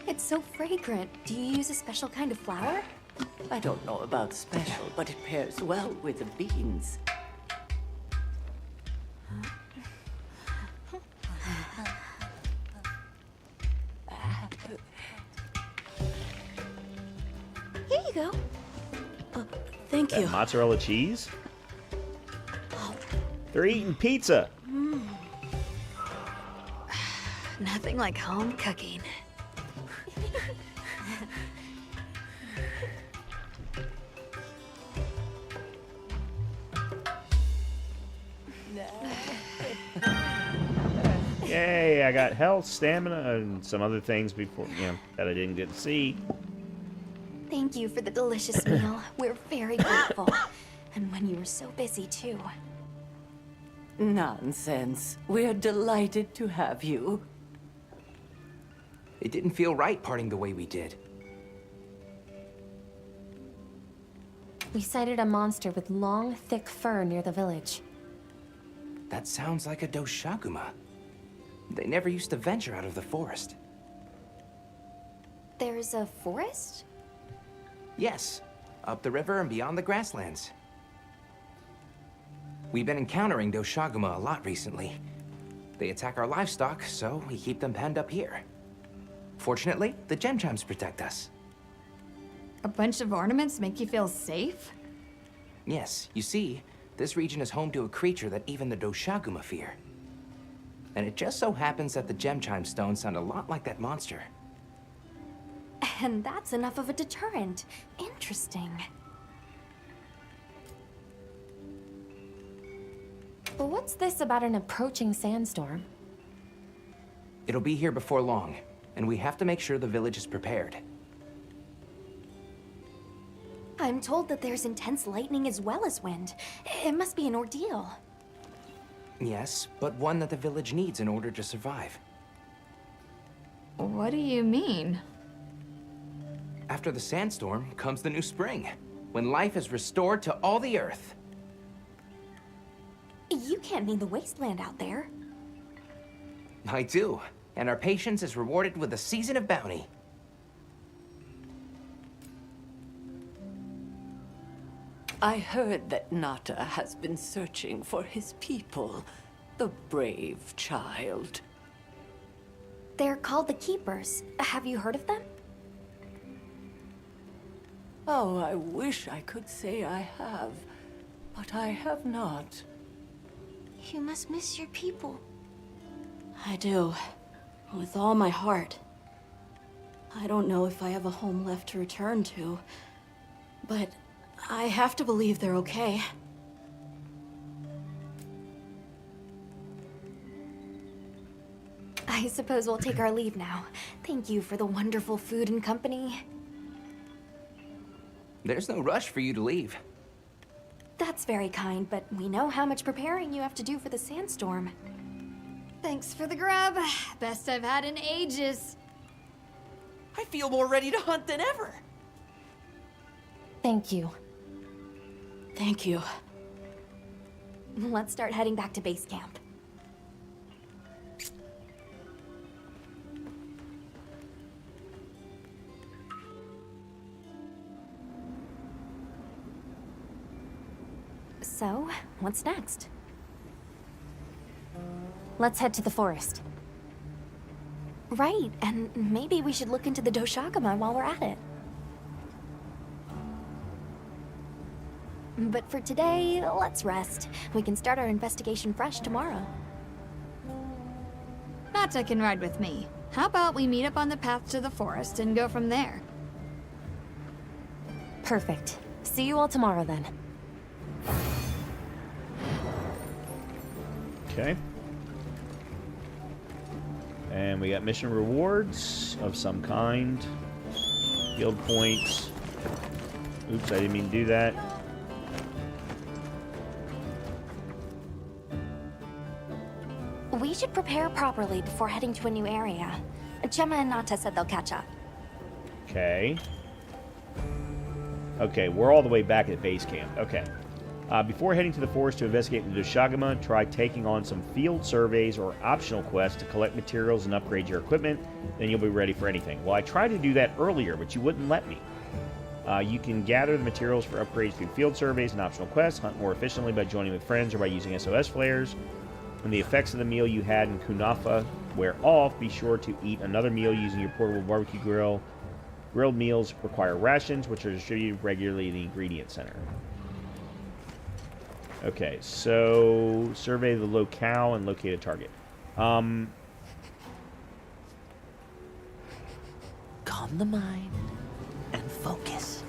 S4: It's so fragrant. Do you use a special kind of flour?
S6: I don't know about special, but it pairs well with the beans.
S4: Here you go.
S8: Thank
S1: That
S8: you.
S1: mozzarella cheese? They're eating pizza.
S3: Nothing like home cooking.
S1: Yay, I got health, stamina, and some other things before, that I didn't get to see.
S4: Thank you for the delicious meal. We're very grateful. And when you were so busy, too.
S6: Nonsense. We're delighted to have you.
S5: It didn't feel right parting the way we did.
S4: We sighted a monster with long, thick fur near the village.
S5: That sounds like a Doshaguma. They never used to venture out of the forest.
S4: There's a forest?
S5: Yes, up the river and beyond the grasslands. We've been encountering Doshaguma a lot recently. They attack our livestock, so we keep them penned up here. Fortunately, the gem chimes protect us.
S3: A bunch of ornaments make you feel safe?
S5: Yes, you see, this region is home to a creature that even the Doshaguma fear. And it just so happens that the gem chime stones sound a lot like that monster.
S4: And that's enough of a deterrent. Interesting.
S20: But what's this about an approaching sandstorm?
S5: It'll be here before long, and we have to make sure the village is prepared.
S4: I'm told that there's intense lightning as well as wind. It must be an ordeal.
S5: Yes, but one that the village needs in order to survive.
S3: What do you mean?
S5: After the sandstorm comes the new spring, when life is restored to all the earth.
S4: You can't mean the wasteland out there.
S5: I do, and our patience is rewarded with a season of bounty.
S21: I heard that Nata has been searching for his people, the brave child.
S4: They're called the Keepers. Have you heard of them?
S21: Oh, I wish I could say I have, but I have not.
S8: You must miss your people. I do. With all my heart. I don't know if I have a home left to return to, but I have to believe they're okay.
S4: I suppose we'll take our leave now. Thank you for the wonderful food and company.
S5: There's no rush for you to leave.
S4: That's very kind, but we know how much preparing you have to do for the sandstorm.
S3: Thanks for the grub. Best I've had in ages.
S9: I feel more ready to hunt than ever.
S20: Thank you.
S8: Thank you.
S4: Let's start heading back to base camp. So, what's next?
S20: Let's head to the forest.
S4: Right, and maybe we should look into the Doshagama while we're at it. But for today, let's rest. We can start our investigation fresh tomorrow.
S3: Nata can ride with me. How about we meet up on the path to the forest and go from there?
S20: Perfect. See you all tomorrow then.
S1: Okay. And we got mission rewards of some kind. Guild points. Oops, I didn't mean to do that.
S4: We should prepare properly before heading to a new area. Gemma and Nata said they'll catch up.
S1: Okay. Okay, we're all the way back at base camp. Okay. Before heading to the forest to investigate the Doshagama, try taking on some field surveys or optional quests to collect materials and upgrade your equipment. Then you'll be ready for anything. Well, I tried to do that earlier, but you wouldn't let me. You can gather the materials for upgrades through field surveys and optional quests, hunt more efficiently by joining with friends or by using SOS flares. When the effects of the meal you had in Kunafa wear off, be sure to eat another meal using your portable barbecue grill. Grilled meals require rations, which are distributed regularly in the ingredient center. Okay, so survey the locale and locate a target.
S21: Calm the mind and focus.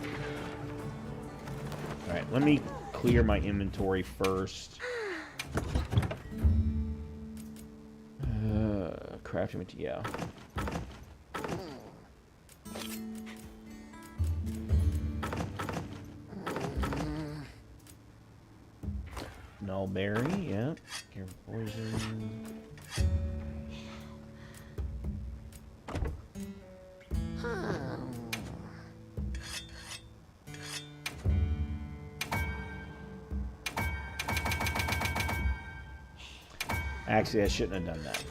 S1: Alright, let me clear my inventory first. Crafting material, yeah. Nullberry, yeah. Careful poison. Actually, I shouldn't have done that.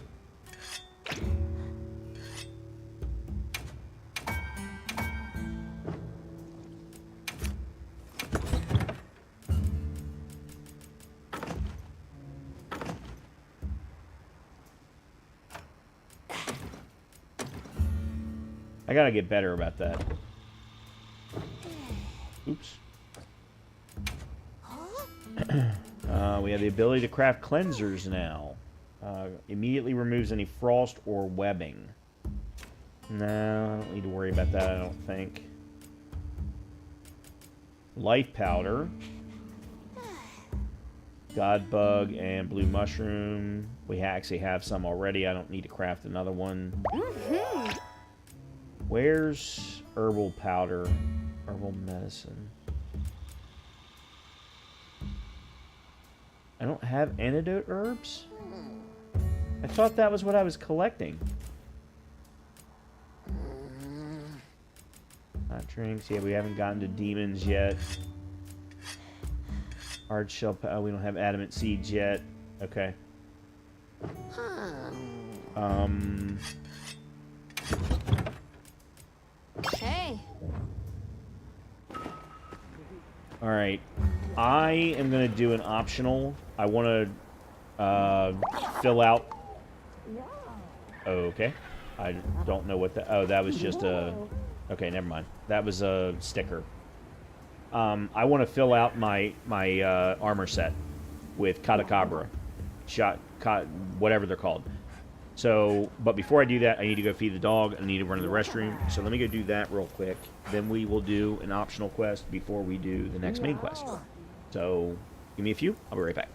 S1: I gotta get better about that. Oops. We have the ability to craft cleansers now. Immediately removes any frost or webbing. No, I don't need to worry about that, I don't think. Life powder. God bug and blue mushroom. We actually have some already. I don't need to craft another one. Where's herbal powder? Herbal medicine. I don't have antidote herbs? I thought that was what I was collecting. Hot drinks. Yeah, we haven't gotten to demons yet. Hard shell. We don't have adamant seeds yet. Okay.
S3: Hey.
S1: All right. I am gonna do an optional. I want to fill out. Okay. I don't know what that. Oh, that was just a. Okay, never mind. That was a sticker. I want to fill out my armor set with Catacabra, whatever they're called. So, but before I do that, I need to go feed the dog. I need to run to the restroom. So let me go do that real quick. Then we will do an optional quest before we do the next main quest. So, give me a few. I'll be right back.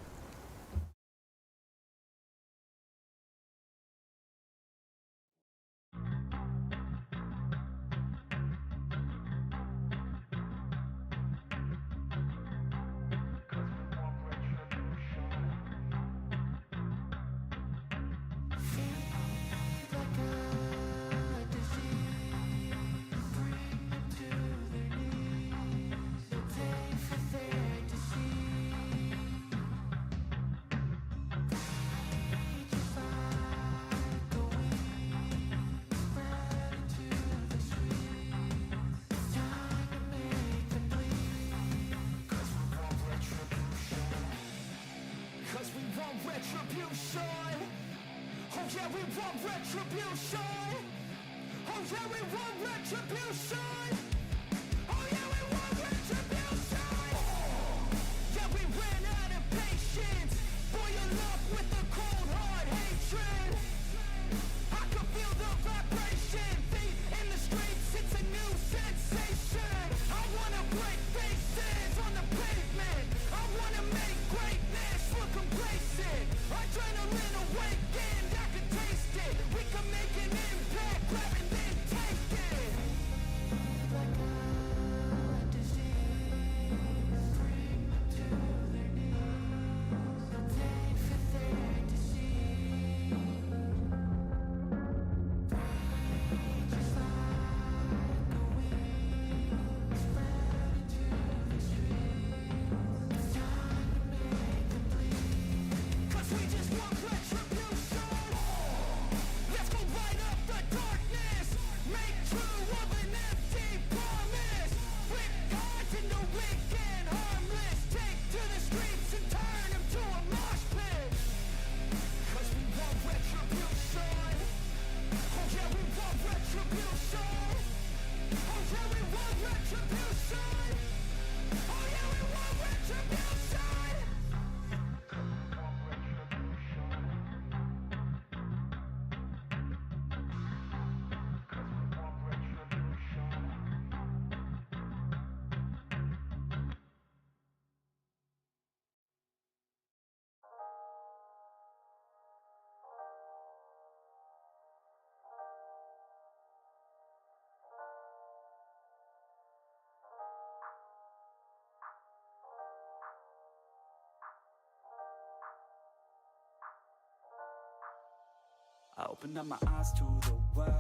S13: I opened up my eyes to the world.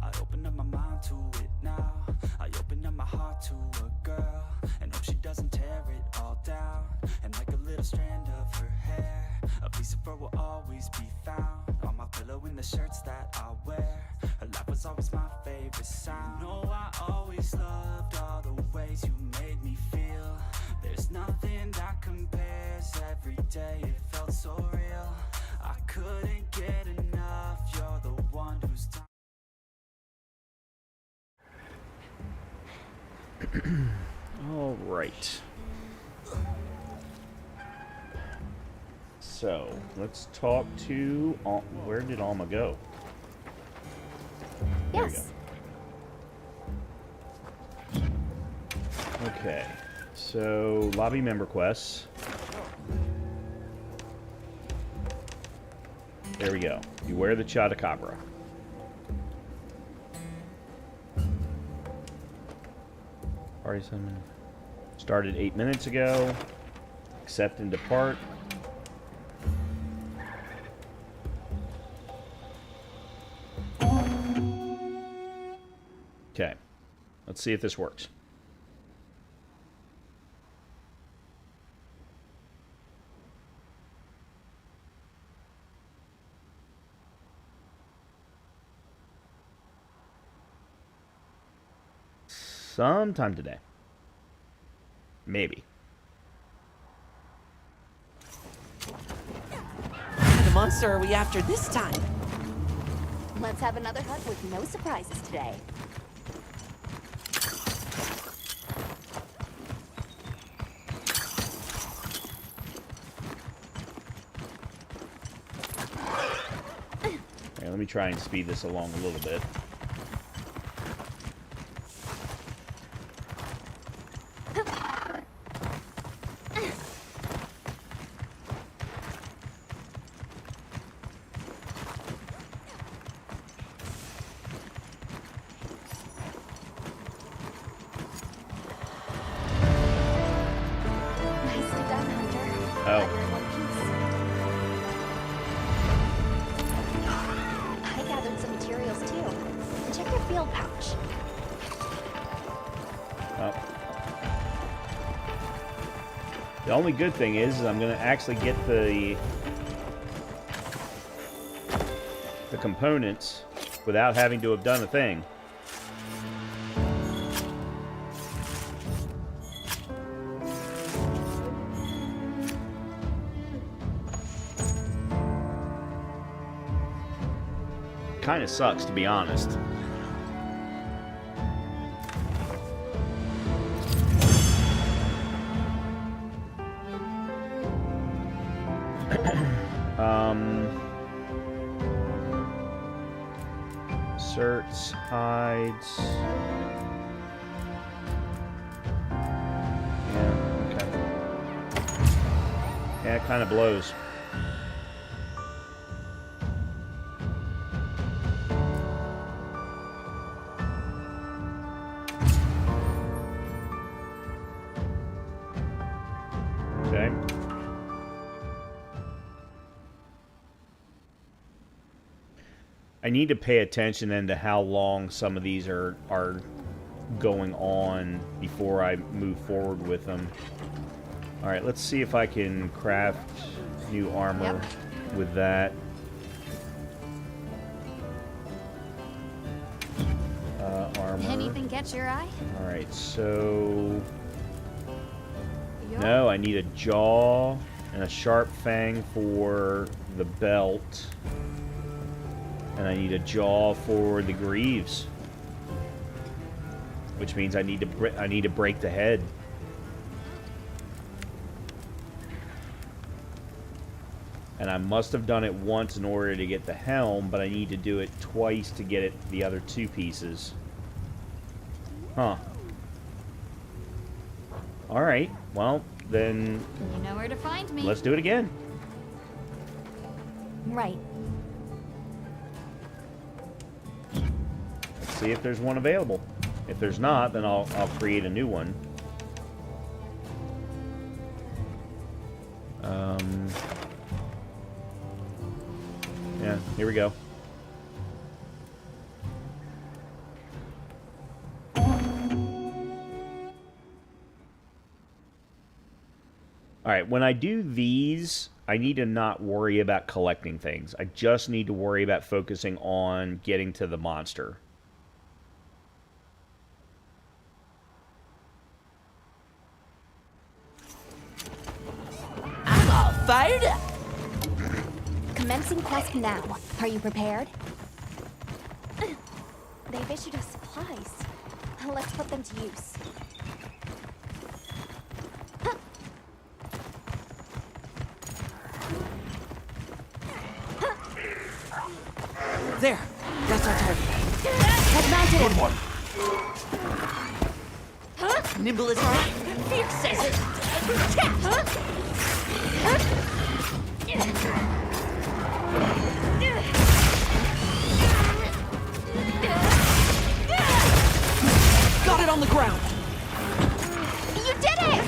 S13: I opened up my mind to it now. I opened up my heart to a girl, and hope she doesn't tear it all down. And like a little strand of her hair, a piece of her will always be found on my pillow in the shirts that I wear. Her laugh was always my favorite sound. You know I always loved all the ways you made me feel. There's nothing that compares. Every day it felt so real. I couldn't get enough. You're the one who's
S1: All right. So, let's talk to... where did Alma go? There
S20: Yes.
S1: Okay, so lobby member quests. There we go. Beware the Chotacabra. Party summon. Started 8 minutes ago. Accept and depart. Okay. Let's see if this works. Sometime today. Maybe.
S9: What kind of monster are we after this time?
S4: Let's have another hunt with no surprises today.
S1: Okay, let me try and speed this along a little bit. The only good thing is I'm going to actually get the components without having to have done a thing. Kind of sucks, to be honest. Certs, hides. Yeah, okay. Yeah, it kind of blows. Okay. I need to pay attention then to how long some of these are going on before I move forward with them. All right, let's see if I can craft new armor with that. Armor.
S3: Anything catch your eye?
S1: All right, so no, I need a jaw and a sharp fang for the belt. And I need a jaw for the greaves, which means I need to break the head. And I must have done it once in order to get the helm, but I need to do it twice to get the other two pieces. Huh. All right. Well, then.
S3: You know where to find me.
S1: Let's do it again.
S4: Right.
S1: See if there's one available. If there's not, then I'll create a new one. Yeah, here we go. Alright, when I do these, I need to not worry about collecting things. I just need to worry about focusing on getting to the monster.
S9: I'm all fired up.
S4: Commencing quest now. Are you prepared? They've issued us supplies. Let's put them to use.
S9: There. That's our target.
S4: Head mounted.
S12: Good one.
S4: Huh?
S9: Nimble as cat, fierce as a cat. Got it on the ground.
S3: You did it!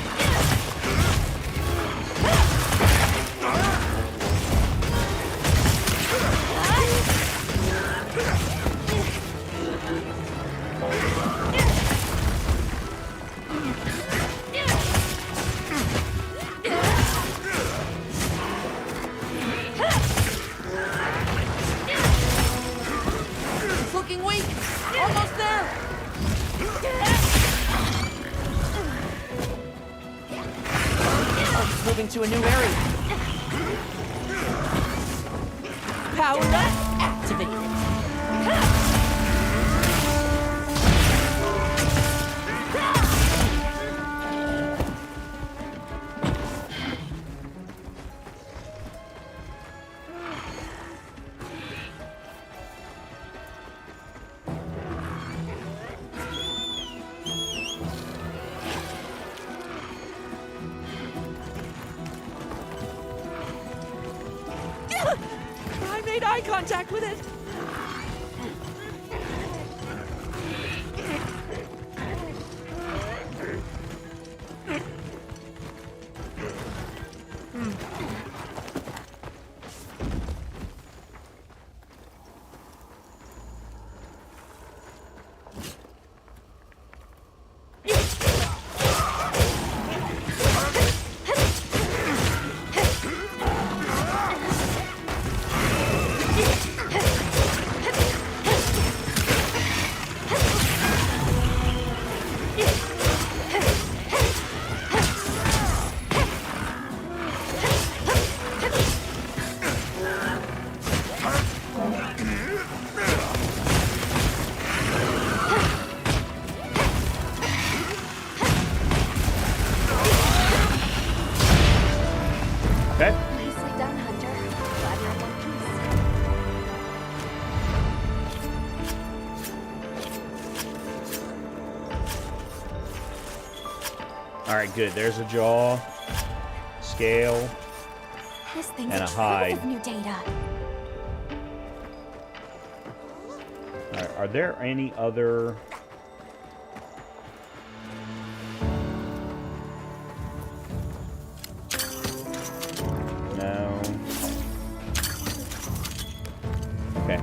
S9: It's looking weak. Almost there. It's moving to a new area. Power up, activated. I made eye contact with it.
S1: Okay.
S4: Nicely done, Hunter. Glad you're in one piece.
S1: All right, good. There's a jaw, scale,
S4: This thing's
S1: and a
S4: trove
S1: hide.
S4: of new data.
S1: All right, are there any other? No. Okay.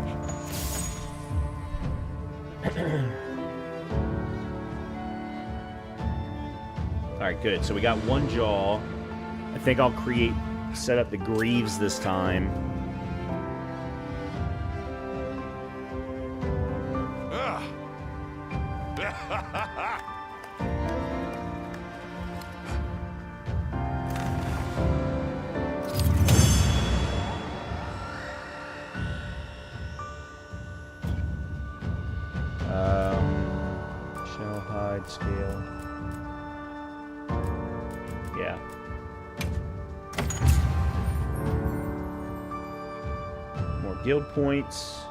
S1: All right, good. So we got one jaw. I think I'll set up the greaves this time. Shell, hide, scale. Yeah. More guild points.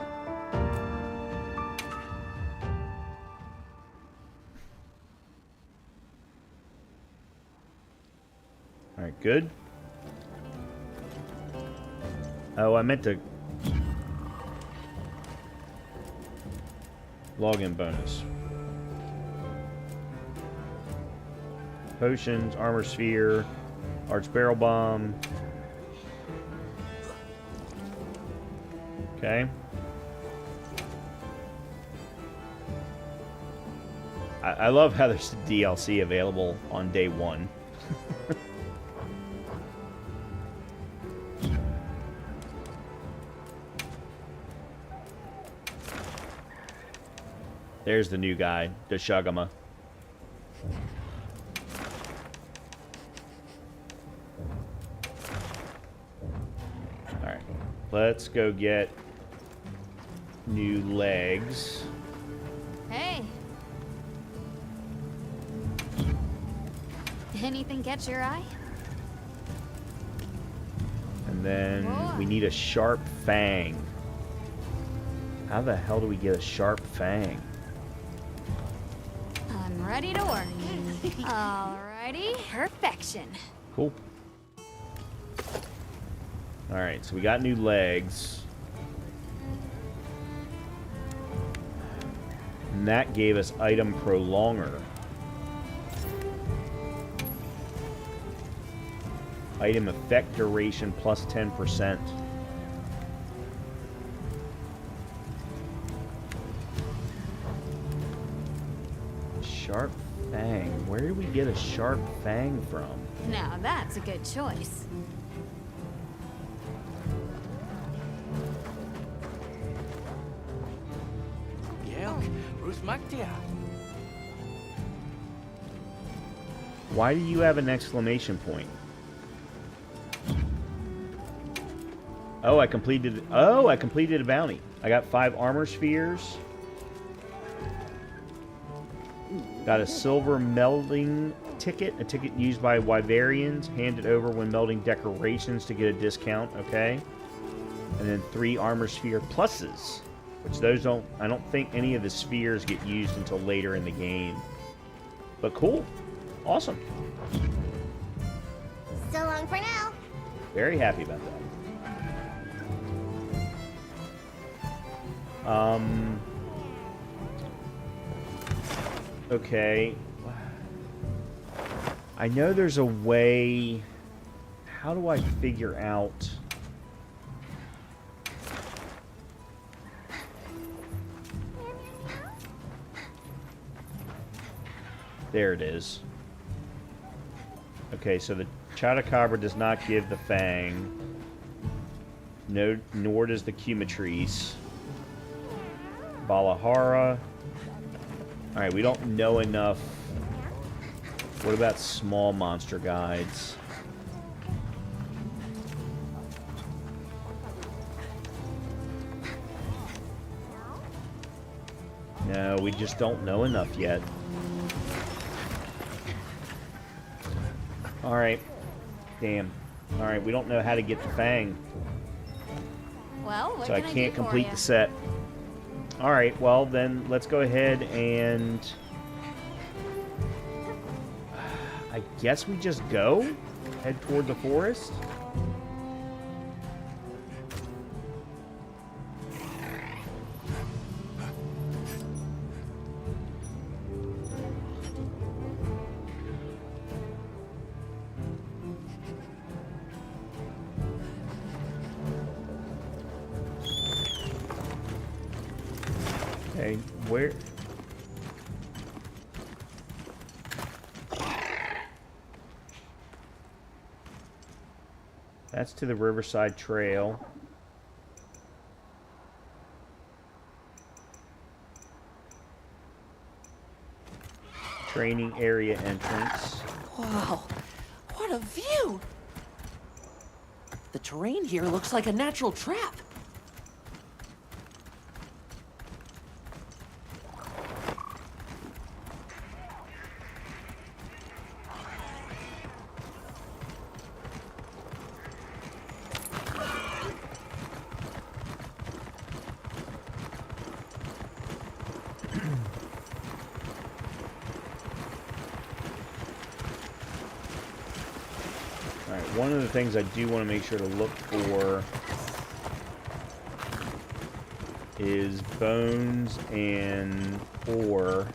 S1: Alright, good. Oh, I meant to... Login bonus. Potions, armor sphere, arch barrel bomb. Okay. I love how there's DLC available on day one. There's the new guy, the Shugama. Alright. Let's go get new legs.
S3: Hey. Anything catch your eye?
S1: And then we need a sharp fang. How the hell do we get a sharp fang?
S3: and ready to work. Alrighty, perfection.
S1: Cool. Alright, so we got new legs. And that gave us item prolonger. Item effect duration plus 10%. Sharp fang. Where did we get a sharp fang from?
S3: Now that's a good choice.
S1: Why do you have an exclamation point? Oh, I completed a bounty. I got 5 armor spheres. Got a silver melding ticket, a ticket used by Wyverians, handed over when melding decorations to get a discount, okay? And then 3 armor sphere pluses, which those I don't think any of the spheres get used until later in the game. But cool. Awesome.
S15: So long for now.
S1: Very happy about that. Okay. I know there's a way. How do I figure out? There it is. Okay, so the Chotacabra does not give the Fang. No, nor does the Cumatrice. Balahara. Alright, we don't know enough. What about small monster guides? No, we just don't know enough yet. Alright. Damn. Alright, we don't know how to get the Fang.
S3: Well, what
S1: so I
S3: can
S1: can't
S3: do for
S1: complete
S3: ya?
S1: the set. Alright, well then let's go ahead and I guess we just go? Head toward the forest? Okay, where? That's to the Riverside Trail. Training area entrance.
S9: Wow, what a view! The terrain here looks like a natural trap.
S1: One of the things I do want to make sure to look for is bones and ore.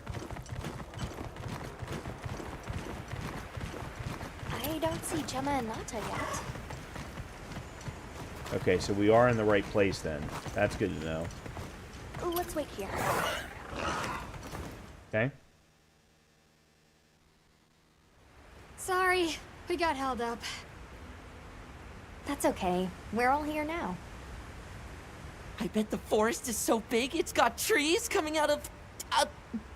S4: I don't see Gemma and Nata yet.
S1: Okay, so we are in the right place then. That's good to know.
S4: Ooh, let's wait here.
S1: Okay.
S3: Sorry, we got held up.
S4: That's okay. We're all here now.
S9: I bet the forest is so big it's got trees coming out of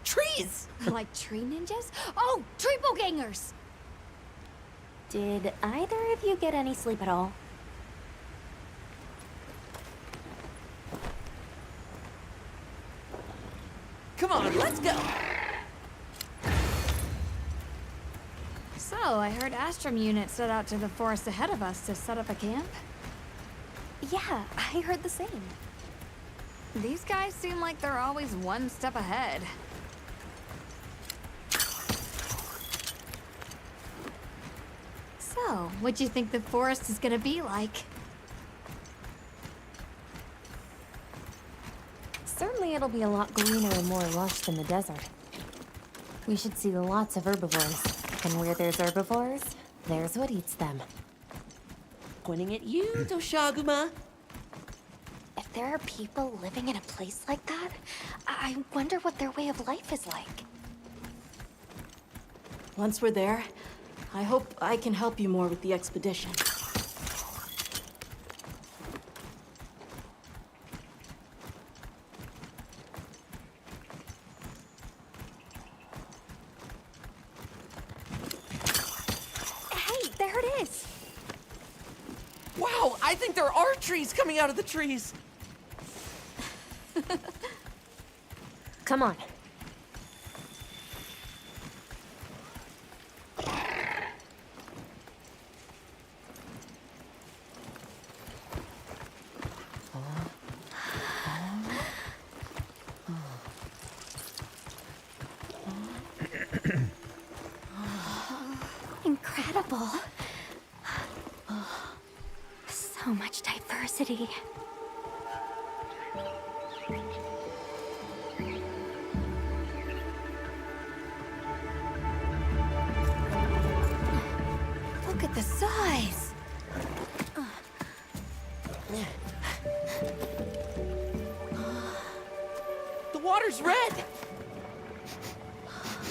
S9: trees.
S3: Like tree ninjas? Oh, triple gangers!
S4: Did either of you get any sleep at all?
S9: Come on, let's go.
S3: So, I heard Astrum unit set out to the forest ahead of us to set up a camp.
S4: Yeah, I heard the same.
S3: These guys seem like they're always one step ahead. So, what do you think the forest is gonna be like?
S20: Certainly it'll be a lot greener and more lush than the desert. We should see lots of herbivores. And where there's herbivores, there's what eats them.
S9: Pointing at you, Doshaguma.
S4: If there are people living in a place like that, I wonder what their way of life is like.
S8: Once we're there, I hope I can help you more with the expedition.
S4: Hey, there it is!
S9: Wow, I think there are trees coming out of the trees.
S20: Come on.
S4: Incredible. So much diversity.
S3: Look at the size!
S9: The water's red.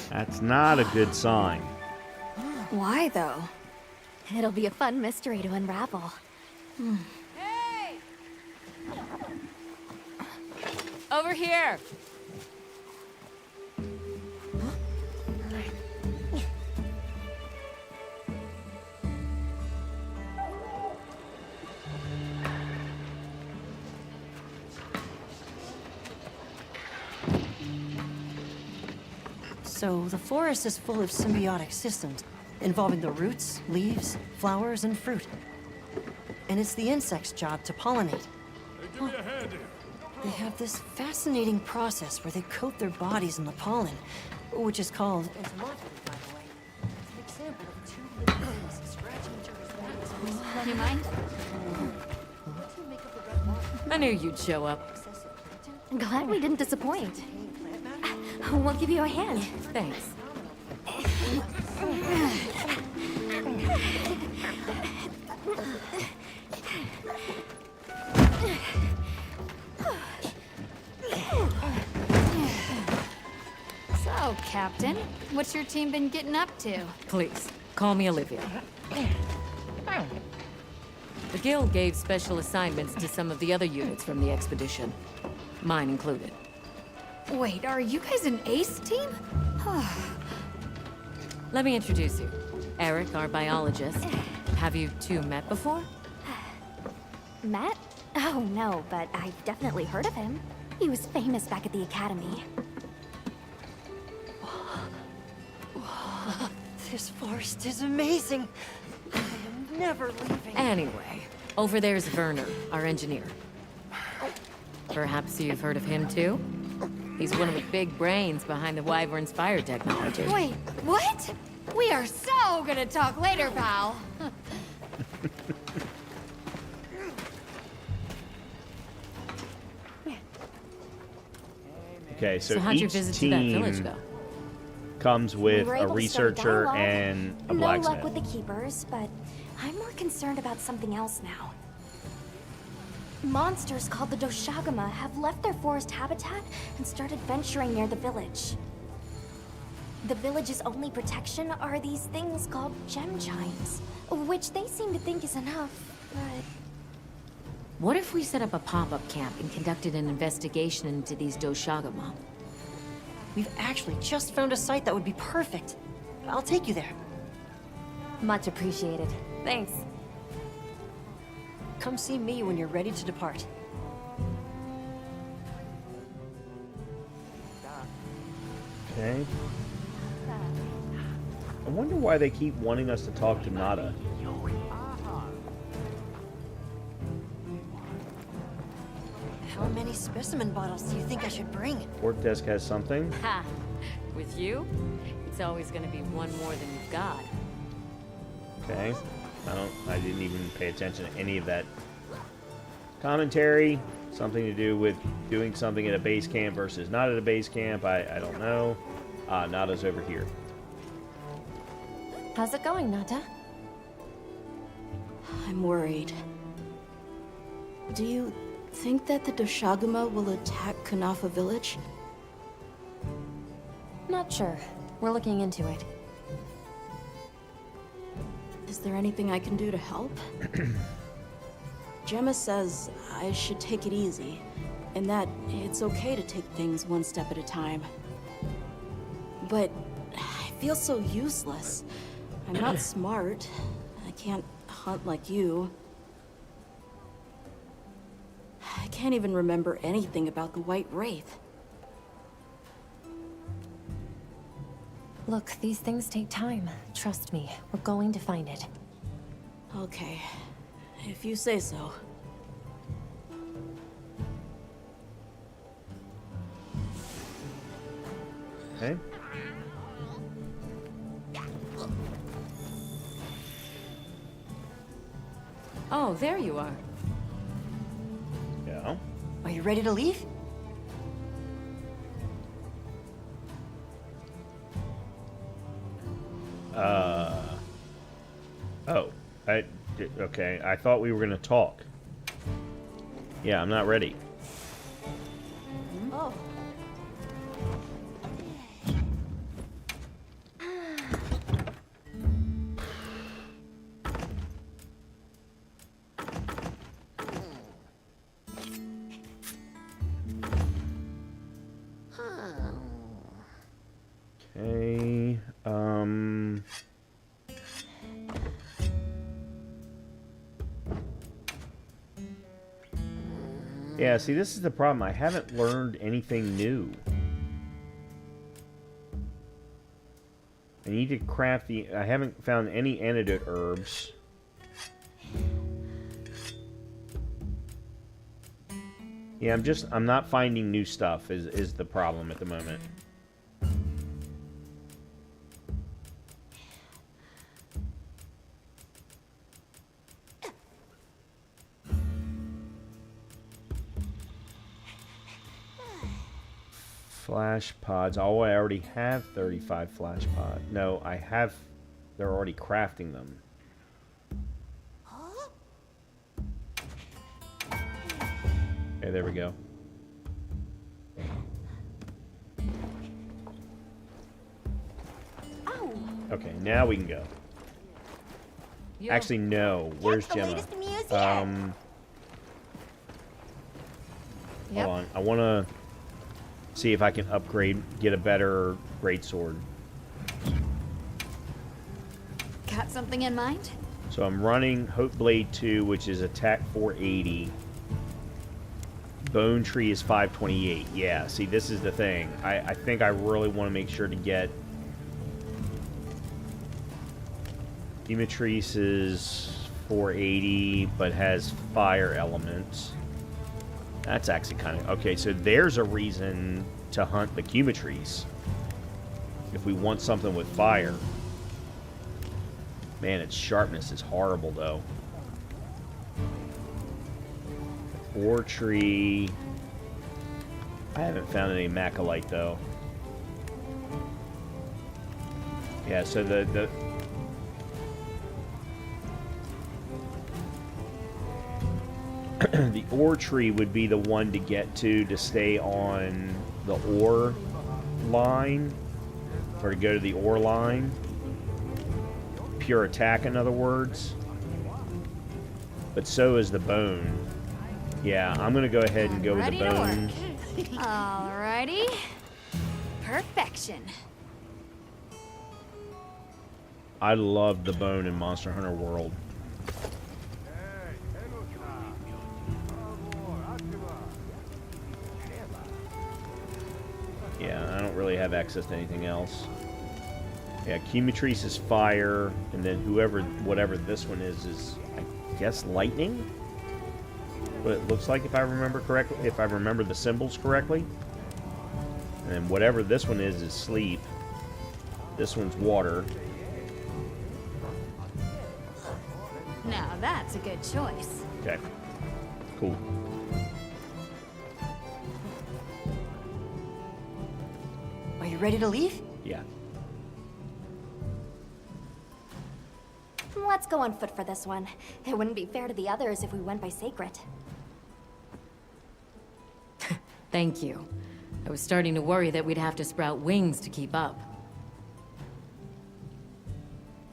S1: That's not a good sign.
S3: Why, though?
S4: It'll be a fun mystery to unravel.
S6: Hey! Over here!
S2: So the forest is full of symbiotic systems, involving the roots, leaves, flowers, and fruit. And it's the insect's job to pollinate.
S12: Hey, give me a hand here.
S2: They have this fascinating process where they coat their bodies in the pollen, which is called entomophagy, by the way. It's an example of two living things scratching each other's backs.
S3: You mind?
S6: I knew you'd show up.
S4: Glad we didn't disappoint. We'll give you a hand.
S6: Thanks.
S3: So, Captain, what's your team been getting up to?
S6: Please, call me Olivia. The Guild gave special assignments to some of the other units from the expedition, mine included.
S3: Wait, are you guys an ace team?
S6: Let me introduce you. Eric, our biologist. Have you two met before?
S4: Matt? Oh, no, but I've definitely heard of him. He was famous back at the academy.
S2: This forest is amazing. I am never leaving.
S6: Anyway, over there's Werner, our engineer. Perhaps you've heard of him too? He's one of the big brains behind the Wyvern's fire technology.
S3: Wait, what? We are so gonna talk later, pal.
S1: Okay, so
S6: how'd your
S1: each
S6: visit to that
S1: team
S6: village go?
S1: comes with
S4: We were
S1: a
S4: able to
S1: researcher
S4: start a dialogue.
S1: and a
S4: No
S1: blacksmith.
S4: luck with the keepers, but I'm more concerned about something else now. Monsters called the Doshagama have left their forest habitat and started venturing near the village. The village's only protection are these things called gem chimes, which they seem to think is enough, but...
S6: What if we set up a pop-up camp and conducted an investigation into these Doshagama?
S2: We've actually just found a site that would be perfect. I'll take you there.
S20: Much appreciated. Thanks.
S2: Come see me when you're ready to depart.
S1: Okay. I wonder why they keep wanting us to talk to Nada.
S2: How many specimen bottles do you think I should bring?
S1: Work desk has something.
S6: Ha! With you, it's always gonna be one more than you've got.
S1: Okay. I didn't even pay attention to any of that commentary. Something to do with doing something at a base camp versus not at a base camp. I don't know. Nada's over here.
S20: How's it going, Nata?
S8: I'm worried. Do you think that the Doshaguma will attack Kunafa village?
S20: Not sure. We're looking into it.
S8: Is there anything I can do to help? Gemma says I should take it easy, and that it's okay to take things one step at a time. But I feel so useless. I'm not smart. I can't hunt like you. I can't even remember anything about the White Wraith.
S20: Look, these things take time. Trust me, we're going to find it.
S8: Okay, if you say so.
S1: Okay.
S6: Oh, there you are.
S1: Yeah.
S2: Are you ready to leave?
S1: Oh. Okay, I thought we were gonna talk. Yeah, I'm not ready.
S8: Oh.
S1: Okay, yeah, see, this is the problem. I haven't learned anything new. I need to craft I haven't found any antidote herbs. Yeah, I'm not finding new stuff is the problem at the moment. Flash pods. Oh, I already have 35 flash pods. No, I have... They're already crafting them. Okay, there we go. Okay, now we can go. Actually, no. Where's Gemma? Hold on. I want to see if I can upgrade, get a better greatsword.
S3: Got something in mind?
S1: So I'm running Hope Blade 2, which is attack 480. Bone Tree is 528. Yeah, see, this is the thing. I think I really want to make sure to get... Demetrice is 480, but has fire elements. That's actually kind of... Okay, so there's a reason to hunt the Cumatrice. If we want something with fire. Man, its sharpness is horrible, though. Ore tree. I haven't found any Macalite, though. Yeah, so the the ore tree would be the one to get to stay on the ore line, or to go to the ore line. Pure attack, in other words. But so is the bone. Yeah, I'm gonna go ahead and go with the bone.
S3: Alrighty. Perfection.
S1: I love the bone in Monster Hunter World. Yeah, I don't really have access to anything else. Yeah, Cumatrice is fire, and then whatever this one is, I guess, lightning? What it looks like, if I remember correctly, if I remember the symbols correctly. And then whatever this one is sleep. This one's water.
S3: that's a good choice.
S1: Okay. Cool.
S2: Are you ready to leave?
S1: Yeah.
S4: Let's go on foot for this one. It wouldn't be fair to the others if we went by Sacred.
S6: Thank you. I was starting to worry that we'd have to sprout wings to keep up.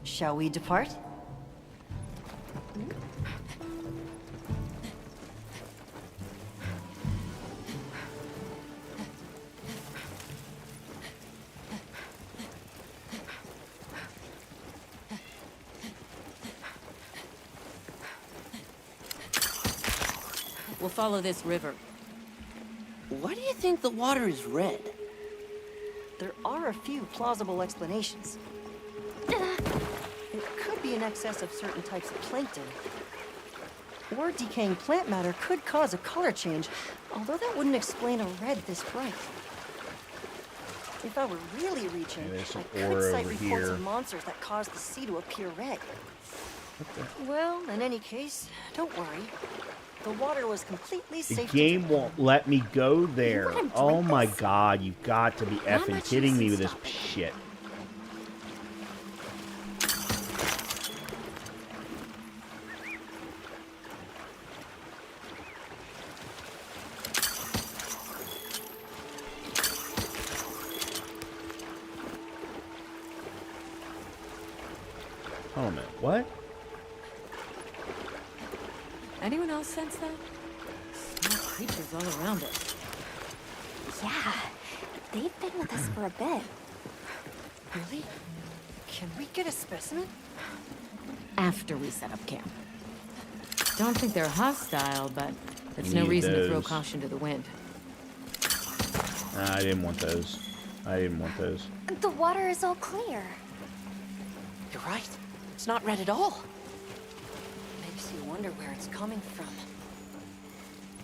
S2: Shall we depart?
S6: We'll follow this river.
S9: Why do you think the water is red?
S2: There are a few plausible explanations. It could be in excess of certain types of plankton. Or decaying plant matter could cause a color change, although that wouldn't explain a red this bright. If I were really reaching,
S1: Yeah, there's some
S2: I could
S1: aura
S2: cite
S1: over
S2: reports
S1: here.
S2: of monsters that cause the sea to appear red. Well, in any case, don't worry. The water was completely
S1: The
S2: safe
S1: game
S2: to drink.
S1: won't let me go there.
S2: wouldn't
S1: Oh
S2: drink
S1: my
S2: this?
S1: god, you've got to be effing
S2: much
S1: kidding
S2: use
S1: me
S2: in
S1: with this
S2: stopping.
S1: shit. Hold on a minute, what?
S6: Anyone else sense that? Small creatures all around us.
S4: Yeah, they've been with us for a bit.
S2: Really? Can we get a specimen?
S6: After we set up camp. Don't think they're hostile, but that's
S1: You
S6: no
S1: need
S6: reason to throw
S1: those.
S6: caution to the wind.
S1: Nah, I didn't want those. I didn't want those.
S4: The water is all clear.
S2: You're right. It's not red at all. Makes you wonder where it's coming from.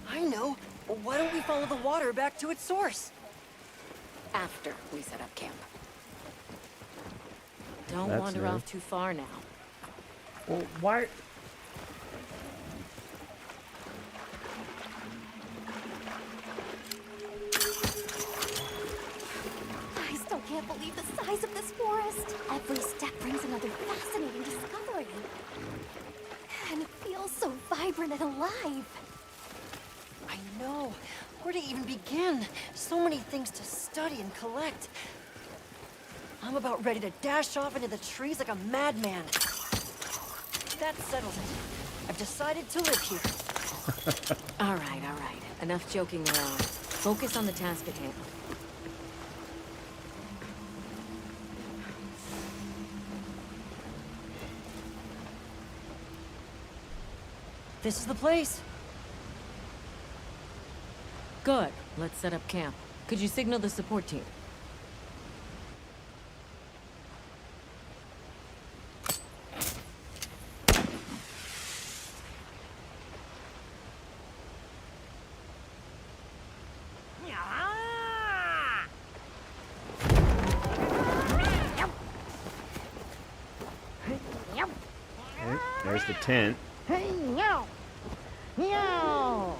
S2: I know. Why don't we follow the water back to its source?
S6: After we set up camp. Don't
S1: That's
S6: wander
S1: new.
S6: off too far now.
S1: Well, why?
S4: I still can't believe the size of this forest. Every step brings another fascinating discovery. And it feels so vibrant and alive.
S2: I know. Where to even begin? So many things to study and collect. I'm about ready to dash off into the trees like a madman. That settles it. I've decided to live here.
S6: All right. Enough joking around. Focus on the task at hand.
S2: This is the place.
S6: Good. Let's set up camp. Could you signal the support team?
S1: Okay, there's the tent.
S15: Hey, meow. Meow.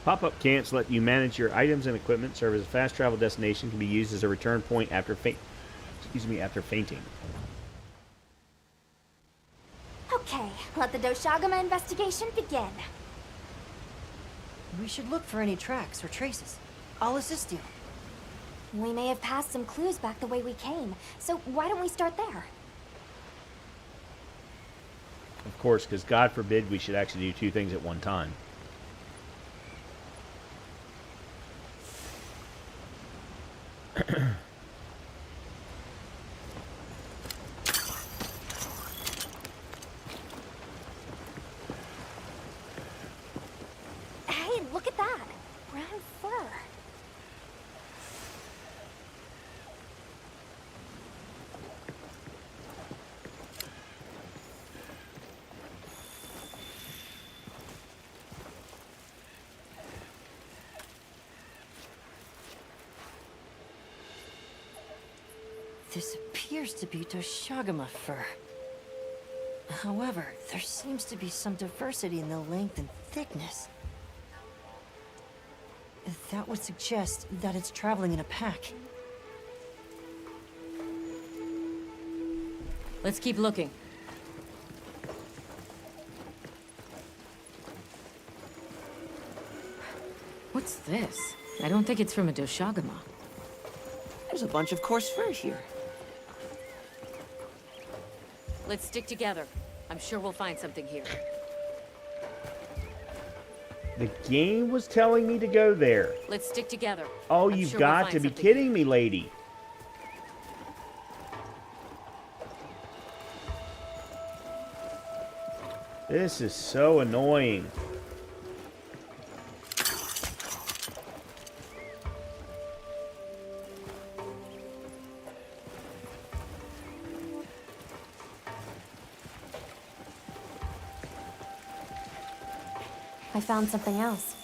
S1: Pop-up camps let you manage your items and equipment, serve as a fast travel destination, can be used as a return point after after fainting.
S4: Okay, let the Doshagama investigation begin.
S2: We should look for any tracks or traces. I'll assist you.
S4: We may have passed some clues back the way we came, so why don't we start there?
S1: Of course, because God forbid we should actually do two things at one time.
S4: Hey, look at that! Brown fur.
S2: This appears to be Doshagama fur. However, there seems to be some diversity in the length and thickness. That would suggest that it's traveling in a pack.
S6: Let's keep looking. What's this? I don't think it's from a Doshagama.
S9: There's a bunch of coarse fur here.
S6: Let's stick together. I'm sure we'll find something here.
S1: The game was telling me to go there.
S6: Let's stick together.
S1: Oh,
S6: I'm
S1: you've
S6: sure we'll
S1: got
S6: find
S1: to be
S6: something
S1: kidding me, lady. This is so annoying.
S20: I found something else.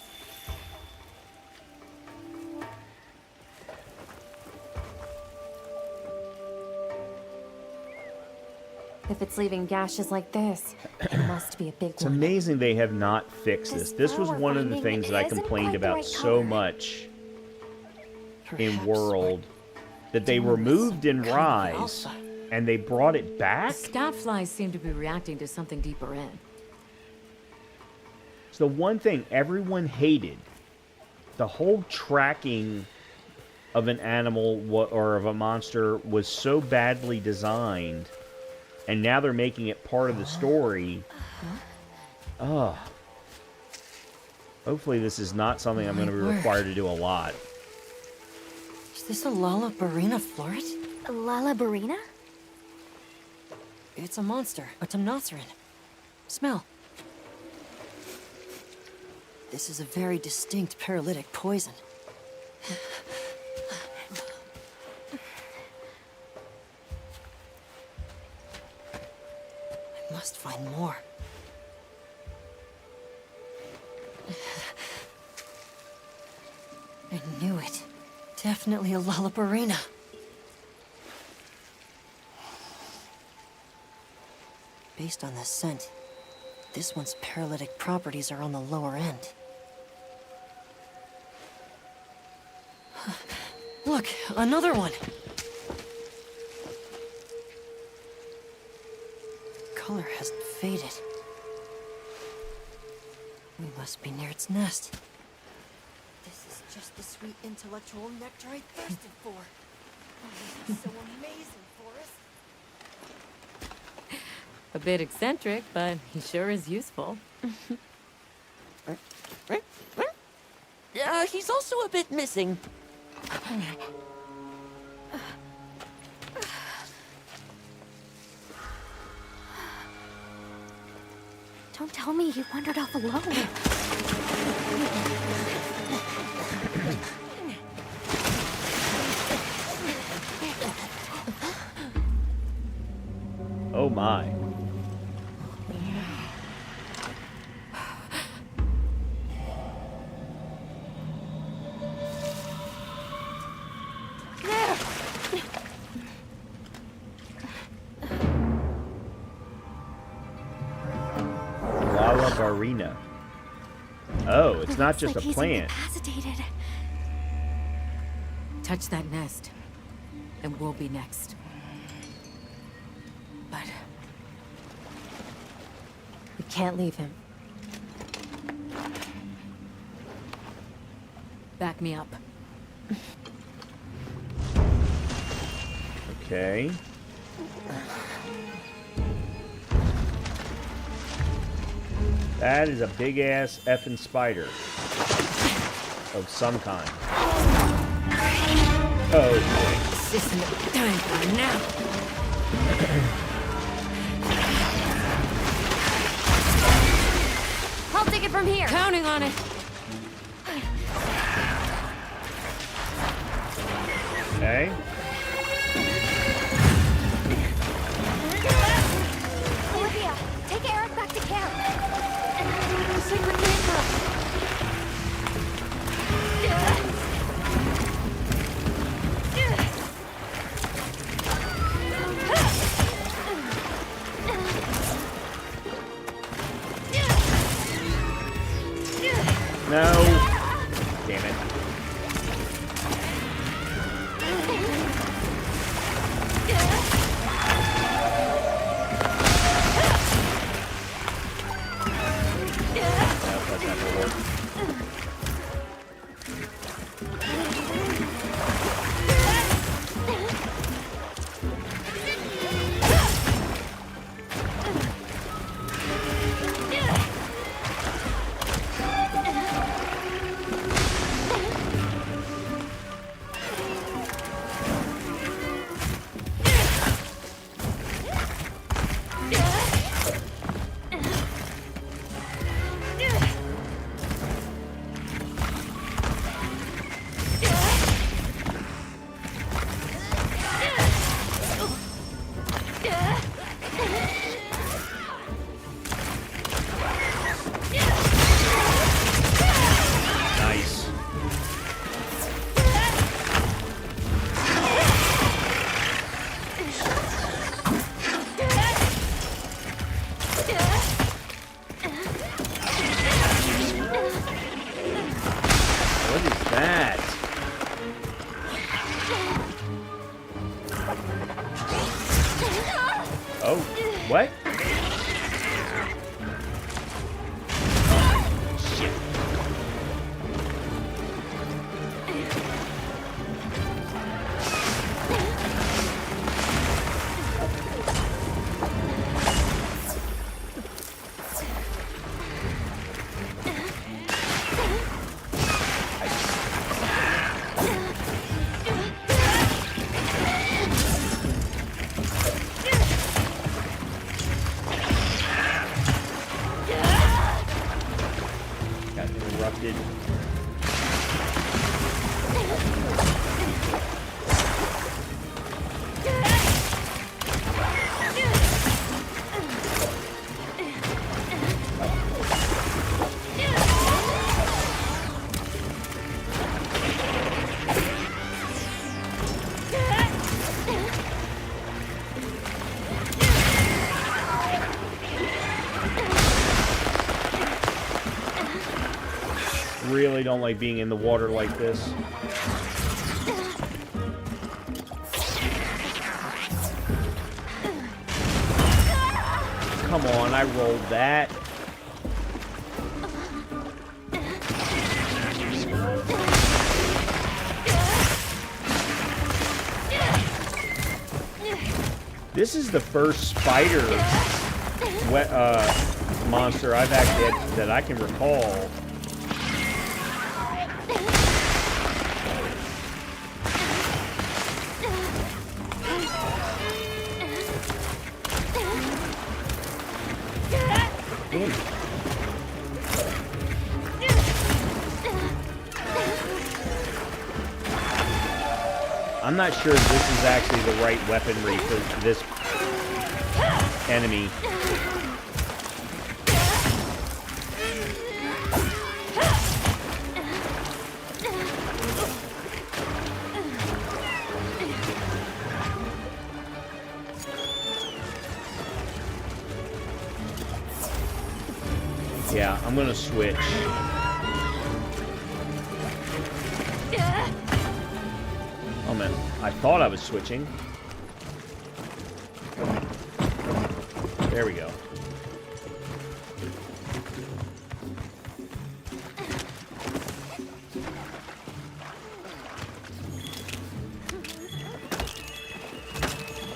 S20: If it's leaving gashes like this, it must be a big
S1: It's
S20: one.
S1: amazing they have not fixed this. This was one of the things that I complained about so much in World, that they removed in Rise, and they brought it back.
S6: Scout flies seem to be reacting to something deeper in.
S1: It's the one thing everyone hated. The whole tracking of an animal or of a monster was so badly designed, and now they're making it part of the story. Ugh. Hopefully this is not something I'm going to be required to do a lot.
S2: Is this a Lalabarina floret?
S4: A Lalabarina?
S2: It's a monster, a Temnoceran. Smell. This is a very distinct paralytic poison. I must find more. I knew it. Definitely a Lalabarina. Based on the scent, this one's paralytic properties are on the lower end. Look, another one! Color hasn't faded. We must be near its nest. This is just the sweet intellectual nectar I thirsted for. Oh, this is so amazing, Forrest.
S6: A bit eccentric, but he sure is useful.
S9: He's also a bit missing.
S4: Don't tell me he wandered off alone.
S1: Oh my. Lalabarina. Oh, it's not just a plant.
S4: Incapacitated.
S6: Touch that nest, and we'll be next. But
S20: We can't leave him.
S6: back me up.
S1: Okay. That is a big-ass effing spider. Of some kind. Oh, boy.
S6: This isn't the time for now.
S20: I'll take it from here.
S6: Counting on it.
S1: Okay.
S4: Olivia, take Eric back to camp. The sacred chamber.
S1: Oh, what? Shit. Got interrupted. Really don't like being in the water like this. Come on, I rolled that. This is the first spider monster I've actually had that I can recall. I'm not sure if this is actually the right weaponry for this enemy. Yeah, I'm gonna switch. Oh man, I thought I was switching. There we go.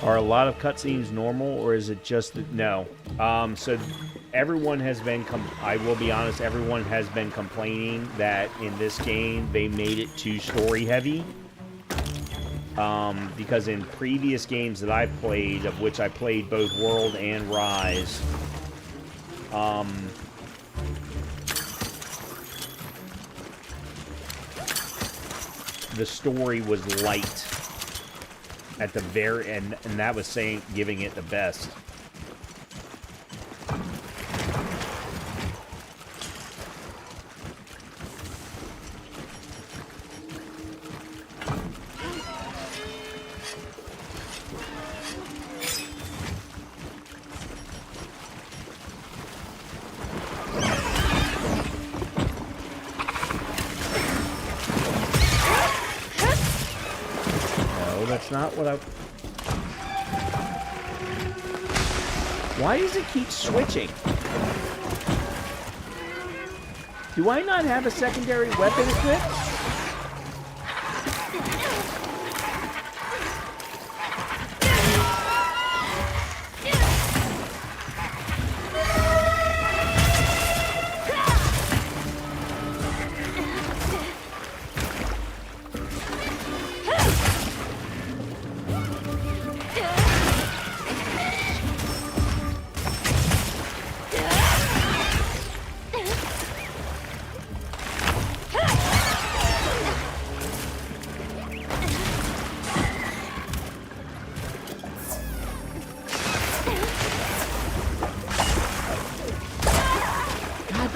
S1: Are a lot of cutscenes normal, or is it just no? So everyone has been. I will be honest. Everyone has been complaining that in this game they made it too story heavy. Because in previous games that I've played, of which I played both World and Rise, the story was light at the very end, and that was giving it the best. That's not what I... Why does it keep switching? Do I not have a secondary weapon equipped?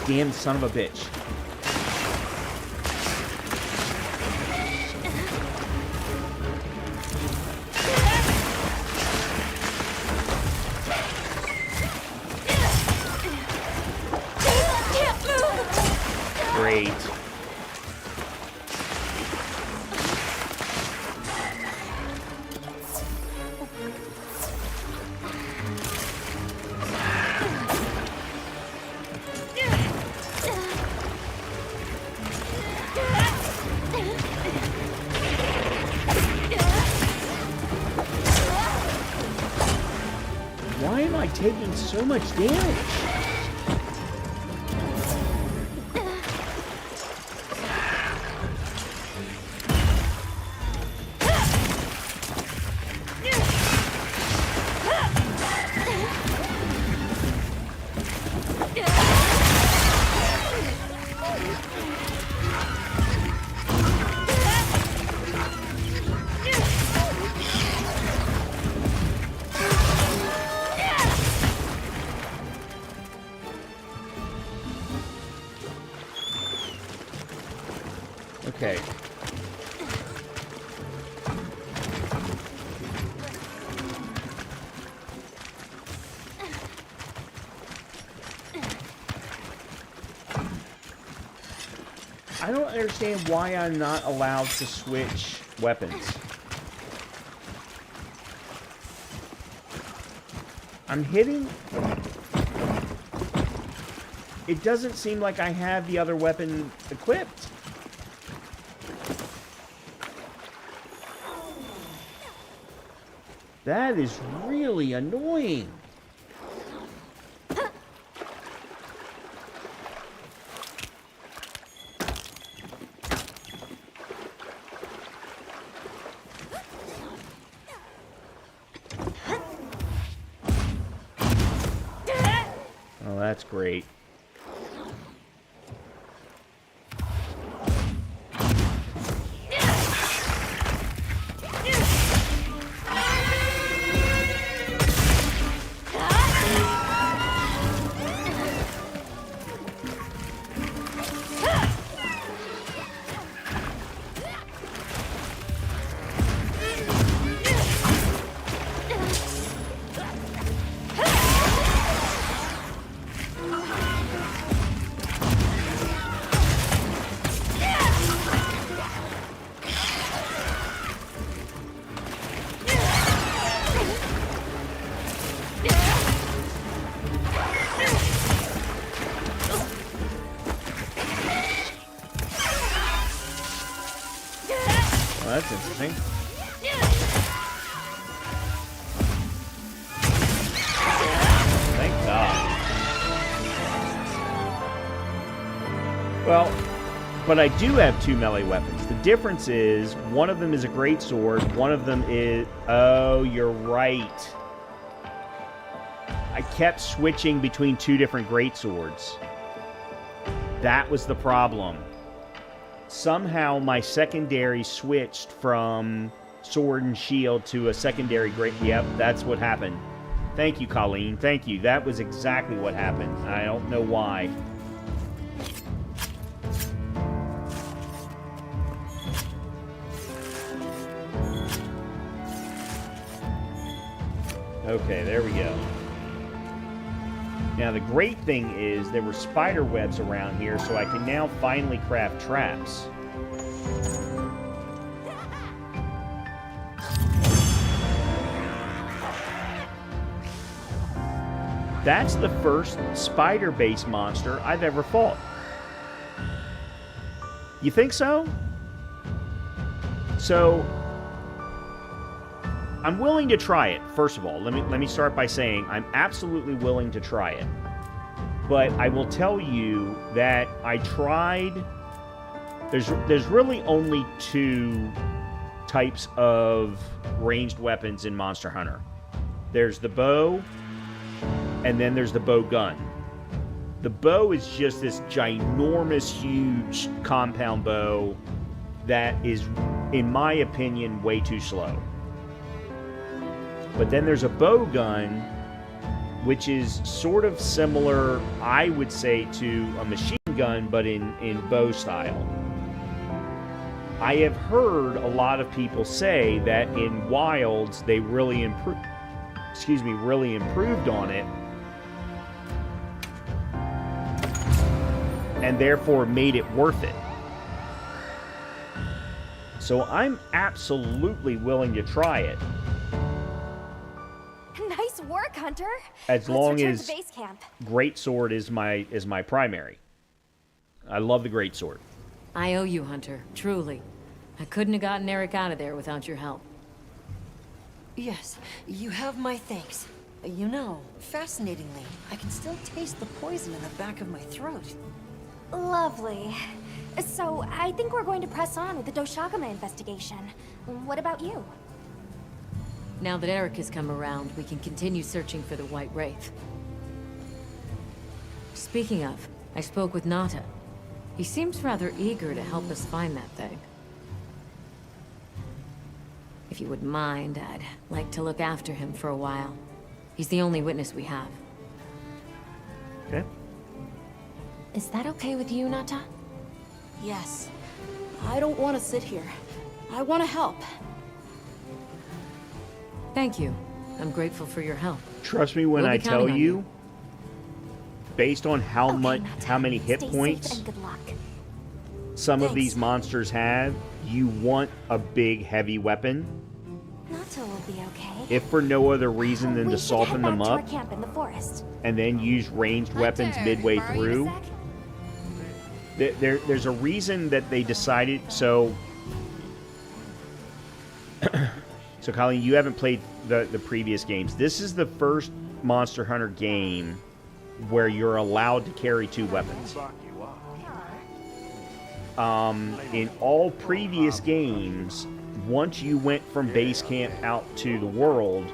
S1: Damn son of a bitch. Great. I taking so much damage? Okay. I don't understand why I'm not allowed to switch weapons. I'm hitting... It doesn't seem like I have the other weapon equipped. That is really annoying. Oh, that's great. Well, that's interesting. Thank God. Well, but I do have two melee weapons. The difference is one of them is a greatsword, one of them is... Oh, you're right. I kept switching between two different greatswords. That was the problem. Somehow my secondary switched from sword and shield to a secondary great... Yep, that's what happened. Thank you, Colleen. Thank you. That was exactly what happened. I don't know why. Okay, there we go. Now, the great thing is there were spider webs around here, so I can now finally craft traps. That's the first spider-based monster I've ever fought. You think so? So, I'm willing to try it. First of all, let me start by saying I'm absolutely willing to try it. But I will tell you that I tried... There's really only two types of ranged weapons in Monster Hunter. There's the bow, and then there's the bow gun. The bow is just this ginormous, huge compound bow that is, in my opinion, way too slow. But then there's a bow gun, which is sort of similar, I would say, to a machine gun, but in bow style. I have heard a lot of people say that in Wilds they really improved on it, and therefore made it worth it. So I'm absolutely willing to try it.
S4: Nice work, Hunter.
S1: As long as
S4: to base camp.
S1: greatsword is my primary. I love the greatsword.
S6: I owe you, Hunter. Truly. I couldn't have gotten Eric out of there without your help.
S2: Yes, you have my thanks. You know, fascinatingly, I can still taste the poison in the back of my throat.
S4: Lovely. So, I think we're going to press on with the Doshagama investigation. What about you?
S6: Now that Eric has come around, we can continue searching for the White Wraith. Speaking of, I spoke with Nata. He seems rather eager to help us find that thing. If you wouldn't mind, I'd like to look after him for a while. He's the only witness we have.
S1: Okay.
S20: Is that okay with you, Nata?
S8: Yes. I don't want to sit here. I want to help.
S6: Thank you. I'm grateful for your help.
S1: Trust me when
S6: We'll
S1: I
S6: be counting
S1: tell
S6: on
S1: you, based on how how many hit
S4: Stay
S1: points
S4: safe and good luck.
S1: some of these monsters have, you want a big, heavy weapon.
S4: Nata will be okay.
S1: If for no other reason than
S4: We
S1: to
S4: should
S1: soften
S4: head
S1: them
S4: back to
S1: up,
S4: our camp in the forest.
S1: and then use ranged weapons midway through. There's a reason that they decided. So Colleen, you haven't played the previous games. This is the first Monster Hunter game where you're allowed to carry 2 weapons. In all previous games, once you went from base camp out to the world,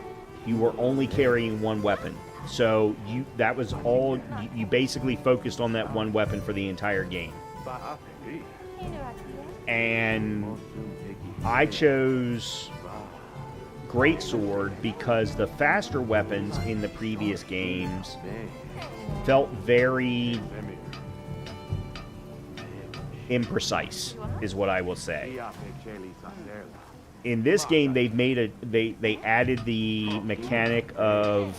S1: you were only carrying 1 weapon. So that was all. You basically focused on that 1 weapon for the entire game. And I chose greatsword because the faster weapons in the previous games felt very imprecise, is what I will say. In this game, they've made they added the mechanic of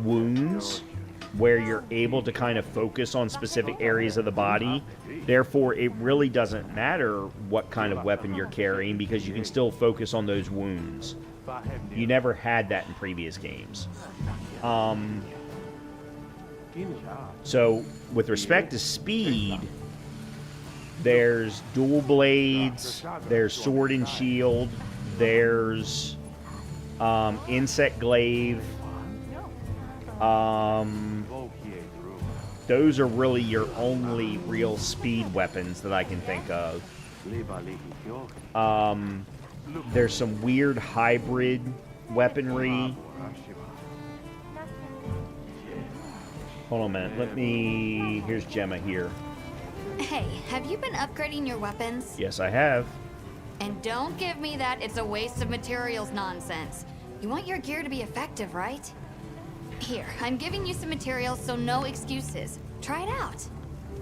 S1: wounds, where you're able to kind of focus on specific areas of the body. Therefore, it really doesn't matter what kind of weapon you're carrying because you can still focus on those wounds. You never had that in previous games. So, with respect to speed, there's dual blades, there's sword and shield, there's insect glaive. Those are really your only real speed weapons that I can think of. There's some weird hybrid weaponry. Hold on a minute. Here's Gemma here.
S3: Hey, have you been upgrading your weapons?
S1: Yes, I have.
S3: And don't give me that it's a waste of materials nonsense. You want your gear to be effective, right? Here, I'm giving you some materials, so no excuses. Try it out.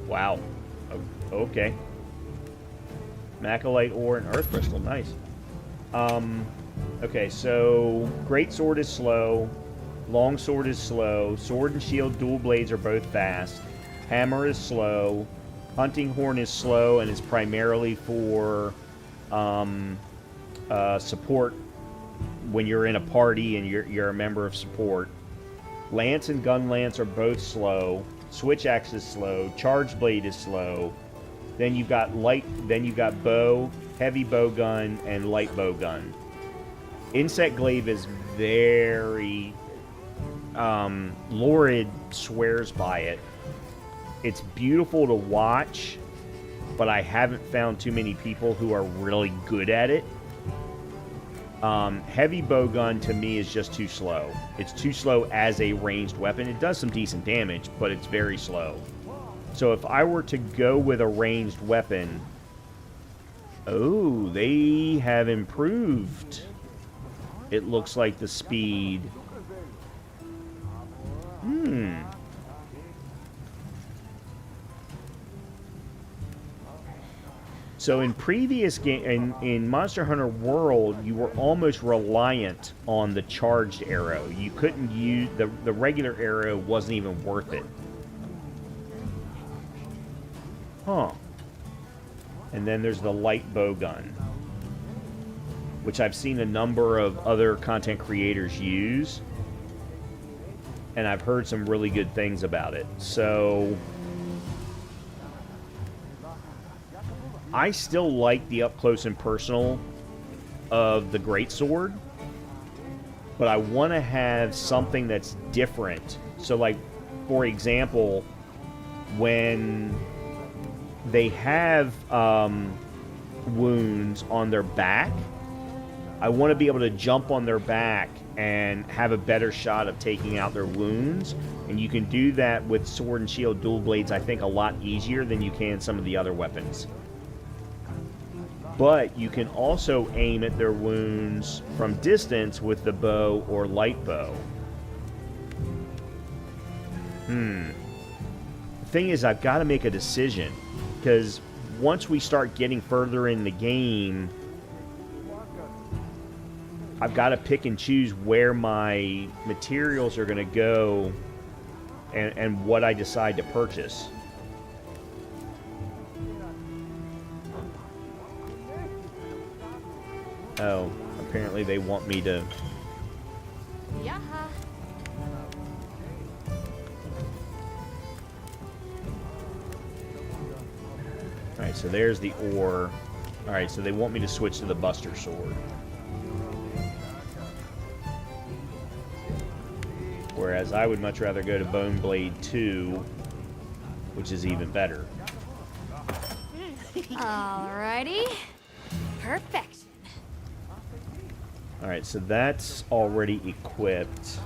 S1: Wow. Okay. Macalite ore and earth crystal. Nice. Okay, so greatsword is slow. Longsword is slow. Sword and shield dual blades are both fast. Hammer is slow. Hunting horn is slow and is primarily for support when you're in a party and you're a member of support. Lance and gun lance are both slow. Switch axe is slow. Charge blade is slow. Then you've got bow, heavy bow gun, and light bow gun. Insect glaive is very Lorid swears by it. It's beautiful to watch, but I haven't found too many people who are really good at it. Heavy bowgun to me is just too slow. It's too slow as a ranged weapon. It does some decent damage, but it's very slow. So if I were to go with a ranged weapon... Oh, they have improved. It looks like the speed. So in previous game, in Monster Hunter World, you were almost reliant on the charged arrow. You couldn't use the regular arrow; wasn't even worth it. Huh. And then there's the light bow gun, which I've seen a number of other content creators use, and I've heard some really good things about it. So I still like the up close and personal of the greatsword, but I want to have something that's different. So, like, for example, when they have wounds on their back, I want to be able to jump on their back and have a better shot of taking out their wounds. And you can do that with sword and shield dual blades, I think, a lot easier than you can some of the other weapons. But you can also aim at their wounds from distance with the bow or light bow. The thing is, I've got to make a decision, because once we start getting further in the game, I've got to pick and choose where my materials are going to go and what I decide to purchase. Oh, apparently they want me to...
S3: Yeah.
S1: Alright, so there's the ore. Alright, so they want me to switch to the Buster Sword. Whereas I would much rather go to Bone Blade 2, which is even better.
S3: Alrighty. Perfection.
S1: Alright, so that's already equipped.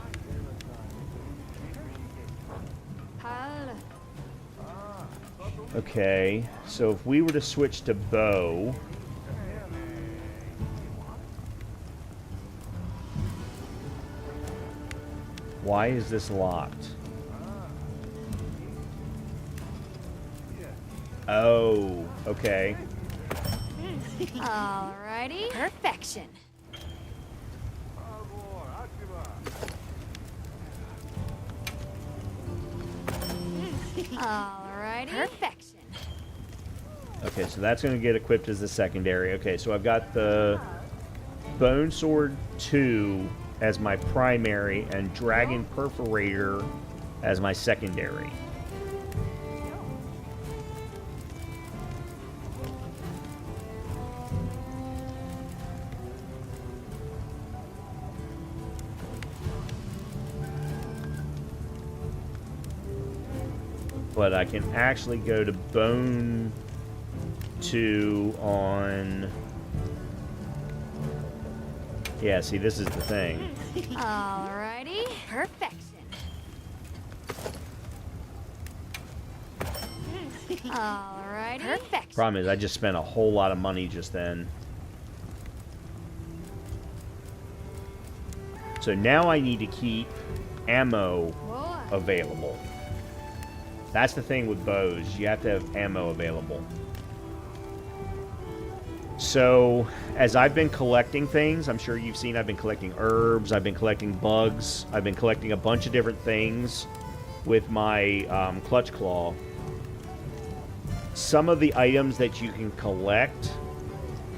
S1: Okay, so if we were to switch to bow... Why is this locked? Oh, okay.
S3: Alrighty. Perfection. Alrighty. Perfection.
S1: Okay, so that's going to get equipped as the secondary. Okay, so I've got the Bone Sword 2 as my primary and Dragon Perforator as my secondary. But I can actually go to Bone 2 on... Yeah, see, this is the thing.
S3: Alrighty. Perfection. Alrighty. Perfection.
S1: Problem is, I just spent a whole lot of money just then. So now I need to keep ammo available. That's the thing with bows. You have to have ammo available. So, as I've been collecting things, I'm sure you've seen I've been collecting herbs, I've been collecting bugs, I've been collecting a bunch of different things with my clutch claw. Some of the items that you can collect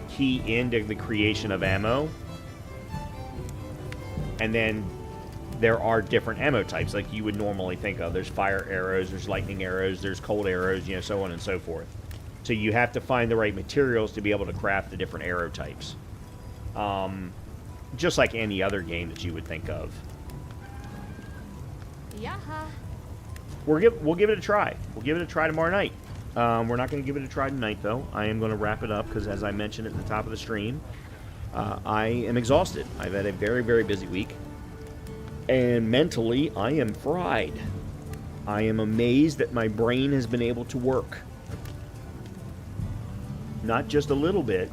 S1: key into the creation of ammo. And then there are different ammo types like you would normally think of. There's fire arrows, there's lightning arrows, there's cold arrows, you know, so on and so forth. So you have to find the right materials to be able to craft the different arrow types. Just like any other game that you would think of.
S3: Yeah.
S1: We'll give it a try. We'll give it a try tomorrow night. We're not going to give it a try tonight, though. I am going to wrap it up because, as I mentioned at the top of the stream, I am exhausted. I've had a very, very busy week. And mentally, I am fried. I am amazed that my brain has been able to work. Not just a little bit,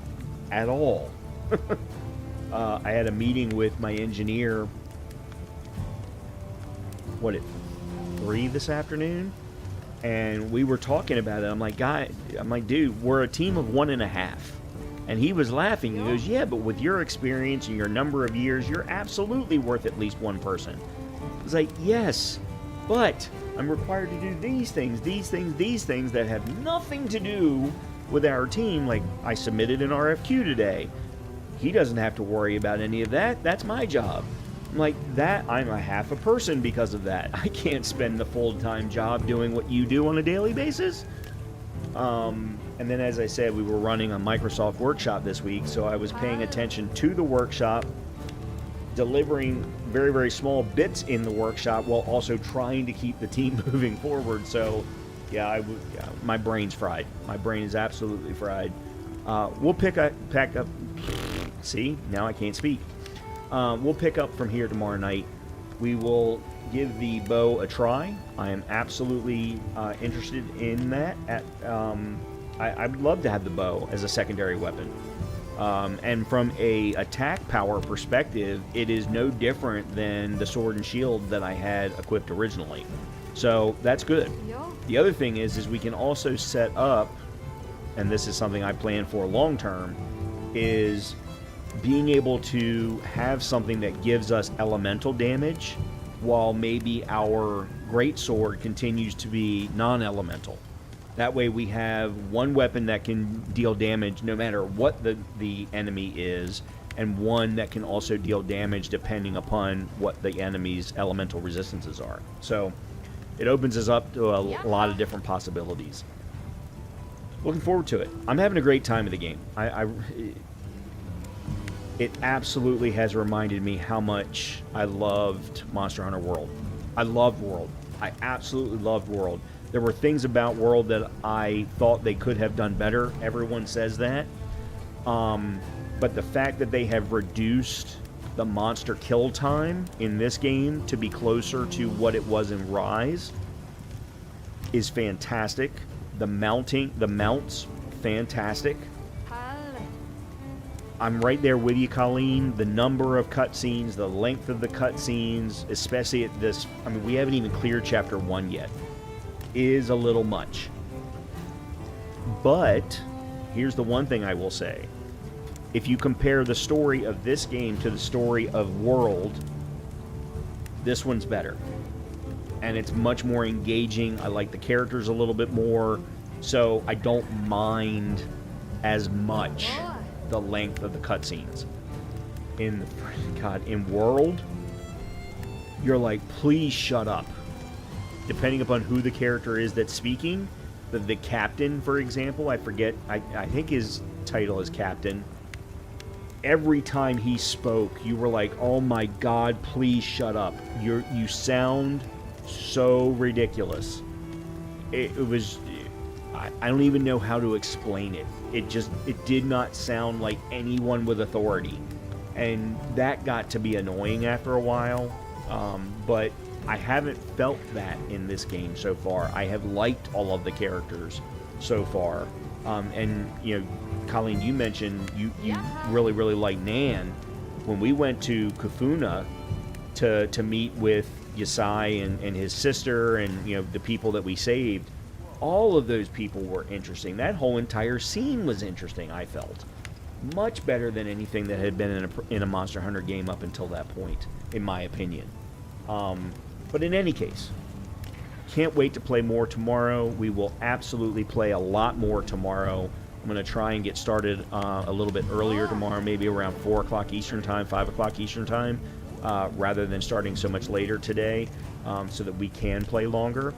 S1: at all. I had a meeting with my engineer, at 3 this afternoon? And we were talking about it. I'm like, dude, we're a team of 1.5. And he was laughing. He goes, yeah, but with your experience and your number of years, you're absolutely worth at least one person. I was like, yes, but I'm required to do these things that have nothing to do with our team. Like, I submitted an RFQ today. He doesn't have to worry about any of that. That's my job. I'm like, that, I'm a half a person because of that. I can't spend the full-time job doing what you do on a daily basis. And then, as I said, we were running a Microsoft workshop this week, so I was paying attention to the workshop delivering very, very small bits in the workshop while also trying to keep the team moving forward. So, yeah, my brain's fried. My brain is absolutely fried. We'll pack up. See, now I can't speak. We'll pick up from here tomorrow night. We will give the bow a try. I am absolutely interested in that. I would love to have the bow as a secondary weapon. And from a attack power perspective, it is no different than the sword and shield that I had equipped originally. So that's good. The other thing is we can also set up, and this is something I plan for long term, is being able to have something that gives us elemental damage while maybe our greatsword continues to be non-elemental. That way we have one weapon that can deal damage no matter what the enemy is, and one that can also deal damage depending upon what the enemy's elemental resistances are. So it opens us up to a lot of different possibilities. Looking forward to it. I'm having a great time of the game. It absolutely has reminded me how much I loved Monster Hunter World. I loved World. I absolutely loved World. There were things about World that I thought they could have done better. Everyone says that. But the fact that they have reduced the monster kill time in this game to be closer to what it was in Rise is fantastic. The mounts, fantastic. I'm right there with you, Colleen. The number of cutscenes, the length of the cutscenes, especially at this, I mean, we haven't even cleared Chapter 1 yet, is a little much. But here's the one thing I will say. If you compare the story of this game to the story of World, this one's better. And it's much more engaging. I like the characters a little bit more, so I don't mind as much the length of the cutscenes. In World, you're like, please shut up. Depending upon who the character is that's speaking, the captain, for example, I forget, I think his title is Captain. Every time he spoke, you were like, oh my god, please shut up. You sound so ridiculous. It was, I don't even know how to explain it. It did not sound like anyone with authority. And that got to be annoying after a while. But I haven't felt that in this game so far. I have liked all of the characters so far. And, you know, Colleen, you mentioned you really, really like Nan. When we went to Kafuna to meet with Yasai and his sister and, you know, the people that we saved, all of those people were interesting. That whole entire scene was interesting, I felt. Much better than anything that had been in a Monster Hunter game up until that point, in my opinion. But in any case, can't wait to play more tomorrow. We will absolutely play a lot more tomorrow. I'm going to try and get started a little bit earlier tomorrow, maybe around 4 o'clock Eastern Time, 5 o'clock Eastern Time, rather than starting so much later today, so that we can play longer.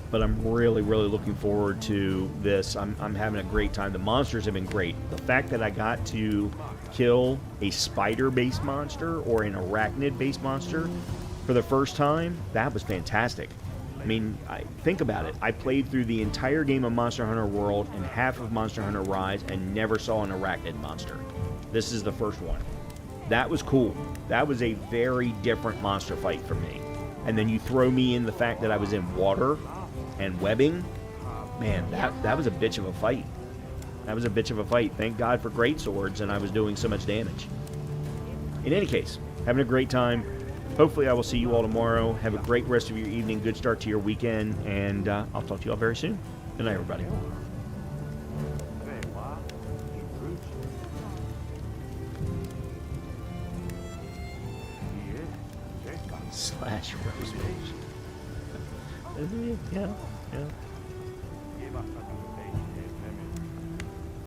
S1: But I'm really, really looking forward to this. I'm having a great time. The monsters have been great. The fact that I got to kill a spider-based monster or an arachnid-based monster for the first time, that was fantastic. I mean, think about it. I played through the entire game of Monster Hunter World and half of Monster Hunter Rise and never saw an arachnid monster. This is the first one. That was cool. That was a very different monster fight for me. And then you throw me in the fact that I was in water and webbing. Man, that was a bitch of a fight. That was a bitch of a fight. Thank God for great swords, and I was doing so much damage. In any case, having a great time. Hopefully I will see you all tomorrow. Have a great rest of your evening, good start to your weekend, and I'll talk to you all very soon. Good night, everybody. /Rose. Yeah.